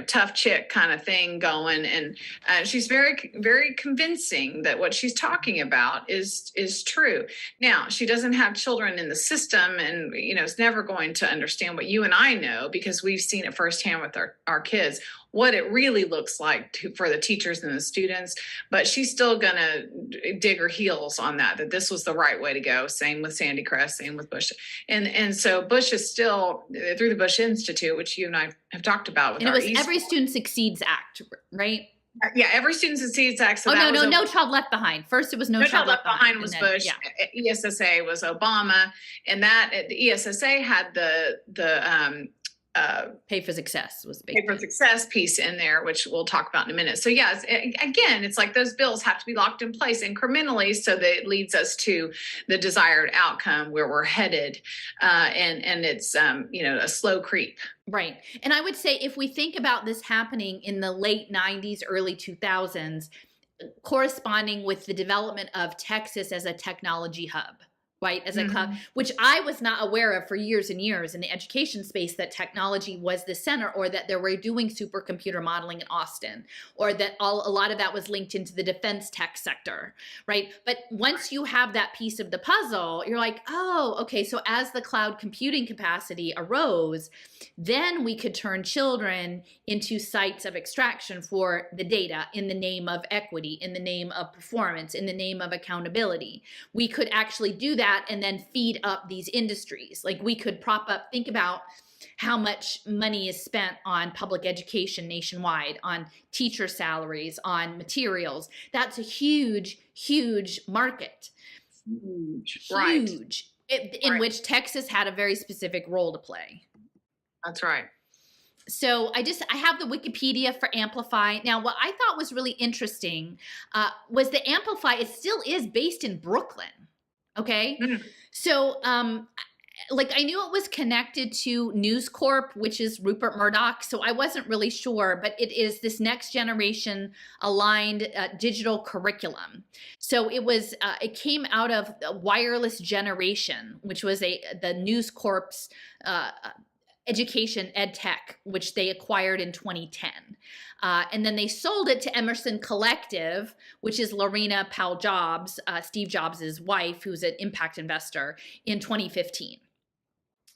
tough chick kind of thing going. And she's very, very convincing that what she's talking about is true. Now, she doesn't have children in the system and, is never going to understand what you and I know, because we've seen it firsthand with our kids, what it really looks like for the teachers and the students. But she's still going to dig her heels on that this was the right way to go. Same with Sandy Crest, same with Bush. And so Bush is still, through the Bush Institute, which you and I have talked about. With and it was Every Student Succeeds Act, right? Yeah, Every Student Succeeds Act. So No Child Left Behind. First, it was No Child Left Behind was Bush. Yeah. ESSA was Obama, and the ESSA had the Pay for Success was big. Pay for Success piece in there, which we'll talk about in a minute. So yes, again, it's like those bills have to be locked in place incrementally so that it leads us to the desired outcome where we're headed, and it's a slow creep. Right. And I would say if we think about this happening in the late 90s, early 2000s, corresponding with the development of Texas as a technology hub, right, as a club, which I was not aware of for years and years in the education space, that technology was the center, or that they were doing supercomputer modeling in Austin, or that a lot of that was linked into the defense tech sector, right? But once you have that piece of the puzzle, you're like, oh, okay, so as the cloud computing capacity arose, then we could turn children into sites of extraction for the data in the name of equity, in the name of performance, in the name of accountability. We could actually do that and then feed up these industries. Like we could prop up, think about how much money is spent on public education nationwide, on teacher salaries, on materials. That's a huge, huge market. Huge. In which Texas had a very specific role to play. That's right. So I have the Wikipedia for Amplify. Now, what I thought was really interesting was the Amplify, it still is based in Brooklyn. Okay. So, I knew it was connected to News Corp, which is Rupert Murdoch. So I wasn't really sure, but it is this next generation aligned digital curriculum. So it came out of Wireless Generation, which was the News Corp's education ed tech, which they acquired in 2010. And then they sold it to Emerson Collective, which is Lorena Powell Jobs, Steve Jobs' wife, who's an impact investor, in 2015.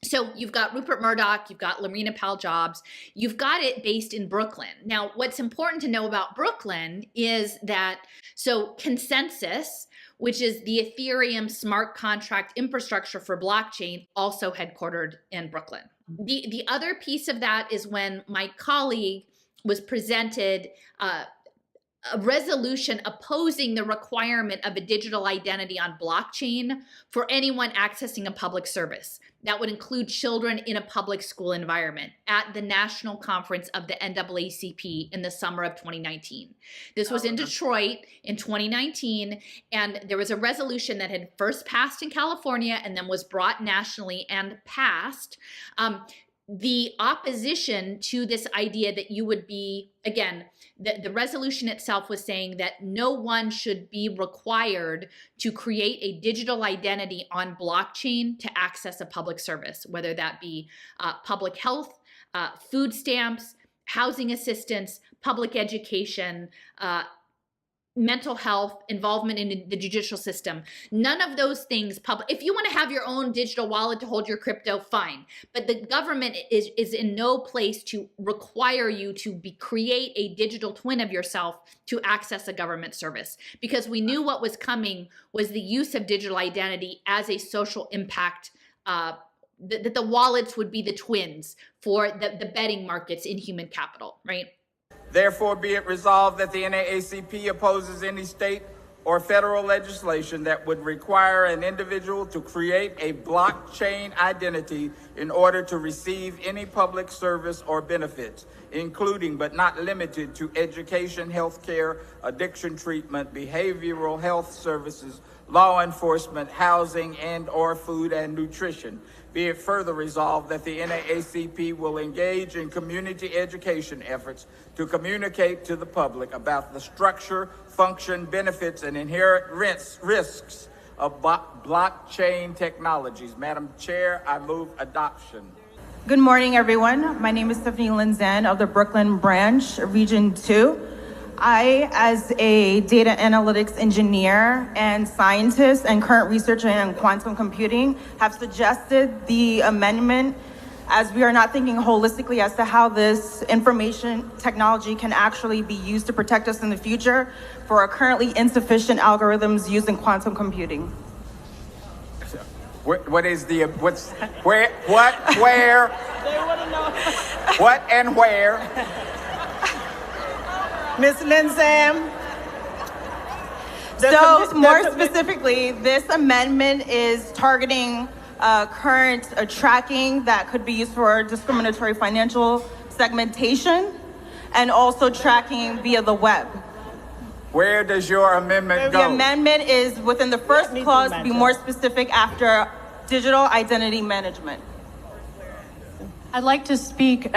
So you've got Rupert Murdoch, you've got Lorena Powell Jobs, you've got it based in Brooklyn. Now, what's important to know about Brooklyn is that, so Consensus, which is the Ethereum smart contract infrastructure for blockchain, also headquartered in Brooklyn. The other piece of that is when my colleague was presented a resolution opposing the requirement of a digital identity on blockchain for anyone accessing a public service. That would include children in a public school environment at the national conference of the NAACP in the summer of 2019. This was in Detroit in 2019, and there was a resolution that had first passed in California and then was brought nationally and passed. The opposition to this idea that you would be, again, the resolution itself was saying that no one should be required to create a digital identity on blockchain to access a public service, whether that be public health, food stamps, housing assistance, public education, mental health, involvement in the judicial system. None of those things if you want to have your own digital wallet to hold your crypto, fine. But the government is in no place to require you to create a digital twin of yourself to access a government service. Because we knew what was coming was the use of digital identity as a social impact, that the wallets would be the twins for the betting markets in human capital, right? Therefore, be it resolved that the NAACP opposes any state or federal legislation that would require an individual to create a blockchain identity in order to receive any public service or benefits, including but not limited to education, healthcare, addiction treatment, behavioral health services, law enforcement, housing, and/or food and nutrition. Be it further resolved that the NAACP will engage in community education efforts to communicate to the public about the structure, function, benefits, and inherent risks of blockchain technologies. Madam Chair, I move adoption. Good morning, everyone. My name is Stephanie Linzan of the Brooklyn branch, Region 2. I, as a data analytics engineer and scientist and current researcher in quantum computing, have suggested the amendment as we are not thinking holistically as to how this information technology can actually be used to protect us in the future for our currently insufficient algorithms used in quantum computing. What is the, what's, where, what, where? They want to know. What and where? Ms. Linzam. So more specifically, this amendment is targeting current tracking that could be used for discriminatory financial segmentation and also tracking via the web. Where does your amendment go? The amendment is within the first clause to be more specific after digital identity management. I'd like to speak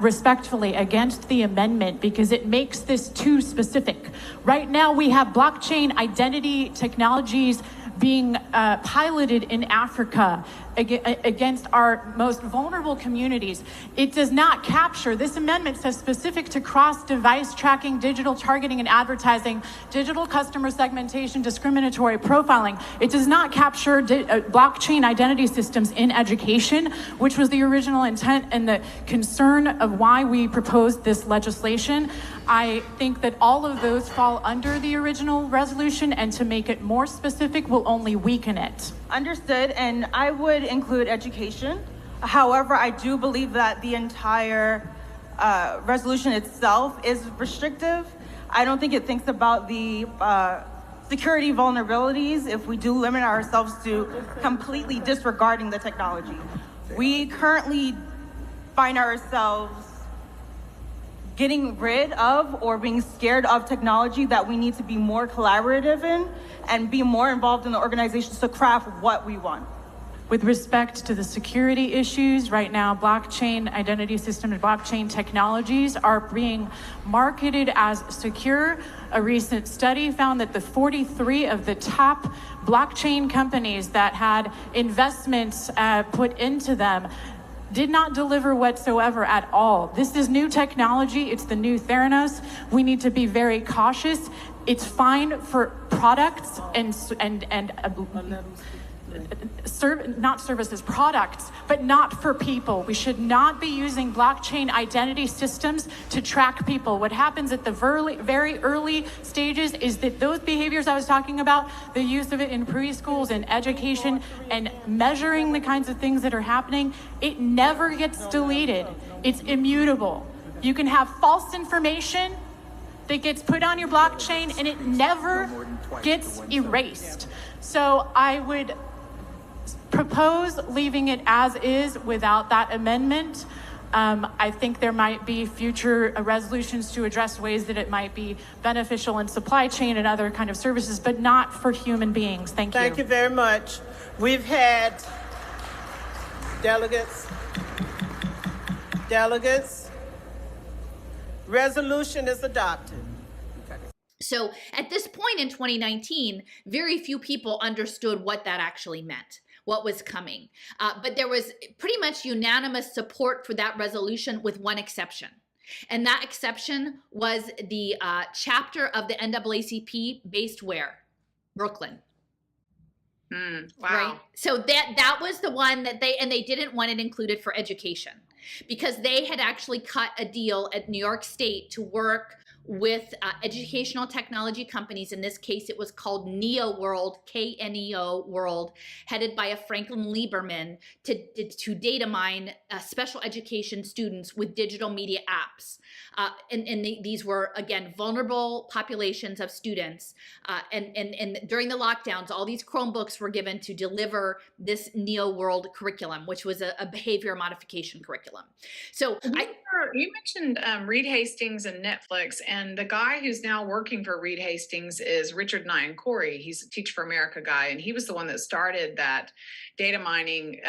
respectfully against the amendment because it makes this too specific. Right now, we have blockchain identity technologies being piloted in Africa against our most vulnerable communities. It does not capture, this amendment says specific to cross-device tracking, digital targeting and advertising, digital customer segmentation, discriminatory profiling. It does not capture blockchain identity systems in education, which was the original intent and the concern of why we proposed this legislation. I think that all of those fall under the original resolution, and to make it more specific will only weaken it. Understood, and I would include education. However, I do believe that the entire resolution itself is restrictive. I don't think it thinks about the security vulnerabilities if we do limit ourselves to completely disregarding the technology. We currently find ourselves getting rid of or being scared of technology that we need to be more collaborative in and be more involved in the organizations to craft what we want. With respect to the security issues, right now, blockchain identity system and blockchain technologies are being marketed as secure. A recent study found that the 43 of the top blockchain companies that had investments put into them did not deliver whatsoever at all. This is new technology. It's the new Theranos. We need to be very cautious. It's fine for products not services, products, but not for people. We should not be using blockchain identity systems to track people. What happens at the very early stages is that those behaviors I was talking about, the use of it in preschools and education and measuring the kinds of things that are happening, it never gets deleted. It's immutable. You can have false information that gets put on your blockchain and it never gets erased. So I would propose leaving it as is without that amendment. I think there might be future resolutions to address ways that it might be beneficial in supply chain and other kind of services, but not for human beings. Thank you. Thank you very much. We've had delegates. Resolution is adopted. So at this point in 2019, very few people understood what that actually meant, what was coming. But there was pretty much unanimous support for that resolution with one exception. And that exception was the chapter of the NAACP based where? Brooklyn. Wow. Right? So that was the one that they didn't want it included for education because they had actually cut a deal at New York State to work with educational technology companies. In this case, it was called Neo World, KNEO World, headed by a Franklin Lieberman to data mine special education students with digital media apps. These were, again, vulnerable populations of students. And during the lockdowns, all these Chromebooks were given to deliver this Neo World curriculum, which was a behavior modification curriculum. So you mentioned Reed Hastings and Netflix, and the guy who's now working for Reed Hastings is Richard Nyan-Corey. He's a Teach for America guy, and he was the one that started that data mining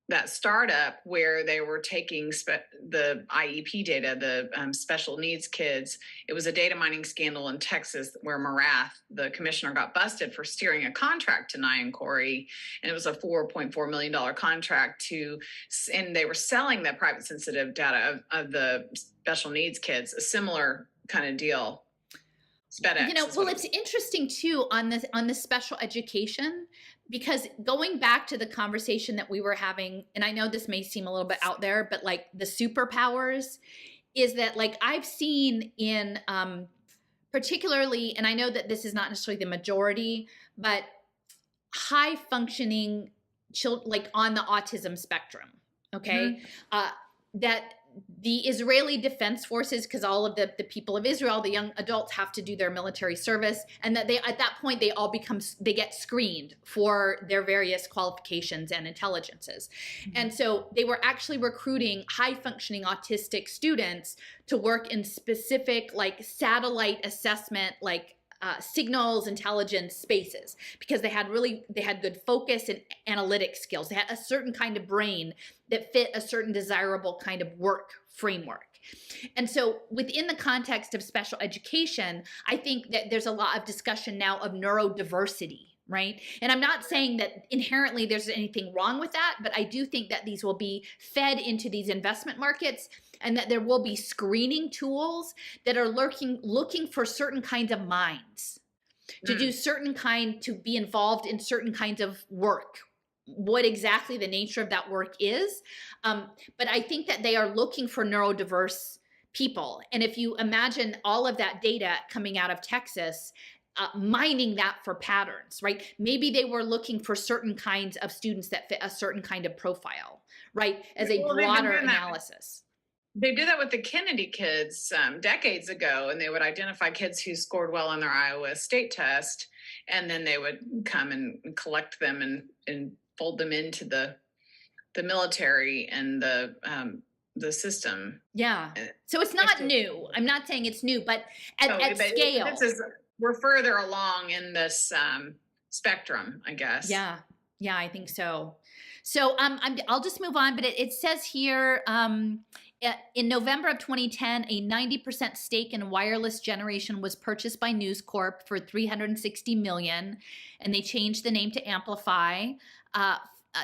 that startup where they were taking the IEP data, the special needs kids. It was a data mining scandal in Texas where Morath, the commissioner, got busted for steering a contract to Nye and Corey. And it was a $4.4 million contract and they were selling the private sensitive data of the special needs kids, a similar kind of deal. FedEx, well, it's interesting too on the special education, because going back to the conversation that we were having, and I know this may seem a little bit out there, but like the superpowers is that, like, I've seen in particularly, and I know that this is not necessarily the majority, but high functioning children, like on the autism spectrum, okay, that the Israeli Defense Forces, because all of the people of Israel, the young adults, have to do their military service, and that at that point they get screened for their various qualifications and intelligences. And so they were actually recruiting high functioning autistic students to work in specific, like, satellite assessment, like signals intelligence spaces, because they had good focus and analytic skills. They had a certain kind of brain that fit a certain desirable kind of work framework. And so within the context of special education, I think that there's a lot of discussion now of neurodiversity, right? And I'm not saying that inherently there's anything wrong with that, but I do think that these will be fed into these investment markets, and that there will be screening tools that are looking for certain kinds of minds to do to be involved in certain kinds of work, what exactly the nature of that work is. But I think that they are looking for neurodiverse people. And if you imagine all of that data coming out of Texas, mining that for patterns, right? Maybe they were looking for certain kinds of students that fit a certain kind of profile, right? As a broader analysis. They did that with the Kennedy kids decades ago, and they would identify kids who scored well on their Iowa state test, and then they would come and collect them and fold them into the military and the system. Yeah. So it's not new. I'm not saying it's new, but at scale. We're further along in this spectrum, I guess. Yeah. Yeah, I think so. So I'll just move on, but it says here, in November of 2010, a 90% stake in Wireless Generation was purchased by News Corp for $360 million, and they changed the name to Amplify.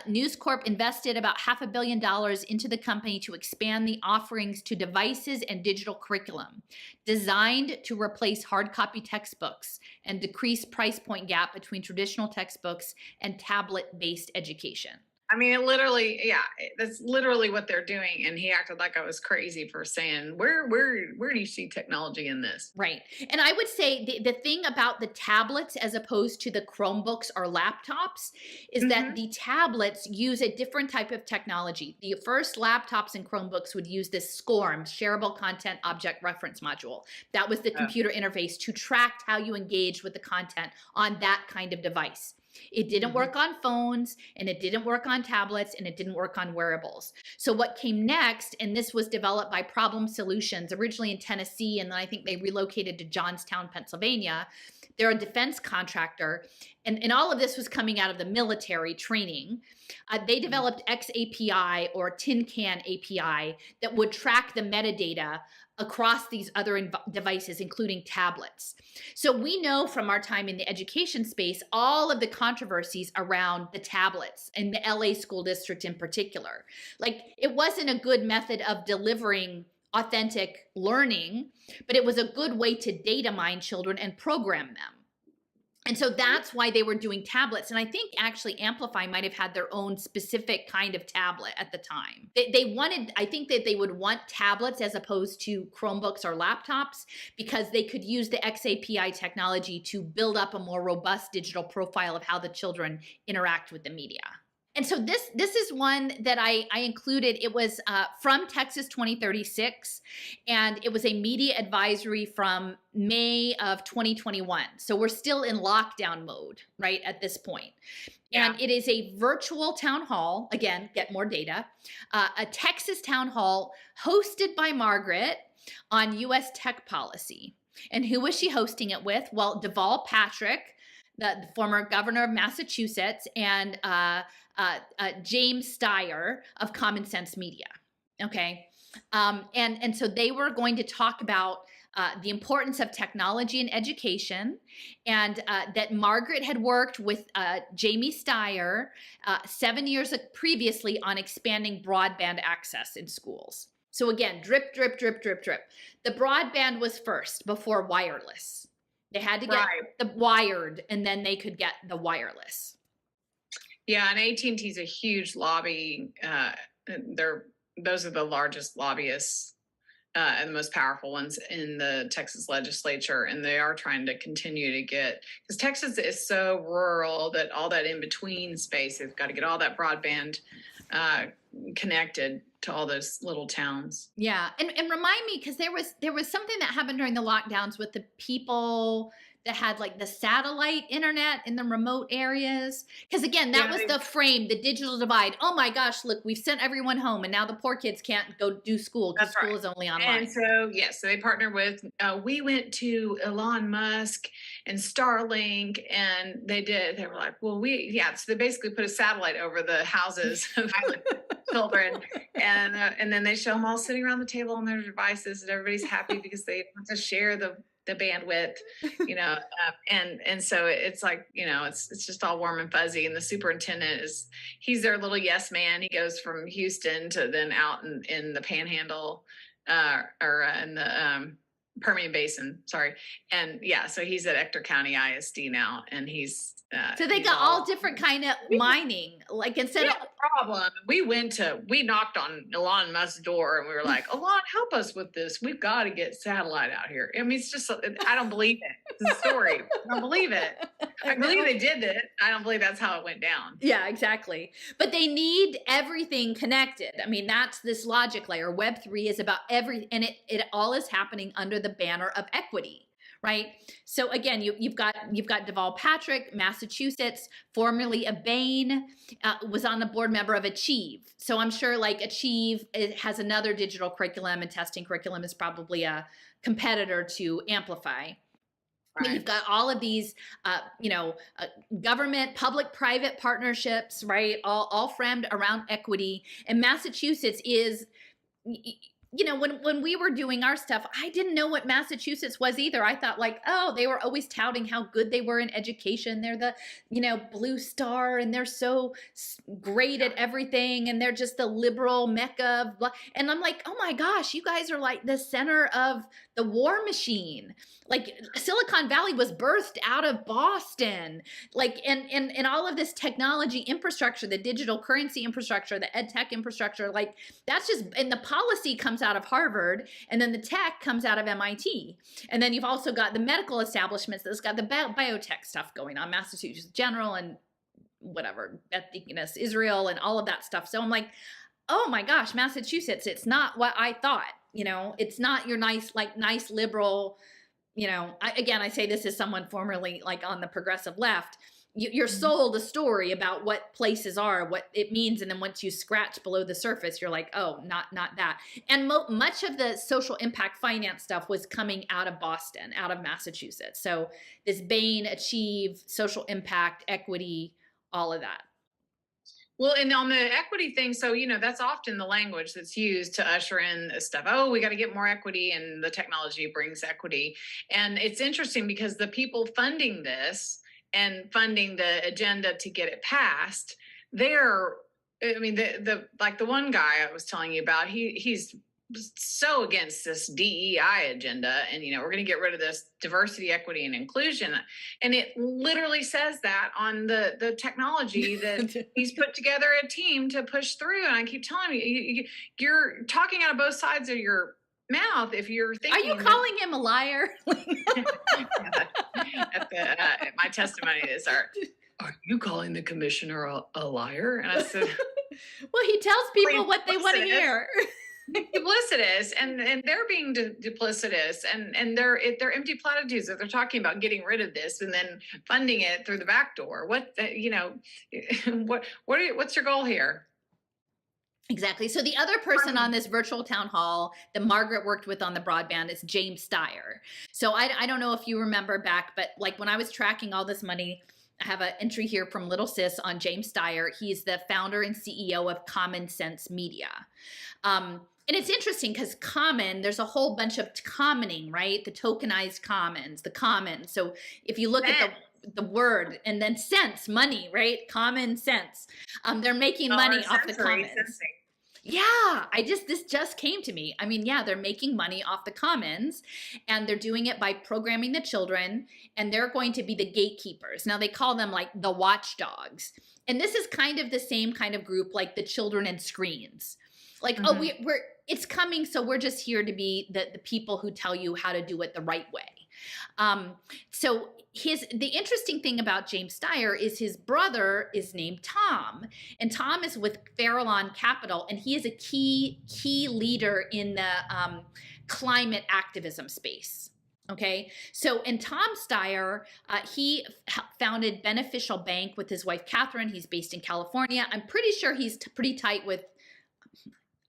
News Corp invested about $500 million into the company to expand the offerings to devices and digital curriculum, designed to replace hard copy textbooks and decrease price point gap between traditional textbooks and tablet-based education. I mean, that's literally what they're doing. And he acted like I was crazy for saying, where do you see technology in this? Right. And I would say the thing about the tablets as opposed to the Chromebooks or laptops is that the tablets use a different type of technology. The first laptops and Chromebooks would use this SCORM, Shareable Content Object Reference Module. That was the computer interface to track how you engaged with the content on that kind of device. It didn't work on phones, and it didn't work on tablets, and it didn't work on wearables. So what came next, and this was developed by Problem Solutions, originally in Tennessee, and then I think they relocated to Johnstown, Pennsylvania. They're a defense contractor, and all of this was coming out of the military training. They developed XAPI or Tin Can API that would track the metadata across these other devices, including tablets. So we know from our time in the education space, all of the controversies around the tablets and the LA school district in particular. Like, it wasn't a good method of delivering authentic learning, but it was a good way to data mine children and program them. And so that's why they were doing tablets. And I think actually Amplify might have had their own specific kind of tablet at the time. I think that they would want tablets as opposed to Chromebooks or laptops, because they could use the XAPI technology to build up a more robust digital profile of how the children interact with the media. And so this is one that I included. It was from Texas 2036, and it was a media advisory from May of 2021. So we're still in lockdown mode, right, at this point. And it is a virtual town hall, again, get more data, a Texas town hall hosted by Margaret on U.S. tech policy. And who was she hosting it with? Well, Deval Patrick, the former governor of Massachusetts, and James Steyer of Common Sense Media. Okay. And so they were going to talk about the importance of technology in education, and that Margaret had worked with Jamie Steyer 7 years previously on expanding broadband access in schools. So again, drip, drip, drip, drip, drip. The broadband was first before wireless. They had to get the wired, and then they could get the wireless. Yeah, and AT&T is a huge lobby. Those are the largest lobbyists and the most powerful ones in the Texas legislature, and they are trying to continue to get, because Texas is so rural that all that in between space, they've got to get all that broadband connected to all those little towns. Yeah, and remind me, because there was something that happened during the lockdowns with the people that had like the satellite internet in the remote areas. Because again, that was the frame, the digital divide. Oh my gosh, look, we've sent everyone home, and now the poor kids can't go do school because school is only online. And so, yes, so they partnered with, we went to Elon Musk and Starlink, and they were like, well, so they basically put a satellite over the houses of children, and then they show them all sitting around the table on their devices, and everybody's happy because they want to share the bandwidth, and so it's like, it's just all warm and fuzzy. And the superintendent he's their little yes man. He goes from Houston to then out in the Panhandle, or in the Permian Basin, sorry. And yeah, so he's at Ector County ISD now, and he's so they got all different kind of mining, like instead of problem. We knocked on Elon Musk's door, and we were like, Elon, help us with this. We've got to get satellite out here. I mean, it's just, I don't believe it. It's a story. I don't believe it. I believe they did it. I don't believe that's how it went down. Yeah, exactly. But they need everything connected. I mean, that's this logic layer. Web3 is about and it all is happening under the banner of equity. Right. So again, you've got Deval Patrick, Massachusetts, formerly of Bain, was on the board member of Achieve. So I'm sure like Achieve has another digital curriculum, and testing curriculum is probably a competitor to Amplify. Right. But you've got all of these, government, public-private partnerships, right? All framed around equity. And Massachusetts is, when we were doing our stuff, I didn't know what Massachusetts was either. I thought like, oh, they were always touting how good they were in education. They're the, Blue Star, and they're so great at everything. And they're just the liberal mecca of blah. And I'm like, oh my gosh, you guys are like the center of the war machine. Like Silicon Valley was birthed out of Boston. Like, and all of this technology infrastructure, the digital currency infrastructure, the ed tech infrastructure, like that's just, and the policy comes out of Harvard, and then the tech comes out of MIT. And then you've also got the medical establishments that's got the biotech stuff going on, Massachusetts General and whatever, Beth Deaconess Israel and all of that stuff. So I'm like, oh my gosh, Massachusetts, it's not what I thought, it's not your nice liberal, I say this as someone formerly like on the progressive left. You're sold a story about what places are, what it means, and then once you scratch below the surface, you're like, oh, not that. And much of the social impact finance stuff was coming out of Boston, out of Massachusetts. So this Bain, Achieve, social impact, equity, all of that. Well, and on the equity thing, so, that's often the language that's used to usher in this stuff. Oh, we got to get more equity, and the technology brings equity. And it's interesting because the people funding this and funding the agenda to get it passed, the one guy I was telling you about, he's so against this DEI agenda, and we're going to get rid of this diversity, equity, and inclusion, and it literally says that on the technology that he's put together a team to push through. And I keep telling you, you're talking out of both sides of your mouth if you're thinking. Are you calling him a liar? My testimony is, are you calling the commissioner a liar? And I said, well, he tells people what they want to hear. Duplicitous, and they're being duplicitous, and they're empty platitudes that they're talking about getting rid of this and then funding it through the back door. What's your goal here? Exactly. So the other person on this virtual town hall that Margaret worked with on the broadband is James Steyer. So I don't know if you remember back, but like when I was tracking all this money, I have an entry here from Little Sis on James Steyer. He's the founder and CEO of Common Sense Media. And it's interesting because common, there's a whole bunch of commoning, right? The tokenized commons, the commons. So if you look at the word and then sense, money, right? Common sense. They're making money off the commons. Yeah, this just came to me. I mean, yeah, they're making money off the commons and they're doing it by programming the children, and they're going to be the gatekeepers. Now they call them like the watchdogs. And this is kind of the same kind of group like the children and the like, oh, it's coming, so we're just here to be the people who tell you how to do it the right way. So the interesting thing about James Steyer is his brother is named Tom, and Tom is with Farallon Capital, and he is a key leader in the climate activism space. Okay, so and Tom Steyer, he founded Beneficial Bank with his wife Catherine. He's based in California. I'm pretty sure he's pretty tight with,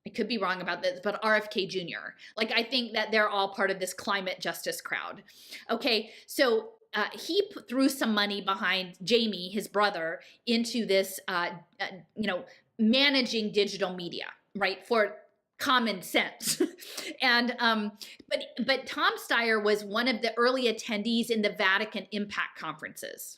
I could be wrong about this, but RFK Jr. Like, I think that they're all part of this climate justice crowd. Okay, so he threw some money behind Jamie, his brother, into this, managing digital media, right, for common sense. And but Tom Steyer was one of the early attendees in the Vatican Impact Conferences.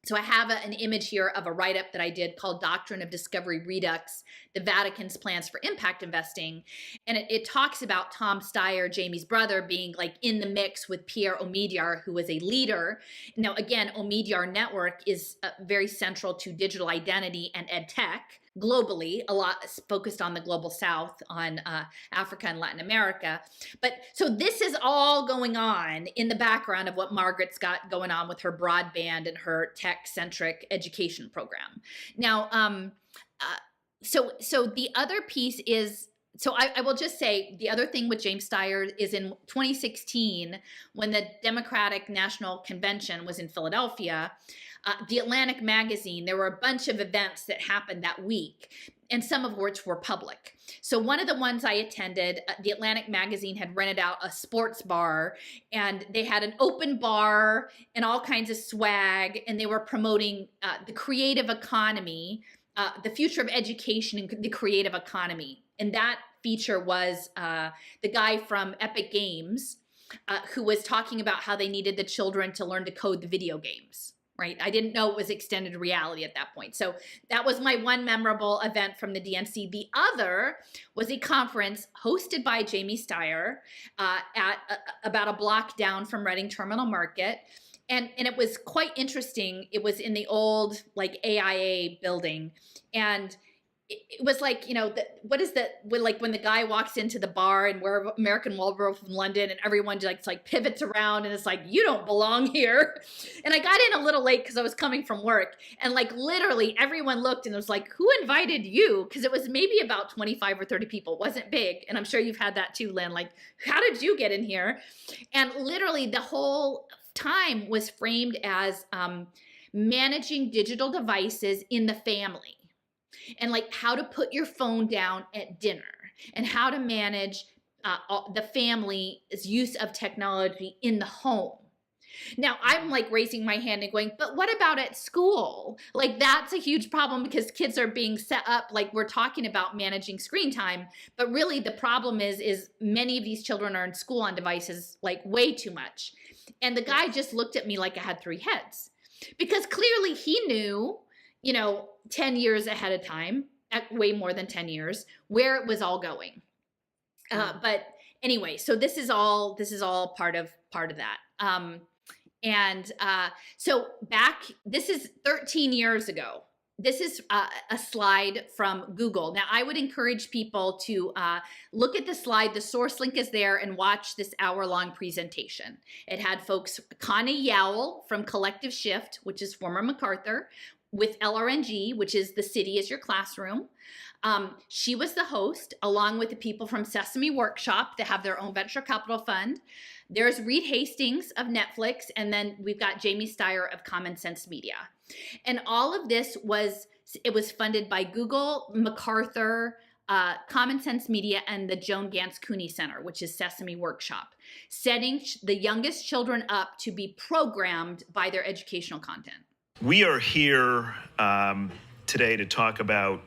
So I have an image here of a write-up that I did called Doctrine of Discovery Redux, the Vatican's Plans for Impact Investing. And it talks about Tom Steyer, Jamie's brother, being like in the mix with Pierre Omidyar, who was a leader. Now, again, Omidyar Network is very central to digital identity and ed tech globally, a lot focused on the global south, on Africa and Latin America. But so this is all going on in the background of what Margaret's got going on with her broadband and her tech-centric education program. Now, so the other piece is, so I will just say the other thing with James Steyer is in 2016, when the Democratic National Convention was in Philadelphia, the Atlantic magazine, there were a bunch of events that happened that week, and some of which were public. So one of the ones I attended, the Atlantic magazine had rented out a sports bar, and they had an open bar and all kinds of swag, and they were promoting the creative economy, the future of education and the creative economy. And that feature was the guy from Epic Games who was talking about how they needed the children to learn to code the video games. Right? I didn't know it was extended reality at that point. So that was my one memorable event from the DNC. The other was a conference hosted by Jamie Steyer at about a block down from Reading Terminal Market. And it was quite interesting. It was in the old like AIA building. And it was like, what is that? Like when the guy walks into the bar and we're American Marlboro from London and everyone just like pivots around and it's like, you don't belong here. And I got in a little late because I was coming from work, and like literally everyone looked and was like, who invited you? Because it was maybe about 25 or 30 people. It wasn't big. And I'm sure you've had that too, Lynn. Like, how did you get in here? And literally the whole time was framed as managing digital devices in the family. And like how to put your phone down at dinner and how to manage the family's use of technology in the home. Now I'm like raising my hand and going, but what about at school? Like that's a huge problem because kids are being set up, like we're talking about managing screen time, but really the problem is many of these children are in school on devices like way too much. And the guy just looked at me like I had three heads, because clearly he knew, 10 years ahead of time, way more than 10 years, where it was all going. But anyway, so this is all part of that. So this is 13 years ago. This is a slide from Google. Now, I would encourage people to look at the slide. The source link is there, and watch this hour-long presentation. It had folks, Connie Yowell from Collective Shift, which is former MacArthur, with LRNG, which is the city as your classroom. She was the host, along with the people from Sesame Workshop that have their own venture capital fund. There's Reed Hastings of Netflix, and then we've got Jamie Steyer of Common Sense Media. And all of this was funded by Google, MacArthur, Common Sense Media and the Joan Gantz Cooney Center, which is Sesame Workshop, setting the youngest children up to be programmed by their educational content. We are here today to talk about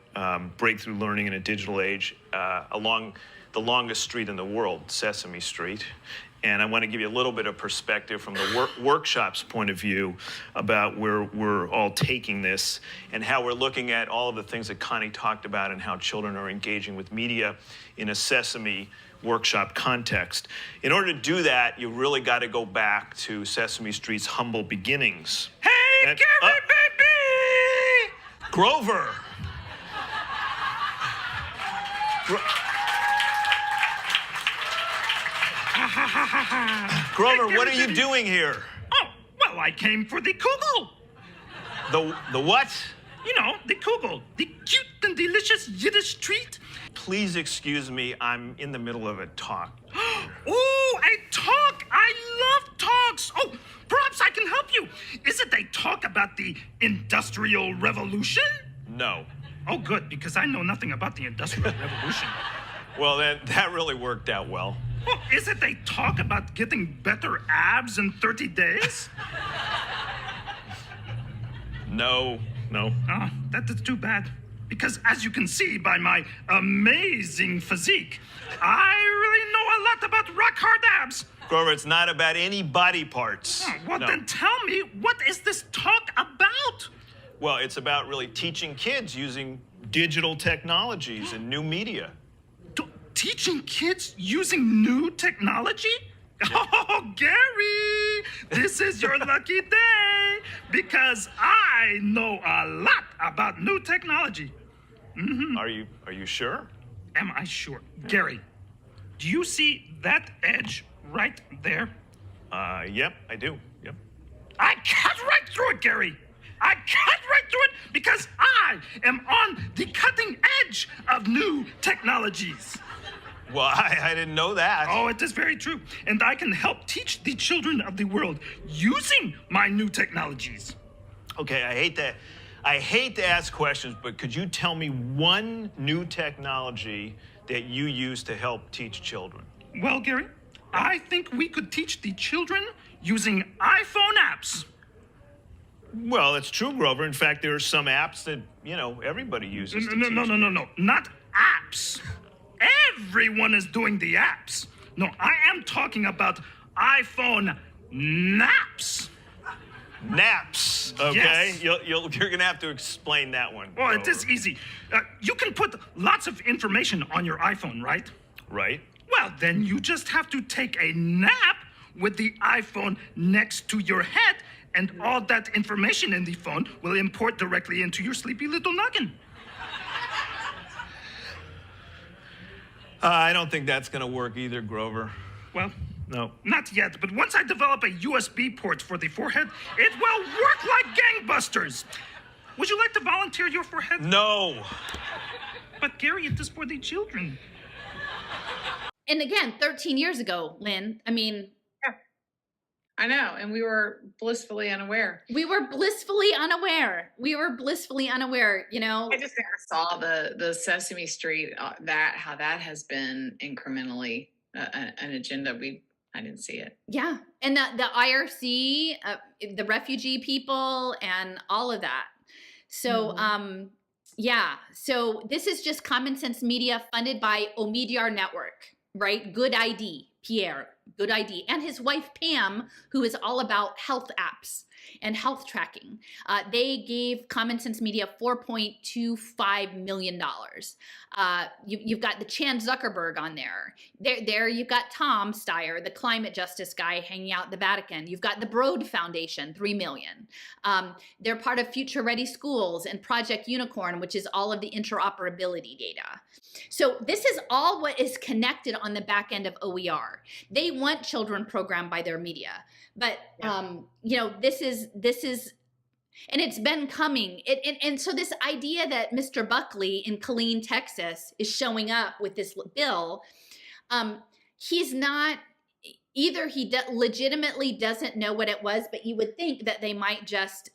breakthrough learning in a digital age along the longest street in the world, Sesame Street. And I want to give you a little bit of perspective from the workshop's point of view about where we're all taking this and how we're looking at all of the things that Connie talked about and how children are engaging with media in a Sesame workshop context. In order to do that, you really got to go back to Sesame Street's humble beginnings. Hey, Gary, baby! Grover! Grover, what are you doing here? Oh, well, I came for the kugel. The what? You know, the kugel, the cute and delicious Yiddish treat. Please excuse me, I'm in the middle of a talk. Oh, a talk! I love talks. Oh, perhaps I can help you. Is it a talk about the Industrial Revolution? No. Oh, good, because I know nothing about the Industrial Revolution. Well, that really worked out well. Well, is it a talk about getting better abs in 30 days? No. Oh, that is too bad. Because as you can see by my amazing physique, I really know a lot about rock-hard abs. Grover, it's not about any body parts. Oh, well, then tell me, what is this talk about? Well, it's about really teaching kids using digital technologies and new media. Teaching kids using new technology? Oh, Gary, this is your lucky day because I know a lot about new technology. Mm-hmm. Are you sure? Am I sure? Gary, do you see that edge right there? Yep, I do. Yep. I cut right through it, Gary. I cut right through it because I am on the cutting edge of new technologies. Well, I didn't know that. Oh, it is very true. And I can help teach the children of the world using my new technologies. Okay, I hate to ask questions, but could you tell me one new technology that you use to help teach children? Well, Gary, I think we could teach the children using iPhone apps. Well, that's true, Grover. In fact, there are some apps that, everybody uses. No. Not apps. Everyone is doing the apps. No, I am talking about iPhone naps. Naps, okay? Yes. You're going to have to explain that one. Well, it is easy. You can put lots of information on your iPhone, right? Right. Well, then you just have to take a nap with the iPhone next to your head, and all that information in the phone will import directly into your sleepy little noggin. I don't think that's going to work either, Grover. Well, no. Not yet, but once I develop a USB port for the forehead, it will work like gangbusters. Would you like to volunteer your forehead? No. But Gary, it is for the children. And again, 13 years ago, Lynn, I mean... I know, and we were blissfully unaware. We were blissfully unaware, I just saw the Sesame Street, how that has been incrementally an agenda. I didn't see it. Yeah, and the IRC, the refugee people, and all of that. So, so this is just Common Sense Media funded by Omidyar Network, right? Good ID, Pierre. Good ID, and his wife Pam, who is all about health apps and health tracking. They gave Common Sense Media $4.25 million. You've got the Chan Zuckerberg on there. There you've got Tom Steyer, the climate justice guy hanging out at the Vatican. You've got the Broad Foundation, $3 million. They're part of Future Ready Schools and Project Unicorn, which is all of the interoperability data. So this is all what is connected on the back end of OER. They want children programmed by their media, but this is, and it's been coming. And so this idea that Mr. Buckley in Killeen, Texas, is showing up with this bill, he's not. Either he legitimately doesn't know what it was, but you would think that they might just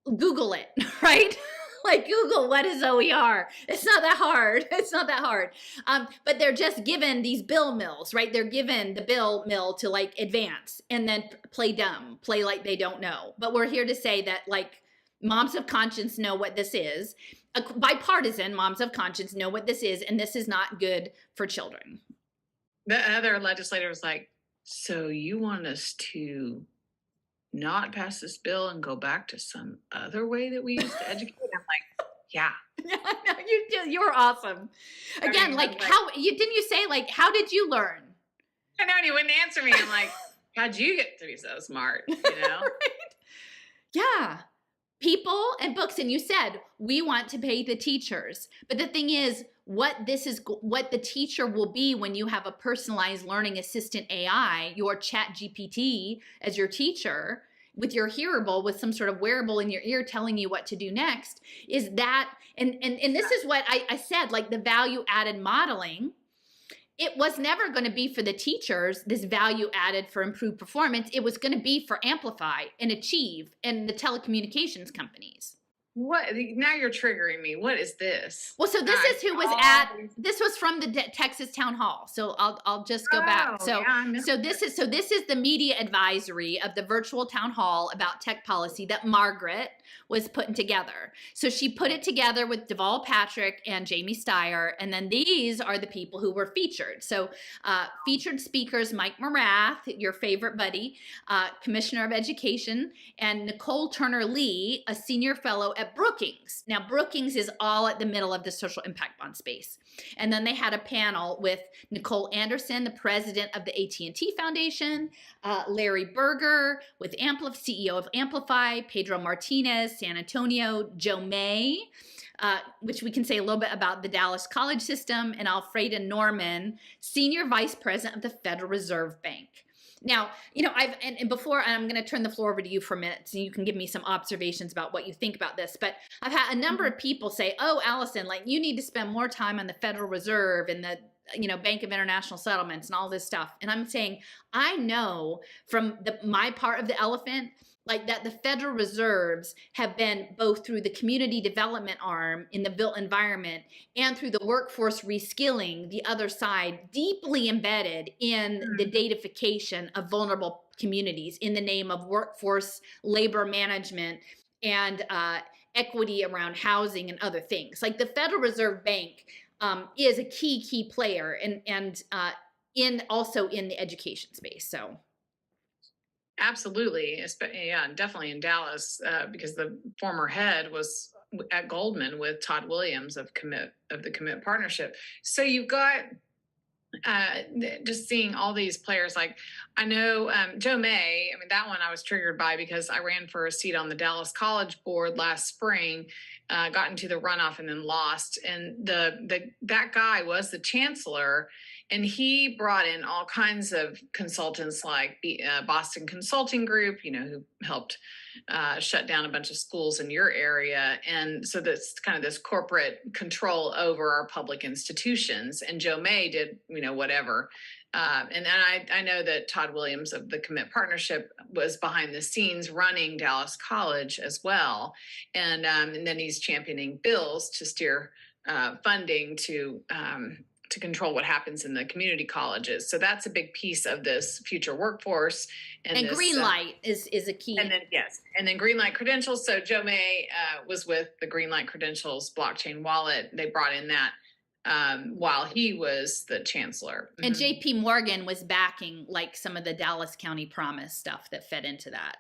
Google it, right? Like Google, what is OER? It's not that hard. It's not that hard. But they're just given these bill mills, right? They're given the bill mill to like advance and then play dumb, play like they don't know. But we're here to say that like moms of conscience know what this is. Bipartisan moms of conscience know what this is, and this is not good for children. The other legislator was like, so you want us to not pass this bill and go back to some other way that we used to educate? I'm like, yeah. No, you were awesome. Again, how didn't you say like, how did you learn? I know, and he wouldn't answer me. I'm like, how'd you get to be so smart? You know? Right? Yeah. People and books. And you said, we want to pay the teachers. But the thing is, what the teacher will be when you have a personalized learning assistant AI, your chat GPT as your teacher, with your hearable, with some sort of wearable in your ear telling you what to do next, is that, and this is what I said, like the value added modeling. It was never going to be for the teachers, this value added for improved performance. It was going to be for Amplify and Achieve and the telecommunications companies. What? Now you're triggering me. What is this? Well, so this is who was this was from the Texas town hall. So I'll just go back. So yeah, this is the media advisory of the virtual town hall about tech policy that Margaret was putting together. So she put it together with Deval Patrick and Jamie Steyer, and then these are the people who were featured. So featured speakers: Mike Morath, your favorite buddy, Commissioner of Education, and Nicole Turner Lee, a senior fellow at Brookings. Now, Brookings is all at the middle of the social impact bond space. And then they had a panel with Nicole Anderson, the president of the AT&T Foundation, Larry Berger with CEO of Amplify, Pedro Martinez, San Antonio, Joe May, which we can say a little bit about the Dallas College System, and Alfreda Norman, senior vice president of the Federal Reserve Bank. Now, before I'm going to turn the floor over to you for a minute so you can give me some observations about what you think about this. But I've had a number of people say, oh, Allison, like you need to spend more time on the Federal Reserve and the Bank of International Settlements and all this stuff. And I'm saying, I know from my part of the elephant, like that the Federal Reserves have been both through the community development arm in the built environment and through the workforce reskilling, the other side, deeply embedded in the datafication of vulnerable communities in the name of workforce labor management and equity around housing and other things. Like the Federal Reserve Bank is a key player and also in the education space. So. Absolutely. Yeah, definitely in Dallas, because the former head was at Goldman with Todd Williams of the Commit Partnership. So you've got just seeing all these players. Like I know Joe May, I mean, that one I was triggered by because I ran for a seat on the Dallas College Board last spring, got into the runoff and then lost. And that guy was the chancellor, and he brought in all kinds of consultants like the Boston Consulting Group, who helped shut down a bunch of schools in your area. And so that's kind of this corporate control over our public institutions. And Joe May did, whatever. And I know that Todd Williams of the Commit Partnership was behind the scenes running Dallas College as well. And then he's championing bills to steer funding to control what happens in the community colleges. So that's a big piece of this future workforce. And this, Greenlight is a key. And then Greenlight Credentials. So Joe May was with the Greenlight Credentials blockchain wallet. They brought in that while he was the chancellor. And JP Morgan was backing like some of the Dallas County Promise stuff that fed into that.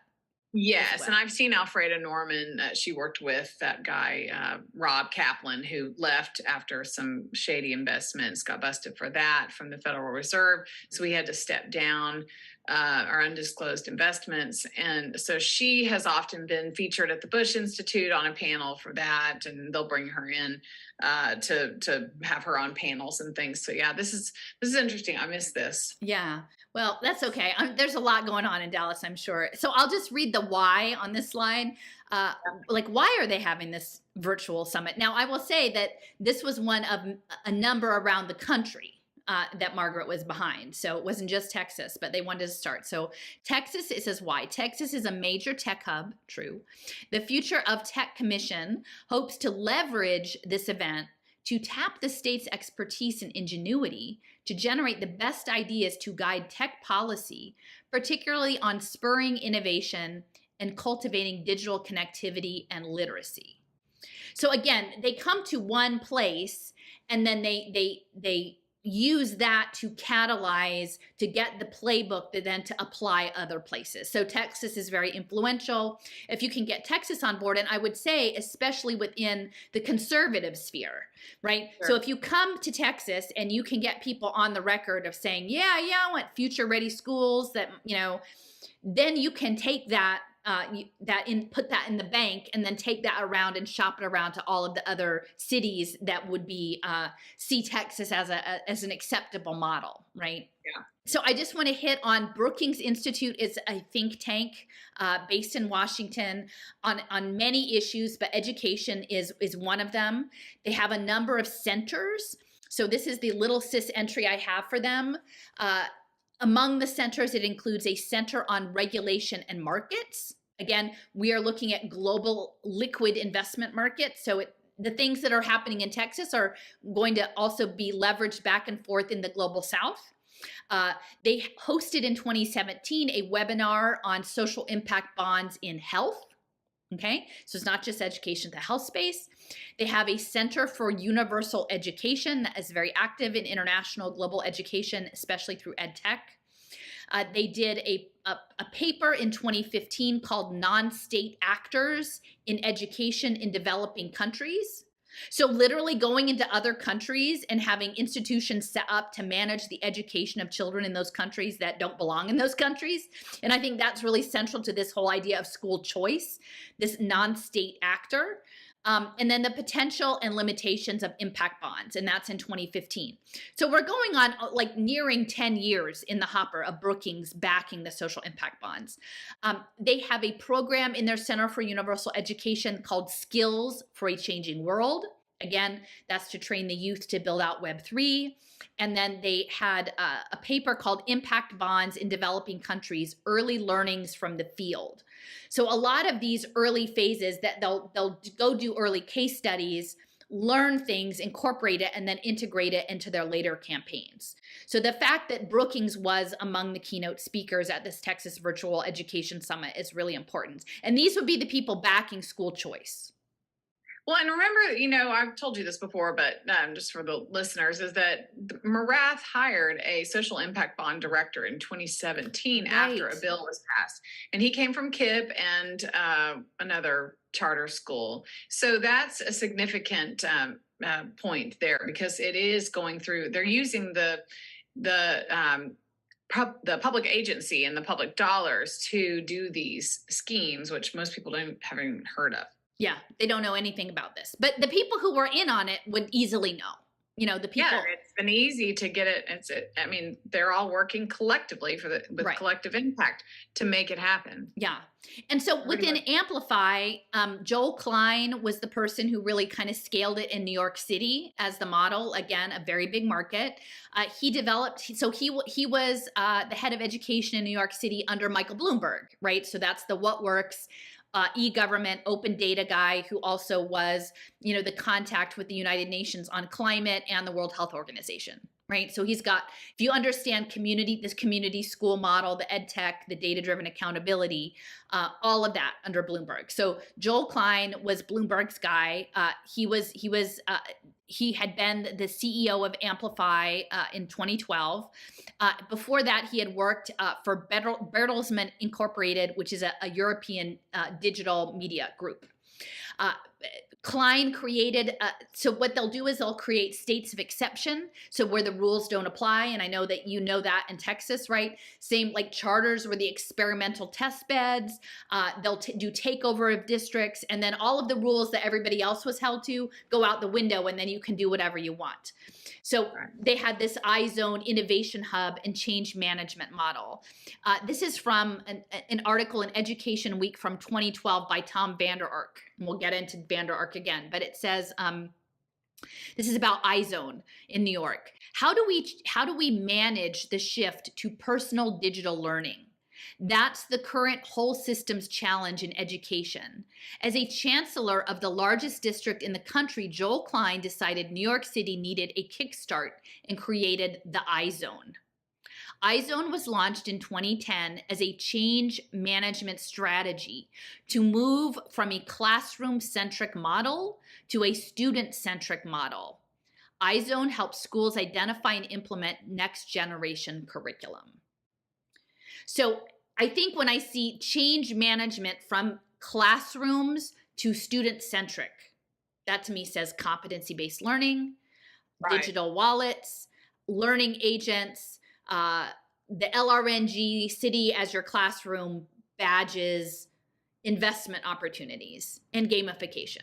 Yes, well. And I've seen Alfreda Norman. She worked with that guy, Rob Kaplan, who left after some shady investments, got busted for that from the Federal Reserve. So we had to step down our undisclosed investments. And so she has often been featured at the Bush Institute on a panel for that. And they'll bring her in to have her on panels and things. So yeah, this is interesting. I missed this. Yeah. Well, that's okay. There's a lot going on in Dallas, I'm sure. So I'll just read the why on this slide. Why are they having this virtual summit? Now, I will say that this was one of a number around the country. that Margaret was behind. So it wasn't just Texas, but they wanted to start. So Texas, it says why. Texas is a major tech hub, true. The Future of Tech Commission hopes to leverage this event to tap the state's expertise and ingenuity to generate the best ideas to guide tech policy, particularly on spurring innovation and cultivating digital connectivity and literacy. So again, they come to one place and then they use that to catalyze, to get the playbook that then to apply other places. So Texas is very influential. If you can get Texas on board, and I would say especially within the conservative sphere, right? Sure. So if you come to Texas and you can get people on the record of saying, yeah, I want future ready schools that, then you can take that put that in the bank and then take that around and shop it around to all of the other cities that would be see Texas as an acceptable model, right? Yeah. So I just want to hit on Brookings Institute is a think tank based in Washington on many issues, but education is one of them. They have a number of centers. So this is the little sis entry I have for them. Among the centers, it includes a center on regulation and markets. Again, we are looking at global liquid investment markets. So the things that are happening in Texas are going to also be leveraged back and forth in the global South. They hosted in 2017 a webinar on social impact bonds in health. Okay, so it's not just education, the health space. They have a Center for Universal Education that is very active in international global education, especially through ed tech. They did a paper in 2015 called Non-State Actors in Education in Developing Countries. So literally going into other countries and having institutions set up to manage the education of children in those countries that don't belong in those countries. And I think that's really central to this whole idea of school choice, this non-state actor. And then the potential and limitations of impact bonds, and that's in 2015. So we're going on like nearing 10 years in the hopper of Brookings backing the social impact bonds. They have a program in their Center for Universal Education called Skills for a Changing World. Again, that's to train the youth to build out Web3. And then they had a paper called Impact Bonds in Developing Countries, Early Learnings from the Field. So a lot of these early phases that they'll go do early case studies, learn things, incorporate it, and then integrate it into their later campaigns. So the fact that Brookings was among the keynote speakers at this Texas Virtual Education Summit is really important. And these would be the people backing school choice. Well, and remember, I've told you this before, but just for the listeners, is that Morath hired a social impact bond director in 2017 after a bill was passed. And he came from KIPP and another charter school. So that's a significant point there because it is going through, they're using the public agency and the public dollars to do these schemes, which most people haven't heard of. Yeah, they don't know anything about this. But the people who were in on it would easily know. The people. Yeah, it's been easy to get it. They're all working collectively with collective impact to make it happen. Yeah. And so within Amplify, Joel Klein was the person who really kind of scaled it in New York City as the model. Again, a very big market. He was the head of education in New York City under Michael Bloomberg, right? So that's the What Works e-government open data guy who also was, the contact with the United Nations on climate and the World Health Organization, right? So he's got, if you understand this community school model, the ed tech, the data-driven accountability, all of that under Bloomberg. So Joel Klein was Bloomberg's guy. He had been the CEO of Amplify in 2012. Before that, he had worked for Bertelsmann Incorporated, which is a European digital media group. Klein created, so what they'll do is they'll create states of exception, so where the rules don't apply, and I know that you know that in Texas, right? Same like charters were the experimental test beds, they'll do takeover of districts, and then all of the rules that everybody else was held to go out the window, and then you can do whatever you want. So they had this iZone innovation hub and change management model. This is from an article in Education Week from 2012 by Tom Vander Ark. And we'll get into Vander Ark again, but it says This is about iZone in New York. How do we manage the shift to personal digital learning? That's the current whole systems challenge in education. As a chancellor of the largest district in the country, Joel Klein decided New York City needed a kickstart and created the iZone. iZone was launched in 2010 as a change management strategy to move from a classroom-centric model to a student-centric model. iZone helps schools identify and implement next-generation curriculum. So I think when I see change management from classrooms to student-centric, that to me says competency-based learning, digital wallets, learning agents, the LRNG, city as your classroom, badges, investment opportunities, and gamification.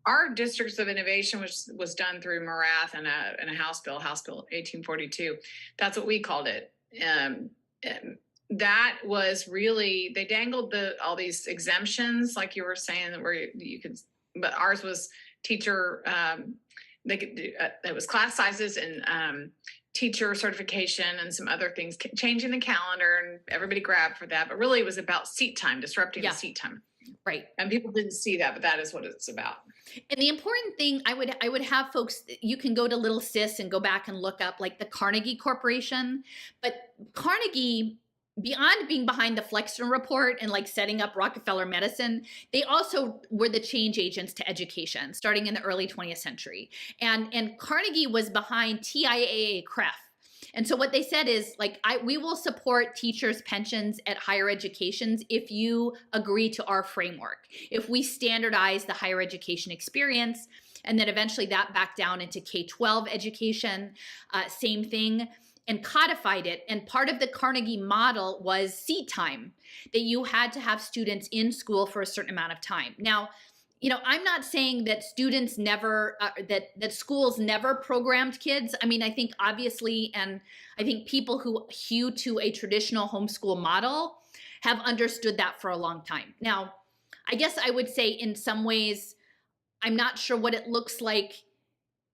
Our districts of innovation was done through Morath and a House Bill 1842. That's what we called it. That was really, they dangled all these exemptions, like you were saying, where you could, but ours was teacher, they could do, it was class sizes and teacher certification and some other things, changing the calendar, and everybody grabbed for that. But really it was about seat time, disrupting the seat time. Right. And people didn't see that, but that is what it's about. And the important thing, I would have folks, you can go to Little Sis and go back and look up like the Carnegie Corporation. But Carnegie, beyond being behind the Flexner Report and like setting up Rockefeller Medicine, they also were the change agents to education starting in the early 20th century. And Carnegie was behind TIAA-CREF. And so what they said is like, we will support teachers' pensions at higher educations if you agree to our framework. If we standardize the higher education experience, and then eventually that back down into K-12 education, same thing, and codified it. And part of the Carnegie model was seat time, that you had to have students in school for a certain amount of time. Now, you know, I'm not saying that students never, that schools never programmed kids. I mean, I think obviously, and I think people who hew to a traditional homeschool model have understood that for a long time. Now, I guess I would say in some ways, I'm not sure what it looks like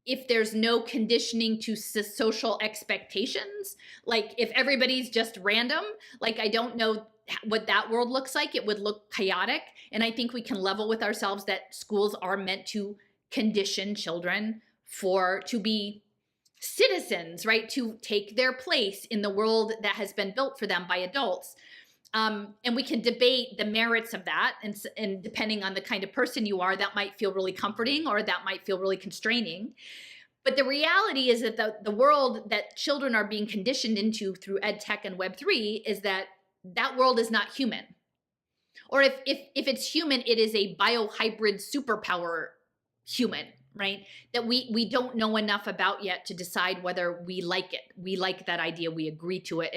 if there's no conditioning to social expectations. Like if everybody's just random, like I don't know what that world looks like. It would look chaotic. And I think we can level with ourselves that schools are meant to condition children to be citizens, right? To take their place in the world that has been built for them by adults. And we can debate the merits of that. And depending on the kind of person you are, that might feel really comforting or that might feel really constraining. But the reality is that the world that children are being conditioned into through ed tech and Web3 is that world is not human. Or if it's human, it is a biohybrid superpower human, right? That we don't know enough about yet to decide whether we like it. We like that idea, we agree to it,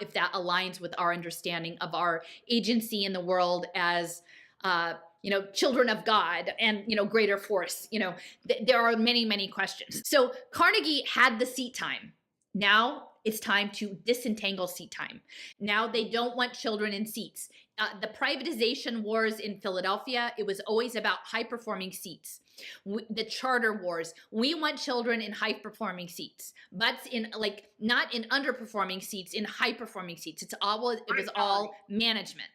if that aligns with our understanding of our agency in the world as children of God and, greater force. There are many, many questions. So Carnegie had the seat time. Now it's time to disentangle seat time. Now they don't want children in seats. The privatization wars in Philadelphia, it was always about high-performing seats. The charter wars, we want children in high-performing seats, but not in underperforming seats, in high-performing seats. It was all management.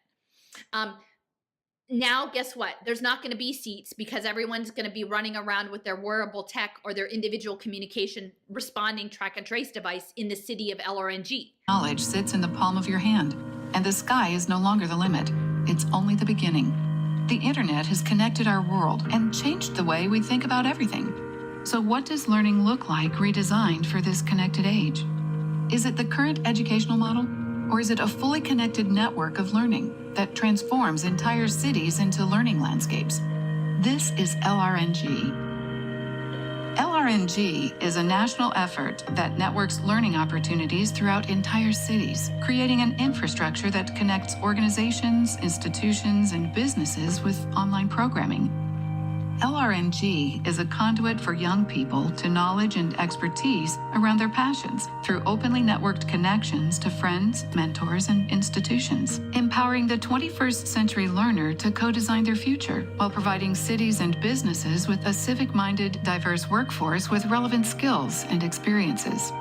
Now, guess what? There's not going to be seats because everyone's going to be running around with their wearable tech or their individual communication responding track and trace device in the city of LRNG. Knowledge sits in the palm of your hand, and the sky is no longer the limit. It's only the beginning. The internet has connected our world and changed the way we think about everything. So what does learning look like redesigned for this connected age? Is it the current educational model? Or is it a fully connected network of learning that transforms entire cities into learning landscapes? This is LRNG. LRNG is a national effort that networks learning opportunities throughout entire cities, creating an infrastructure that connects organizations, institutions, and businesses with online programming. LRNG is a conduit for young people to knowledge and expertise around their passions through openly networked connections to friends, mentors, and institutions, empowering the 21st century learner to co-design their future while providing cities and businesses with a civic-minded, diverse workforce with relevant skills and experiences.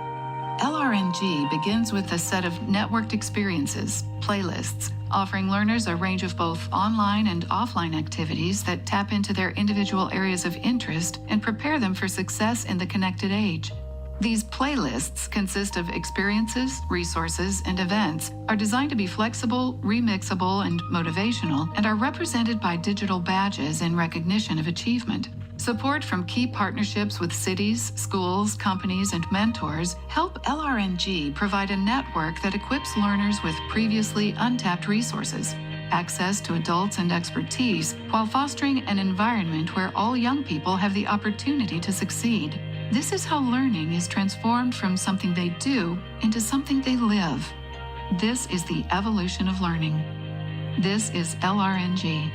LRNG begins with a set of networked experiences, playlists, offering learners a range of both online and offline activities that tap into their individual areas of interest and prepare them for success in the connected age. These playlists consist of experiences, resources, and events, are designed to be flexible, remixable, and motivational, and are represented by digital badges in recognition of achievement. Support from key partnerships with cities, schools, companies, and mentors help LRNG provide a network that equips learners with previously untapped resources, access to adults and expertise, while fostering an environment where all young people have the opportunity to succeed. This is how learning is transformed from something they do into something they live. This is the evolution of learning. This is LRNG.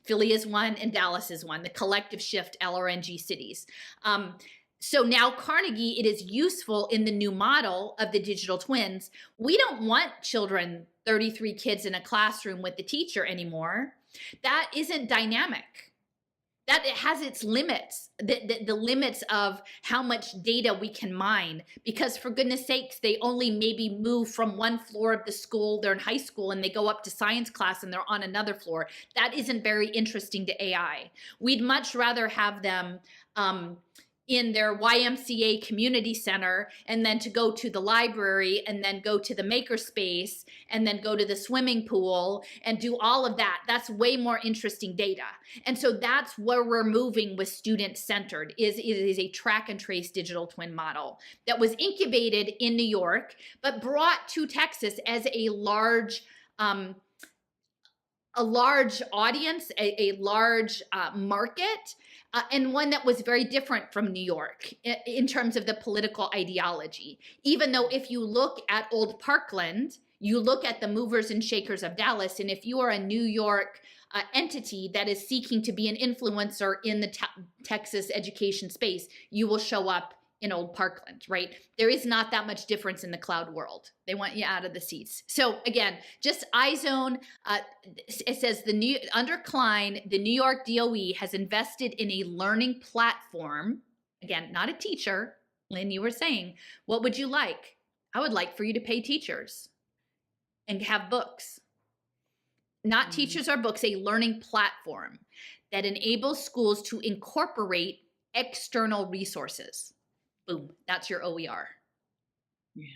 Philly is one and Dallas is one, the collective shift LRNG cities. So now Carnegie, it is useful in the new model of the digital twins. We don't want children, 33 kids in a classroom with the teacher anymore. That isn't dynamic. That it has its limits, the limits of how much data we can mine, because for goodness sakes, they only maybe move from one floor of the school, they're in high school, and they go up to science class and they're on another floor. That isn't very interesting to AI. We'd much rather have them in their YMCA community center, and then to go to the library, and then go to the makerspace, and then go to the swimming pool and do all of that. That's way more interesting data. And so that's where we're moving with student-centered, is it is a track and trace digital twin model that was incubated in New York, but brought to Texas as a large audience, a large market, and one that was very different from New York in terms of the political ideology. Even though if you look at Old Parkland, you look at the movers and shakers of Dallas, and if you are a New York entity that is seeking to be an influencer in the Texas education space, you will show up in Old Parkland, right? There is not that much difference in the cloud world. They want you out of the seats. So again, just iZone, it says under Klein, the New York DOE has invested in a learning platform. Again, not a teacher. Lynn, you were saying, what would you like? I would like for you to pay teachers and have books. Not teachers or books, a learning platform that enables schools to incorporate external resources. Boom, that's your OER. Yeah.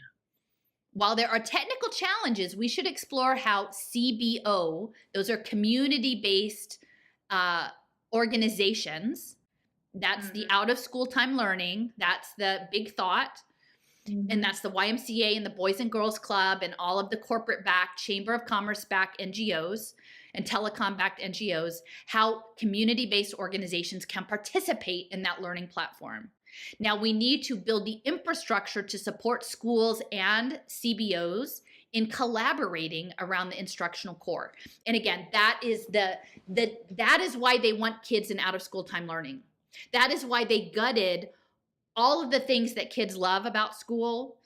While there are technical challenges, we should explore how CBO, those are community-based organizations, that's the out of school time learning, that's the Big Thought, and that's the YMCA and the Boys and Girls Club and all of the corporate-backed, Chamber of Commerce-backed NGOs and telecom-backed NGOs, how community-based organizations can participate in that learning platform. Now, we need to build the infrastructure to support schools and CBOs in collaborating around the instructional core. And again, that is that is why they want kids in out of school time learning. That is why they gutted all of the things that kids love about school,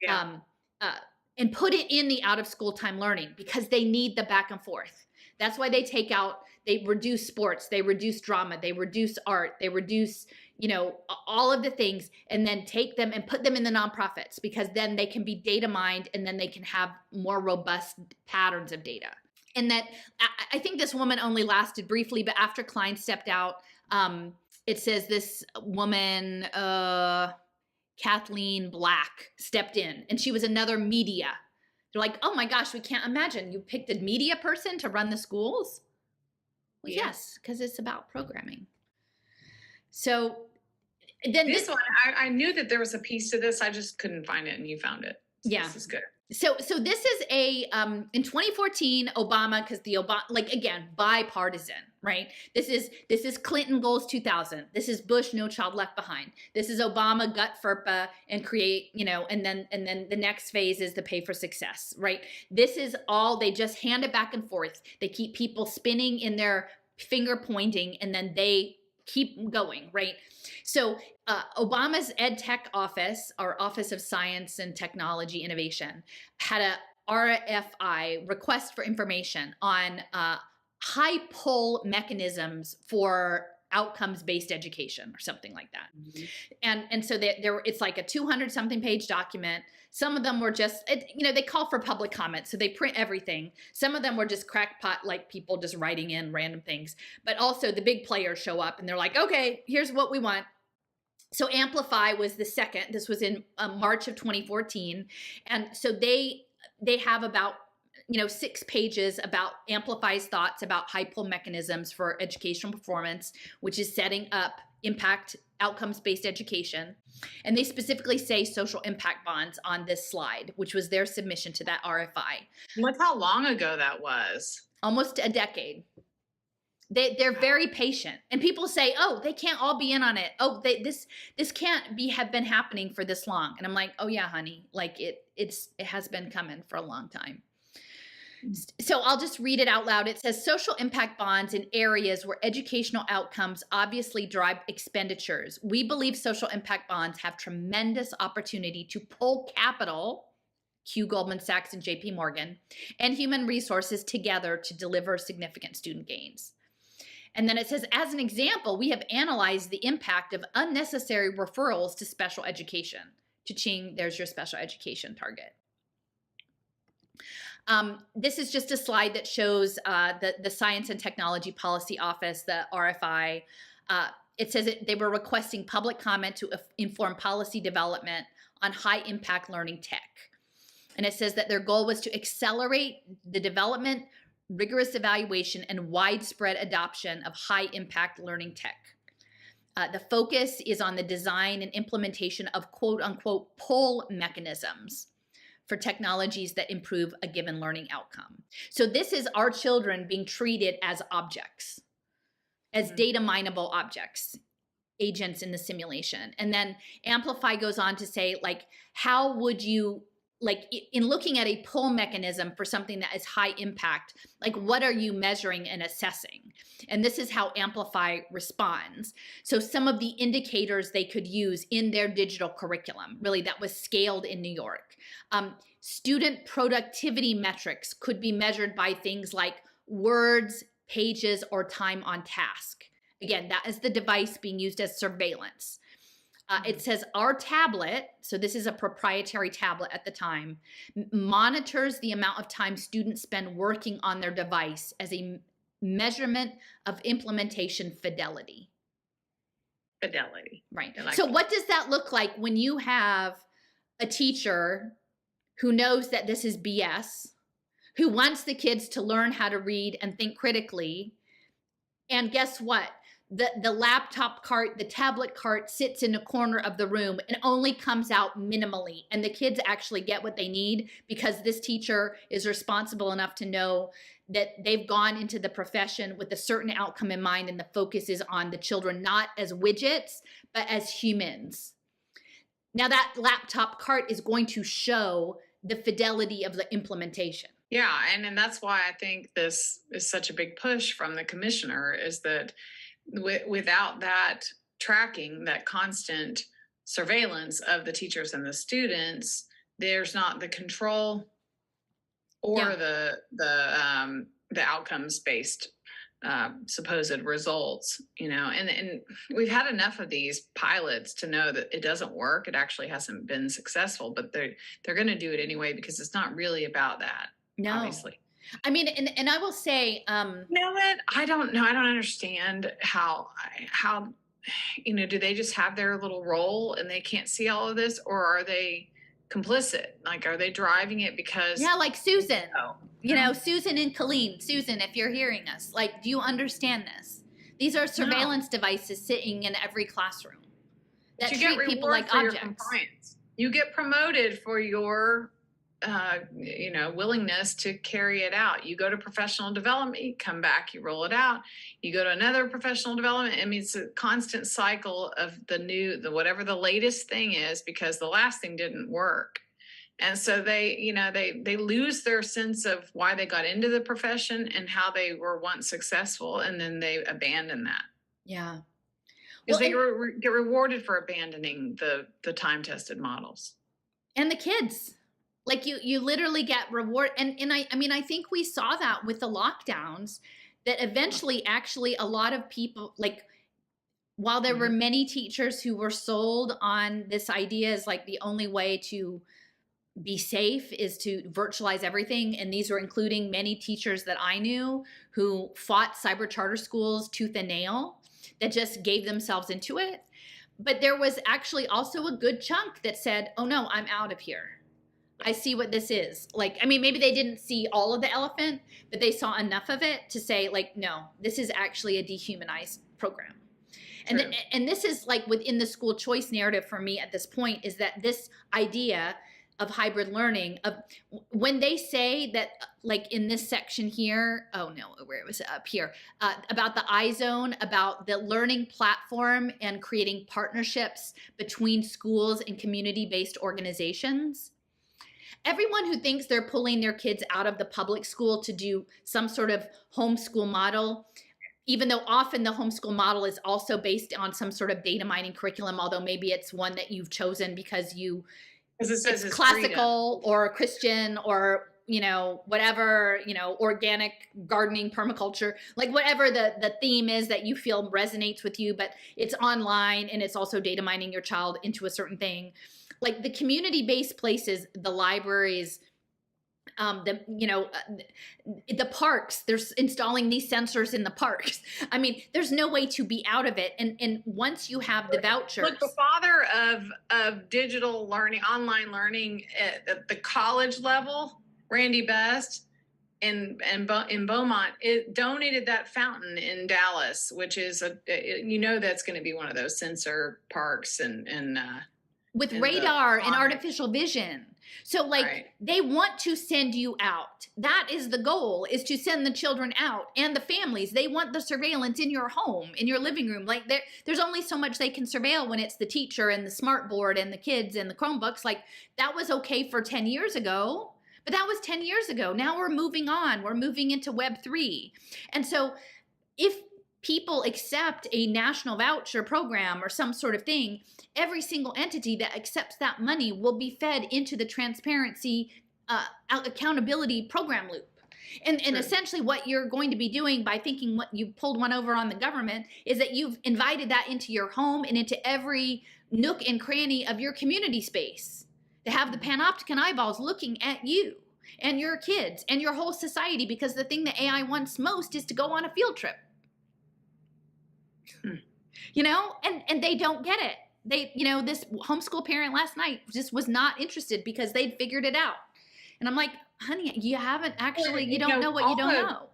and put it in the out of school time learning, because they need the back and forth. That's why they reduce sports, they reduce drama, they reduce art, they reduce, all of the things, and then take them and put them in the nonprofits, because then they can be data mined, and then they can have more robust patterns of data. And that, I think this woman only lasted briefly, but after Klein stepped out, it says this woman, Kathleen Black, stepped in, and she was another media. They're like, oh my gosh, we can't imagine. You picked a media person to run the schools? Well, yes, because it's about programming. So then this one, I knew that there was a piece to this. I just couldn't find it, and you found it. So yeah. This is good. So this is a in 2014 Obama, because the Obama, like, again, bipartisan, right? This is Clinton goals 2000. This is Bush, No Child Left Behind. This is Obama, gut FERPA and create, and then the next phase is the pay for success, right? This is all, they just hand it back and forth. They keep people spinning in their finger pointing, and then they keep going, right? So Obama's Ed Tech office, or Office of Science and Technology Innovation, had a RFI, request for information, on high pull mechanisms for outcomes-based education, or something like that. And so it's like a 200-something page document. Some of them were just, they call for public comment, so they print everything. Some of them were just crackpot, like people just writing in random things. But also the big players show up and they're like, okay, here's what we want. So Amplify was the second. This was in March of 2014. And so they have about 6 pages about Amplify's thoughts about high pull mechanisms for educational performance, which is setting up impact outcomes-based education. And they specifically say social impact bonds on this slide, which was their submission to that RFI. Look how long ago that was. Almost a decade. They're very patient, and people say, "Oh, they can't all be in on it. Oh, this can't have been happening for this long." And I'm like, "Oh yeah, honey, like it has been coming for a long time." So I'll just read it out loud. It says, social impact bonds in areas where educational outcomes obviously drive expenditures. We believe social impact bonds have tremendous opportunity to pull capital, Q Goldman Sachs and JP Morgan, and human resources together to deliver significant student gains. And then it says, as an example, we have analyzed the impact of unnecessary referrals to special education. Cha-ching, there's your special education target. This is just a slide that shows the Science and Technology Policy Office, the RFI. It says they were requesting public comment to inform policy development on high impact learning tech. And it says that their goal was to accelerate the development, rigorous evaluation, and widespread adoption of high impact learning tech. The focus is on the design and implementation of quote unquote pull mechanisms for technologies that improve a given learning outcome. So this is our children being treated as objects, as data mineable objects, agents in the simulation. And then Amplify goes on to say, like, how would you, like, in looking at a pull mechanism for something that is high impact, like, what are you measuring and assessing? And this is how Amplify responds. So some of the indicators they could use in their digital curriculum, really, that was scaled in New York. Student productivity metrics could be measured by things like words, pages, or time on task. Again, that is the device being used as surveillance. It says our tablet, so this is a proprietary tablet at the time, monitors the amount of time students spend working on their device as a measurement of implementation fidelity. Fidelity. Right. So what does that look like when you have a teacher who knows that this is BS, who wants the kids to learn how to read and think critically, and guess what? The laptop cart, the tablet cart sits in a corner of the room and only comes out minimally. And the kids actually get what they need because this teacher is responsible enough to know that they've gone into the profession with a certain outcome in mind, and the focus is on the children, not as widgets, but as humans. Now that laptop cart is going to show the fidelity of the implementation. Yeah, and that's why I think this is such a big push from the commissioner, is that without that tracking, that constant surveillance of the teachers and the students, there's not the control or the outcomes based supposed results, and we've had enough of these pilots to know that it doesn't work. It actually hasn't been successful, but they're going to do it anyway because it's not really about that. No. Obviously. I mean, and I will say, you know what? I don't know. I don't understand how, do they just have their little role and they can't see all of this, or are they complicit? Like, are they driving it because? Yeah, like Susan, Susan and Colleen. Susan, if you're hearing us, like, do you understand this? These are surveillance devices sitting in every classroom that treat people like objects. You get promoted for your willingness to carry it out. You go to professional development, you come back, you roll it out. You go to another professional development. I mean, it's a constant cycle of whatever the latest thing is, because the last thing didn't work. And so they lose their sense of why they got into the profession and how they were once successful, and then they abandon that. Yeah. Because they get rewarded for abandoning the time-tested models. And the kids. Like you literally get reward. And I think we saw that with the lockdowns, that eventually actually a lot of people, like, while there were many teachers who were sold on this idea as like the only way to be safe is to virtualize everything. And these were including many teachers that I knew who fought cyber charter schools tooth and nail, that just gave themselves into it. But there was actually also a good chunk that said, oh no, I'm out of here. I see what this is. Like, I mean, maybe they didn't see all of the elephant, but they saw enough of it to say, like, no, this is actually a dehumanized program. And this is like within the school choice narrative for me at this point, is that this idea of hybrid learning, of when they say that, like in this section here, oh no, where was it up here, about the iZone, about the learning platform and creating partnerships between schools and community-based organizations. Everyone who thinks they're pulling their kids out of the public school to do some sort of homeschool model, even though often the homeschool model is also based on some sort of data mining curriculum, although maybe it's one that you've chosen because it's classical or Christian or, whatever, organic gardening, permaculture, like whatever the theme is that you feel resonates with you, but it's online and it's also data mining your child into a certain thing. Like the community-based places, the libraries, the parks, they're installing these sensors in the parks. I mean, there's no way to be out of it. And once you have the vouchers. Look, the father of digital learning, online learning at the college level, Randy Best in Beaumont, donated that fountain in Dallas, which is that's going to be one of those sensor parks and with radar and artificial vision. So they want to send you out. That is the goal, is to send the children out and the families. They want the surveillance in your home, in your living room. Like there's only so much they can surveil when it's the teacher and the smart board and the kids and the Chromebooks. Like that was okay for 10 years ago, but that was 10 years ago. Now we're moving on. We're moving into Web 3. And so if people accept a national voucher program or some sort of thing, every single entity that accepts that money will be fed into the transparency, accountability program loop. And essentially what you're going to be doing by thinking what you pulled one over on the government is that you've invited that into your home and into every nook and cranny of your community space, to have the panopticon eyeballs looking at you and your kids and your whole society, because the thing that AI wants most is to go on a field trip. And they don't get it. They, this homeschool parent last night just was not interested because they'd figured it out. And I'm like, honey, you haven't actually, you don't know what you don't know.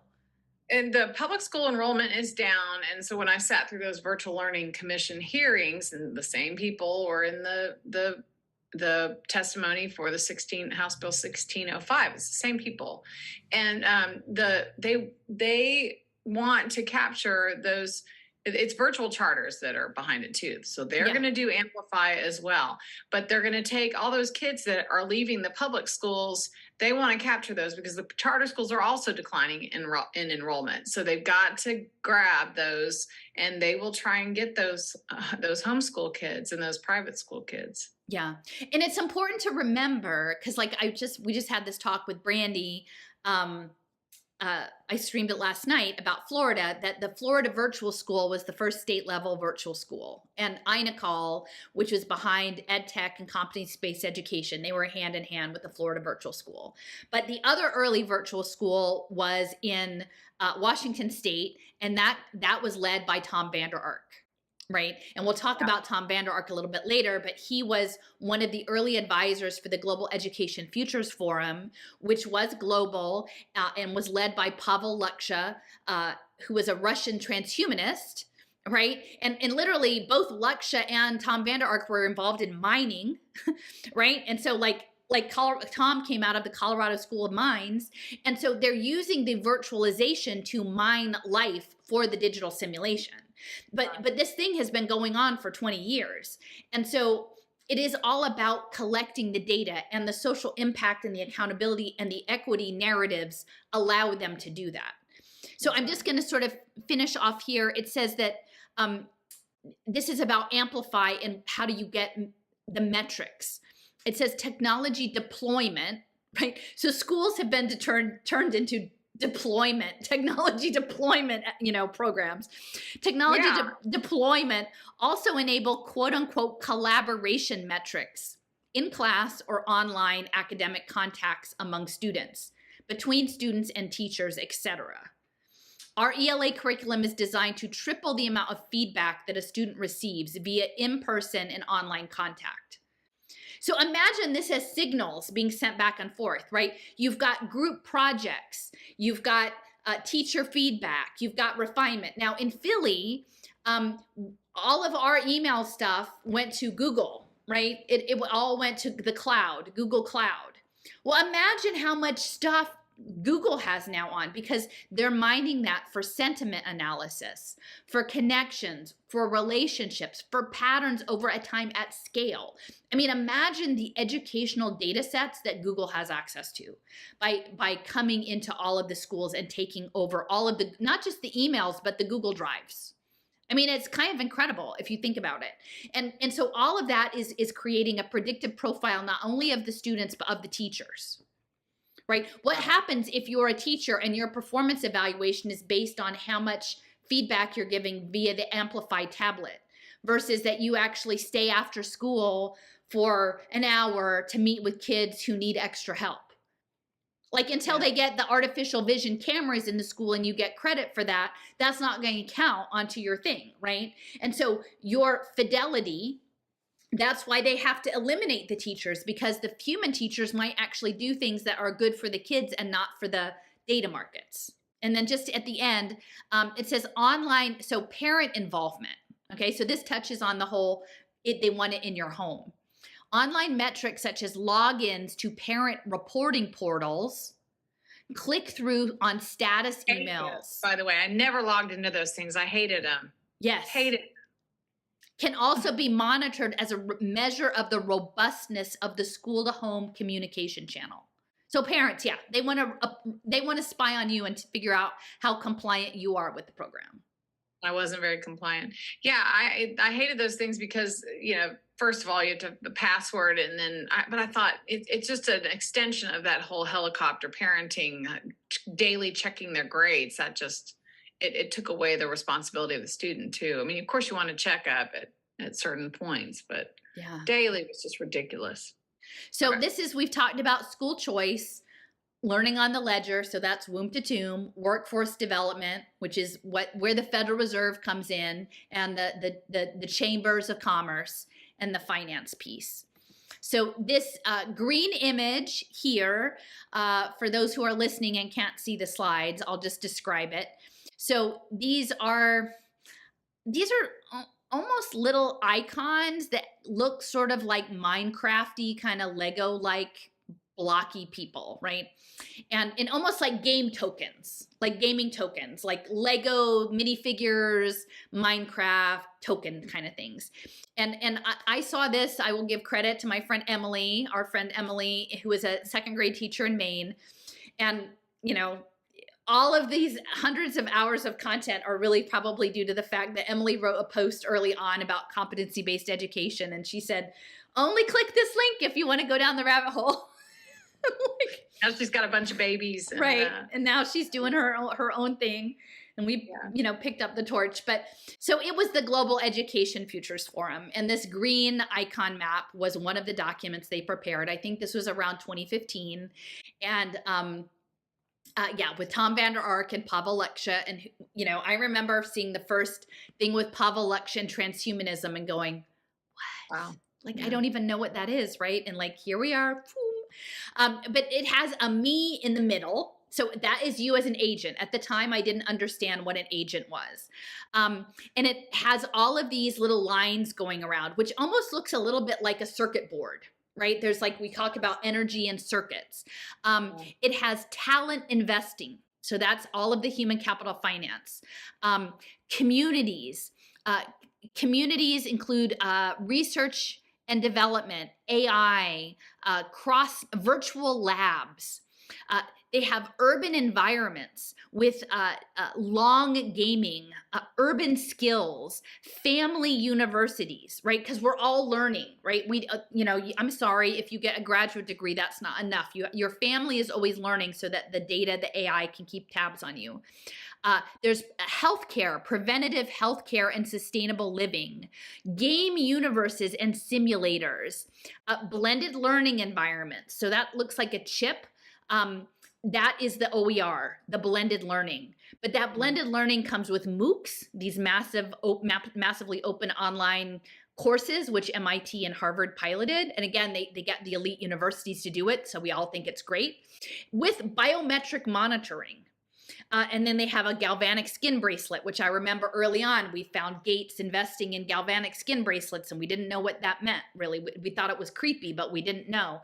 And the public school enrollment is down. And so when I sat through those virtual learning commission hearings, and the same people were in the testimony for the House Bill 1605, it's the same people. And they want to capture those. It's virtual charters that are behind it too. So they're going to do Amplify as well, but they're going to take all those kids that are leaving the public schools. They want to capture those because the charter schools are also declining in enrollment. So they've got to grab those, and they will try and get those homeschool kids and those private school kids. Yeah. And it's important to remember, because we just had this talk with Brandy, I streamed it last night about Florida, that the Florida virtual school was the first state level virtual school. And INACOL, which was behind EdTech and competency-based education, they were hand in hand with the Florida virtual school. But the other early virtual school was in Washington State, and that was led by Tom Vander Ark. Right. And we'll talk about Tom Vander Ark a little bit later, but he was one of the early advisors for the Global Education Futures Forum, which was global and was led by Pavel Luksha, who was a Russian transhumanist. Right. And literally both Luksha and Tom Vander Ark were involved in mining. Right. And so like Tom came out of the Colorado School of Mines. And so they're using the virtualization to mine life for the digital simulation. But this thing has been going on for 20 years. And so it is all about collecting the data, and the social impact and the accountability and the equity narratives allow them to do that. So I'm just going to sort of finish off here. It says that this is about Amplify and how do you get the metrics. It says technology deployment, right? So schools have been turned into technology deployment, programs. Technology deployment also enable quote unquote collaboration metrics in class or online academic contacts among students, between students and teachers, etc. Our ELA curriculum is designed to triple the amount of feedback that a student receives via in-person and online contact. So imagine this as signals being sent back and forth, right? You've got group projects, you've got teacher feedback, you've got refinement. Now in Philly, all of our email stuff went to Google, right? It all went to the cloud, Google Cloud. Well, imagine how much stuff Google has now on, because they're mining that for sentiment analysis, for connections, for relationships, for patterns over a time at scale. I mean, imagine the educational data sets that Google has access to by coming into all of the schools and taking over all of the, not just the emails, but the Google Drives. I mean, it's kind of incredible if you think about it. And so all of that is creating a predictive profile, not only of the students, but of the teachers. Right? What happens if you're a teacher and your performance evaluation is based on how much feedback you're giving via the Amplify tablet versus that you actually stay after school for an hour to meet with kids who need extra help? Like until they get the artificial vision cameras in the school and you get credit for that, that's not going to count onto your thing, right? And so your fidelity, that's why they have to eliminate the teachers, because the human teachers might actually do things that are good for the kids and not for the data markets. And then just at the end, it says online, so parent involvement. Okay, so this touches on the whole, they want it in your home. Online metrics such as logins to parent reporting portals, click through on status emails. By the way, I never logged into those things. I hated them. Yes. Hated. Can also be monitored as a measure of the robustness of the school-to-home communication channel. So parents, they want to spy on you and to figure out how compliant you are with the program. I wasn't very compliant. Yeah, I hated those things because, first of all, you have to the password, and then, but I thought it's just an extension of that whole helicopter parenting, daily checking their grades. That just, it took away the responsibility of the student too. I mean, of course you want to check up at certain points, but daily was just ridiculous. So we've talked about school choice, learning on the ledger. So that's womb to tomb, workforce development, which is where the Federal Reserve comes in, and the chambers of commerce and the finance piece. So this green image here, for those who are listening and can't see the slides, I'll just describe it. So these are almost little icons that look sort of like Minecraft-y, kind of Lego-like blocky people, right? And almost like game tokens, like gaming tokens, like Lego minifigures, Minecraft token kind of things. And I saw this. I will give credit to my friend Emily, our friend Emily, who is a second grade teacher in Maine. And, all of these hundreds of hours of content are really probably due to the fact that Emily wrote a post early on about competency-based education. And she said, only click this link if you want to go down the rabbit hole. Now she's got a bunch of babies. Right. And now she's doing her own thing. And we, picked up the torch. But so it was the Global Education Futures Forum. And this green icon map was one of the documents they prepared. I think this was around 2015. And, with Tom Vander Ark and Pavel Leksha. And, I remember seeing the first thing with Pavel Leksha and transhumanism and going, what? Wow. I don't even know what that is, right? And here we are. But it has a me in the middle. So that is you as an agent. At the time, I didn't understand what an agent was. And it has all of these little lines going around, which almost looks a little bit like a circuit board. right? There's like, we talk about energy and circuits. It has talent investing. So that's all of the human capital finance. Communities. Communities include research and development, AI, cross virtual labs. They have urban environments with long gaming, urban skills, family universities, right? Because we're all learning, right? I'm sorry, if you get a graduate degree, that's not enough. Your family is always learning so that the data, the AI can keep tabs on you. There's healthcare, preventative healthcare and sustainable living, game universes and simulators, blended learning environments. So that looks like a chip. That is the OER, the blended learning. But that blended learning comes with MOOCs, these massively open online courses, which MIT and Harvard piloted. And again, they get the elite universities to do it, so we all think it's great, with biometric monitoring. And then they have a galvanic skin bracelet, which I remember early on, we found Gates investing in galvanic skin bracelets, and we didn't know what that meant, really. We thought it was creepy, but we didn't know.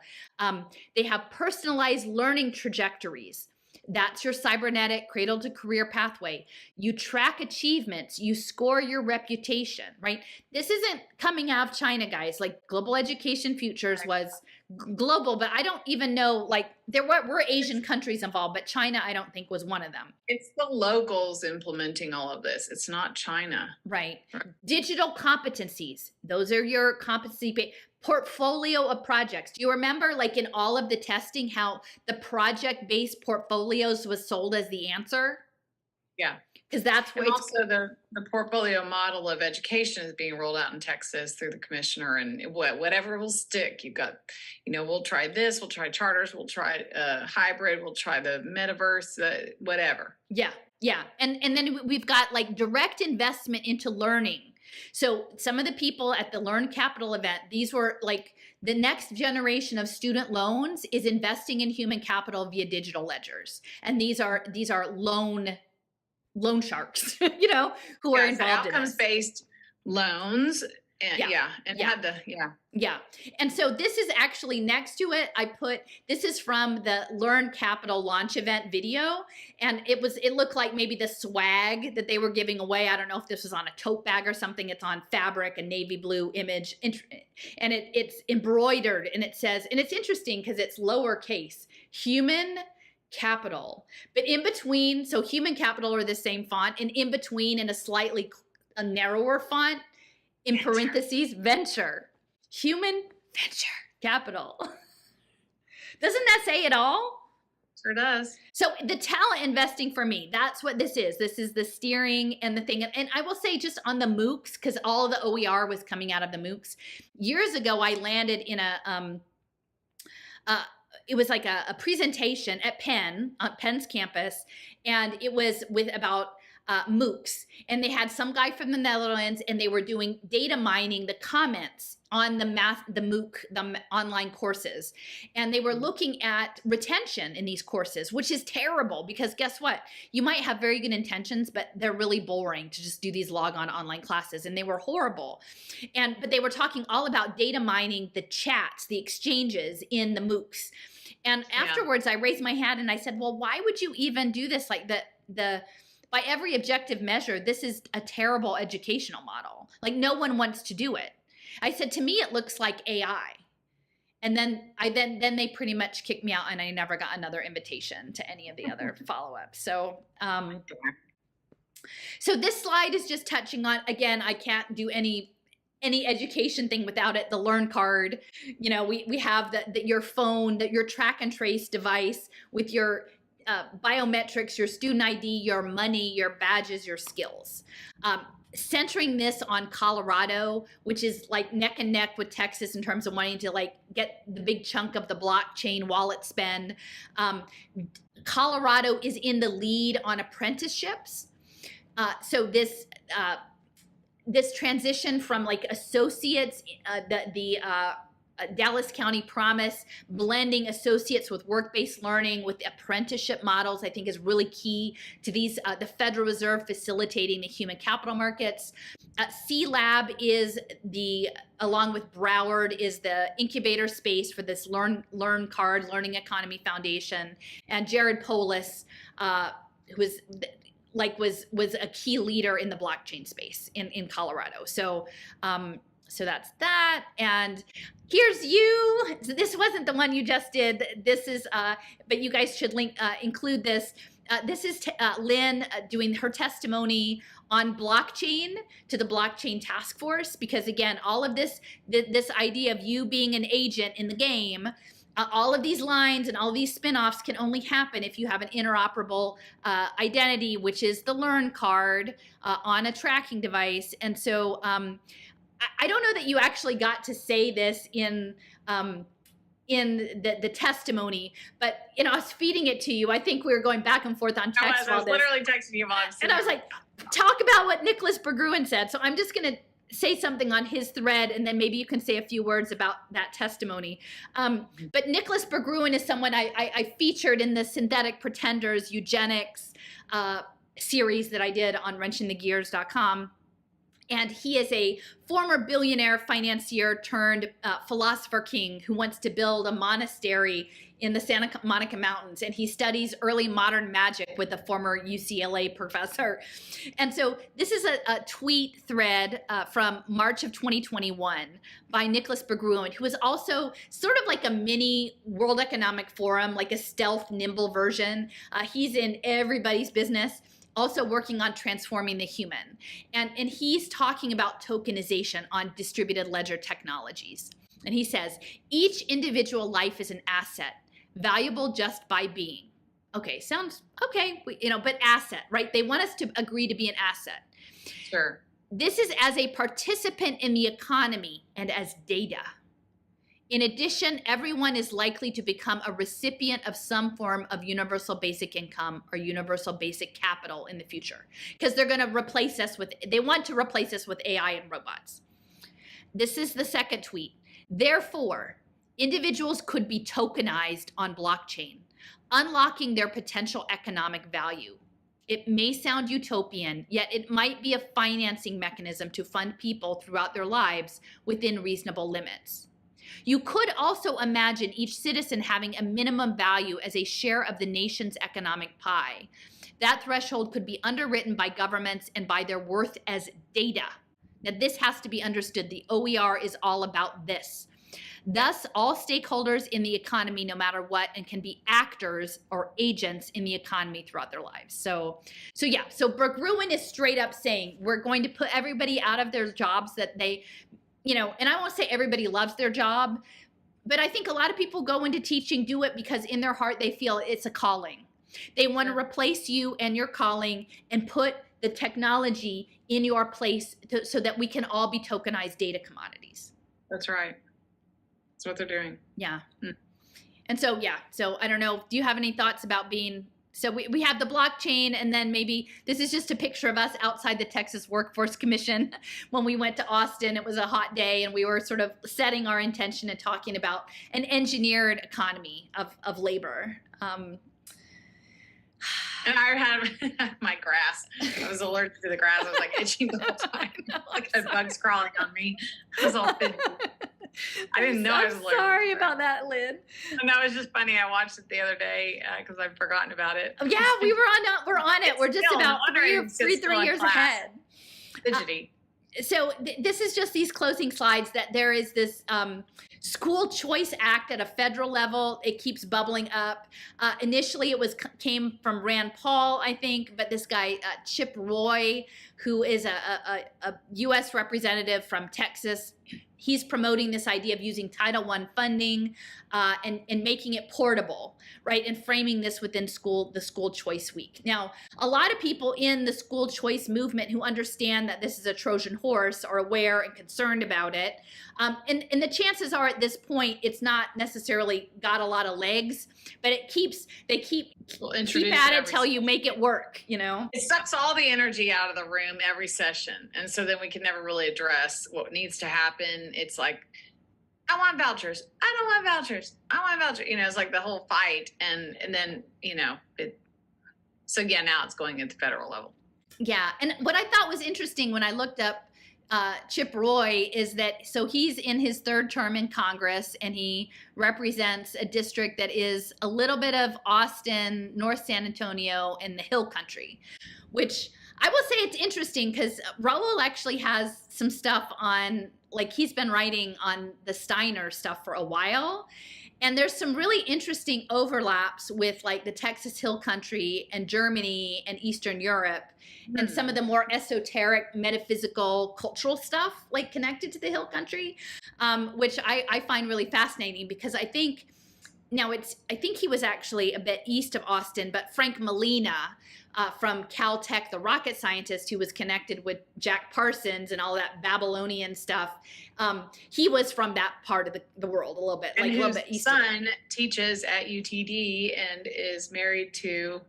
They have personalized learning trajectories. That's your cybernetic cradle to career pathway. You track achievements, you score your reputation, right? This isn't coming out of China, guys. Like Global Education Futures was global, but I don't even know, like there were Asian countries involved, but China, I don't think was one of them. It's the locals implementing all of this. It's not China. Right. Digital competencies. Those are your competency portfolio of projects. Do you remember, like in all of the testing, how the project-based portfolios was sold as the answer? Yeah. Because that's what also the portfolio model of education is being rolled out in Texas through the commissioner, and whatever will stick. You've got, we'll try this, we'll try charters, we'll try hybrid, we'll try the metaverse, whatever. Yeah. Yeah. And then we've got like direct investment into learning. So some of the people at the Learn Capital event, these were like the next generation of student loans is investing in human capital via digital ledgers. And these are loan sharks, who are involved in outcomes-based loans. And Yeah. And so this is actually next to it. This is from the Learn Capital launch event video. And it looked like maybe the swag that they were giving away. I don't know if this was on a tote bag or something. It's on fabric, a navy blue image. And it's embroidered, and it says, and it's interesting because it's lowercase, human capital. But in between, so human capital are the same font, and in between in a narrower font, in parentheses, venture. Human venture capital. Doesn't that say it all? Sure does. So the talent investing for me, that's what this is. This is the steering and the thing. And I will say just on the MOOCs, because all of the OER was coming out of the MOOCs. Years ago, I landed in it was like a presentation at Penn, on Penn's campus, and it was with about MOOCs, and they had some guy from the Netherlands, and they were doing data mining the comments on the MOOC, the online courses, and they were looking at retention in these courses, which is terrible because guess what? You might have very good intentions, but they're really boring to just do these log on online classes, and they were horrible. But they were talking all about data mining the chats, the exchanges in the MOOCs. And afterwards, I raised my hand and I said, well, why would you even do this? Like by every objective measure, this is a terrible educational model. Like no one wants to do it. I said, to me, it looks like AI. And then they pretty much kicked me out, and I never got another invitation to any of the other follow-ups. So this slide is just touching on, again, I can't do any education thing without it. The Learn card, we have your phone, your track and trace device with your biometrics, your student ID, your money, your badges, your skills. Centering this on Colorado, which is like neck and neck with Texas in terms of wanting to like get the big chunk of the blockchain wallet spend. Colorado is in the lead on apprenticeships. So this transition from like associates, the Dallas County Promise, blending associates with work-based learning with apprenticeship models, I think is really key to these, the Federal Reserve facilitating the human capital markets. C-Lab is along with Broward, is the incubator space for this Learn Card, Learning Economy Foundation. And Jared Polis, who was a key leader in the blockchain space in Colorado. So that's that. And here's you. So this wasn't the one you just did. This is, but you guys should include this. This is Lynn doing her testimony on blockchain to the blockchain task force, because again, all of this idea of you being an agent in the game, all of these lines and all of these spin-offs can only happen if you have an interoperable identity, which is the Learn Card on a tracking device. And so I don't know that you actually got to say this in the testimony, but I was feeding it to you. I think we were going back and forth on text. I was literally texting you while I was and I was like, talk about what Nicholas Bergruen said. So I'm just going to say something on his thread, and then maybe you can say a few words about that testimony. But Nicholas Bergruen is someone I featured in the Synthetic Pretenders Eugenics series that I did on wrenchingthegears.com. And he is a former billionaire financier turned philosopher king who wants to build a monastery in the Santa Monica Mountains. And he studies early modern magic with a former UCLA professor. And so this is a tweet thread from March of 2021 by Nicholas Bergruen, who is also sort of like a mini World Economic Forum, like a stealth, nimble version. He's in everybody's business, also working on transforming the human. And he's talking about tokenization on distributed ledger technologies. And he says, each individual life is an asset, valuable just by being. Okay, sounds okay, but asset, right? They want us to agree to be an asset. Sure. This is as a participant in the economy and as data. In addition, everyone is likely to become a recipient of some form of universal basic income or universal basic capital in the future, because they want to replace us with AI and robots. This is the second tweet. Therefore, individuals could be tokenized on blockchain, unlocking their potential economic value. It may sound utopian, yet it might be a financing mechanism to fund people throughout their lives within reasonable limits. You could also imagine each citizen having a minimum value as a share of the nation's economic pie. That threshold could be underwritten by governments and by their worth as data. Now, this has to be understood. The OER is all about this. Thus, all stakeholders in the economy, no matter what, and can be actors or agents in the economy throughout their lives. So Bergruen is straight up saying we're going to put everybody out of their jobs that they, and I won't say everybody loves their job, but I think a lot of people go into teaching, do it because in their heart they feel it's a calling. They want to replace you and your calling and put the technology in your place so that we can all be tokenized data commodities. That's right. That's what they're doing. Yeah. And so I don't know. Do you have any thoughts about being... So we have the blockchain, and then maybe this is just a picture of us outside the Texas Workforce Commission when we went to Austin. It was a hot day, and we were sort of setting our intention and talking about an engineered economy of labor. And I had my grass. I was allergic to the grass. I was like itching the whole time. Like I had bugs crawling on me. I was all fidgety. I didn't know I was allergic. Sorry about that, Lynn. And that was just funny. I watched it the other day because I've forgotten about it. Yeah, we're on it. We're just about 3 years ahead. Fidgety. So this is just these closing slides that there is this School Choice Act at a federal level. It keeps bubbling up. Initially, it came from Rand Paul, I think, but this guy, Chip Roy, who is a U.S. representative from Texas, he's promoting this idea of using Title I funding and making it portable, right? And framing this within the school choice week. Now, a lot of people in the school choice movement who understand that this is a Trojan horse are aware and concerned about it. And the chances are at this point, it's not necessarily got a lot of legs, but they keep at it till you make it work, It sucks all the energy out of the room every session. And so then we can never really address what needs to happen. It's like I want vouchers. I don't want vouchers. I want vouchers. You know, it's like the whole fight. And then, you know, so yeah, now it's going at the federal level. Yeah. And what I thought was interesting when I looked up Chip Roy is that, so he's in his third term in Congress, and he represents a district that is a little bit of Austin, North San Antonio, and the Hill Country, which I will say it's interesting because Raul actually has some stuff on, like, he's been writing on the Steiner stuff for a while. And there's some really interesting overlaps with, like, the Texas Hill Country and Germany and Eastern Europe and some of the more esoteric, metaphysical, cultural stuff, like, connected to the Hill Country, which I find really fascinating because I think he was actually a bit east of Austin, but Frank Molina from Caltech, the rocket scientist who was connected with Jack Parsons and all that Babylonian stuff, he was from that part of the world a little bit, like a little bit east. His son teaches at UTD and is married to,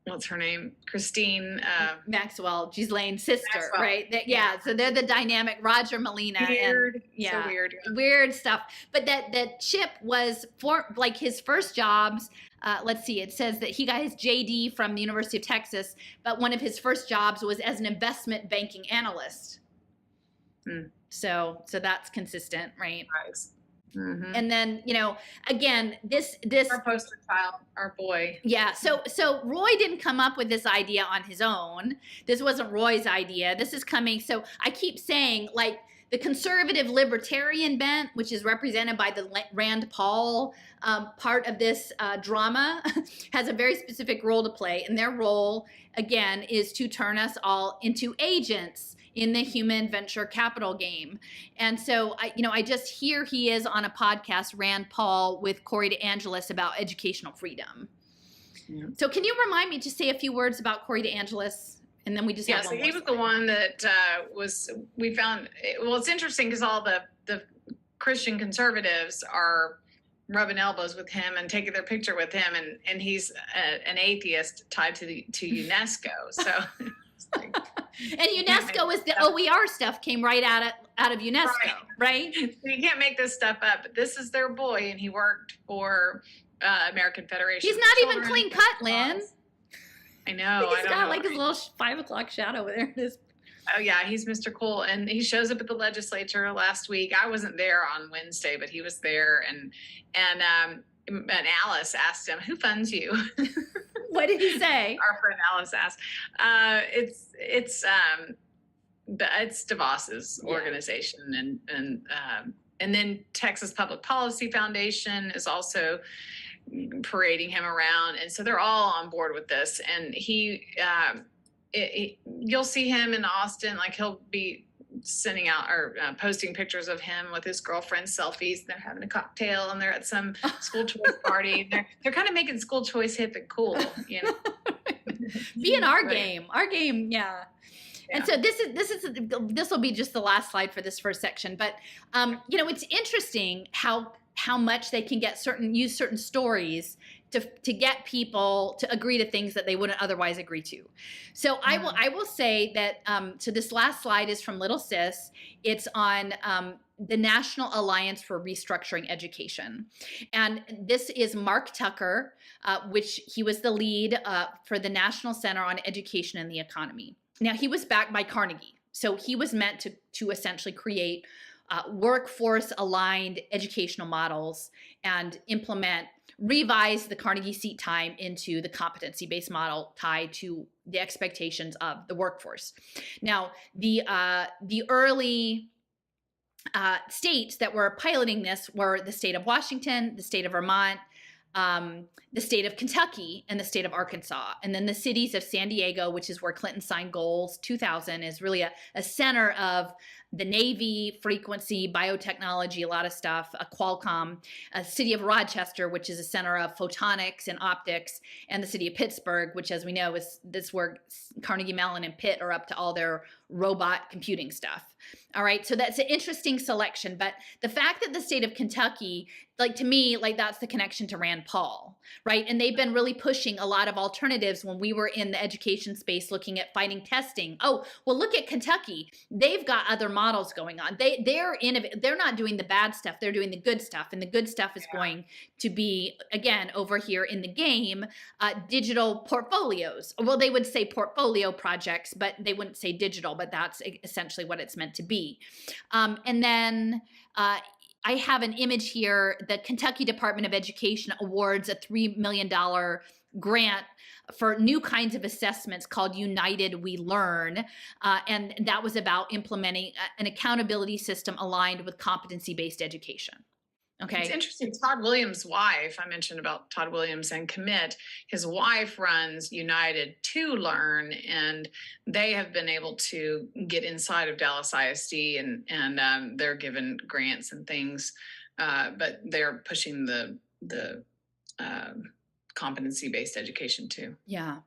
what's her name? Christine Maxwell, Ghislaine's sister, Maxwell. Right? Yeah. So they're the dynamic Roger Molina. Weird. And, yeah, So weird. Weird stuff. But that Chip was for, like, his first jobs. Let's see, it says that he got his JD from the University of Texas, but one of his first jobs was as an investment banking analyst. So that's consistent, right? Nice. Mm-hmm. And then, you know, again, this our poster child, our boy. Yeah. So Roy didn't come up with this idea on his own. This wasn't Roy's idea. This is coming. So I keep saying, like, the conservative libertarian bent, which is represented by the Rand Paul part of this drama, has a very specific role to play. And their role, again, is to turn us all into agents in the human venture capital game. And so, I just hear he is on a podcast, Rand Paul, with Corey DeAngelis about educational freedom. Yeah. So can you remind me to say a few words about Corey DeAngelis? And then we just have so one he was the one that we found, well, it's interesting because all the Christian conservatives are rubbing elbows with him and taking their picture with him, and he's an atheist tied to UNESCO. So it's like, and UNESCO is the OER stuff came right out of UNESCO, right? So you can't make this stuff up. But this is their boy, and he worked for American Federation. He's not even clean cut, Lynn. I know. He's got like his little 5 o'clock shadow over there. Oh yeah, he's Mr. Cool, and he shows up at the legislature last week. I wasn't there on Wednesday, but he was there, and Alice asked him, "Who funds you?" What did he say? Our friend Alice asked. It's DeVos's organization, and then Texas Public Policy Foundation is also parading him around, and so they're all on board with this. And you'll see him in Austin, like he'll be sending out or posting pictures of him with his girlfriend selfies. They're having a cocktail and they're at some school choice party. They're kind of making school choice hip and cool, you know. Be in our game, yeah. And so this will be just the last slide for this first section. But it's interesting how much they can use certain stories to get people to agree to things that they wouldn't otherwise agree to. So I will say that, so this last slide is from Little Sis. It's on the National Alliance for Restructuring Education. And this is Mark Tucker, which he was the lead for the National Center on Education and the Economy. Now, he was backed by Carnegie. So he was meant to essentially create workforce-aligned educational models and revise the Carnegie seat time into the competency-based model tied to the expectations of the workforce. Now, the early states that were piloting this were the state of Washington, the state of Vermont, the state of Kentucky, and the state of Arkansas. And then the cities of San Diego, which is where Clinton signed goals 2000, is really a center of the Navy, frequency, biotechnology, a lot of stuff, Qualcomm, a city of Rochester, which is a center of photonics and optics, and the city of Pittsburgh, which, as we know, is this where Carnegie Mellon and Pitt are up to all their robot computing stuff. All right. So that's an interesting selection. But the fact that the state of Kentucky, like to me, like that's the connection to Rand Paul, right? And they've been really pushing a lot of alternatives when we were in the education space looking at fighting testing. Oh, well, look at Kentucky. They've got other models going on. They're not doing the bad stuff. They're doing the good stuff. And the good stuff is going to be, again, over here in the game, digital portfolios. Well, they would say portfolio projects, but they wouldn't say digital, but that's essentially what it's meant to be. And then I have an image here. The Kentucky Department of Education awards a $3 million grant for new kinds of assessments called United We Learn. And that was about implementing an accountability system aligned with competency-based education. Okay. It's interesting. Todd Williams' wife, I mentioned about Todd Williams and Commit, his wife runs United to Learn, and they have been able to get inside of Dallas ISD and they're given grants and things, but they're pushing the competency-based education too. Yeah.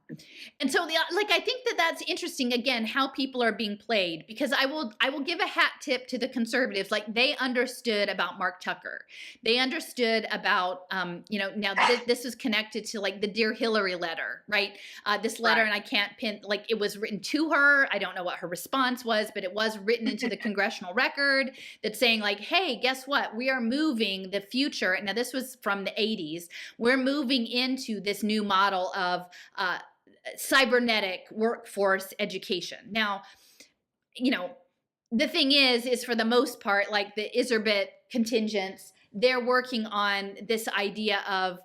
And so I think that that's interesting, again, how people are being played, because I will give a hat tip to the conservatives. Like, they understood about Mark Tucker. They understood about, now this is connected to like the Dear Hillary letter, right? This letter, and I can't pin, like it was written to her. I don't know what her response was, but it was written into the congressional record that's saying like, hey, guess what? We are moving the future. Now this was from the 80s. We're moving into this new model of cybernetic workforce education. Now, the thing is for the most part, like the Iserbit contingents, they're working on this idea of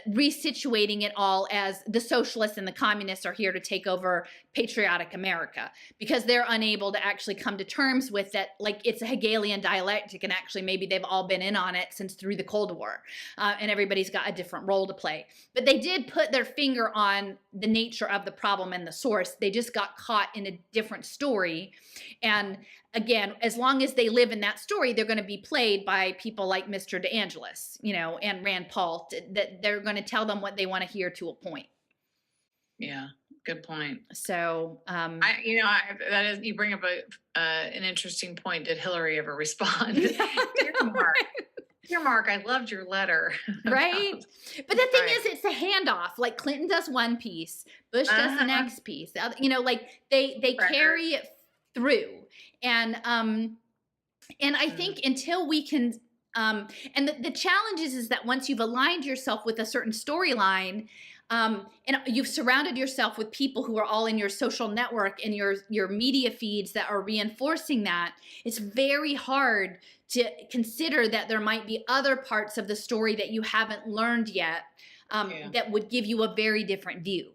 resituating it all as the socialists and the communists are here to take over patriotic America, because they're unable to actually come to terms with that. Like, it's a Hegelian dialectic, and actually maybe they've all been in on it since through the Cold War, and everybody's got a different role to play. But they did put their finger on the nature of the problem and the source. They just got caught in a different story. And again, as long as they live in that story, they're going to be played by people like Mr. DeAngelis, and Rand Paul, that they're going to tell them what they want to hear to a point. Yeah, good point. So, you bring up an interesting point. Did Hillary ever respond? Dear Mark, I loved your letter. Right? But the thing is, it's a handoff. Like, Clinton does one piece, Bush does the next piece. Like they carry it through. And I think until we can, and the challenge is that once you've aligned yourself with a certain storyline, and you've surrounded yourself with people who are all in your social network and your media feeds that are reinforcing that, it's very hard to consider that there might be other parts of the story that you haven't learned yet, that would give you a very different view.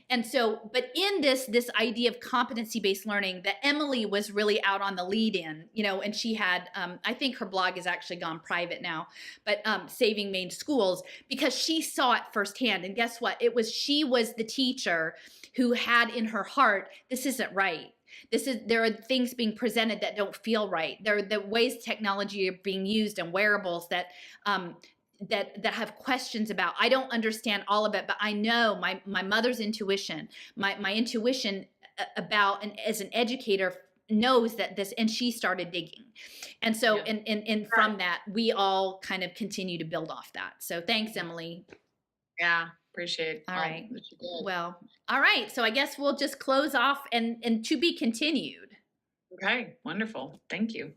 And so, but in this idea of competency-based learning that Emily was really out on the lead in, and she had, I think her blog has actually gone private now, but Saving Maine Schools, because she saw it firsthand. And guess what? She was the teacher who had in her heart, this isn't right. There are things being presented that don't feel right. There are the ways technology are being used and wearables that have questions about. I don't understand all of it, but I know my mother's intuition, my intuition about, and as an educator, knows that this, and she started digging. And so, and from that, we all kind of continue to build off that. So thanks, Emily. Yeah. Appreciate all right. Well, all right. So I guess we'll just close off and to be continued. Okay. Wonderful. Thank you.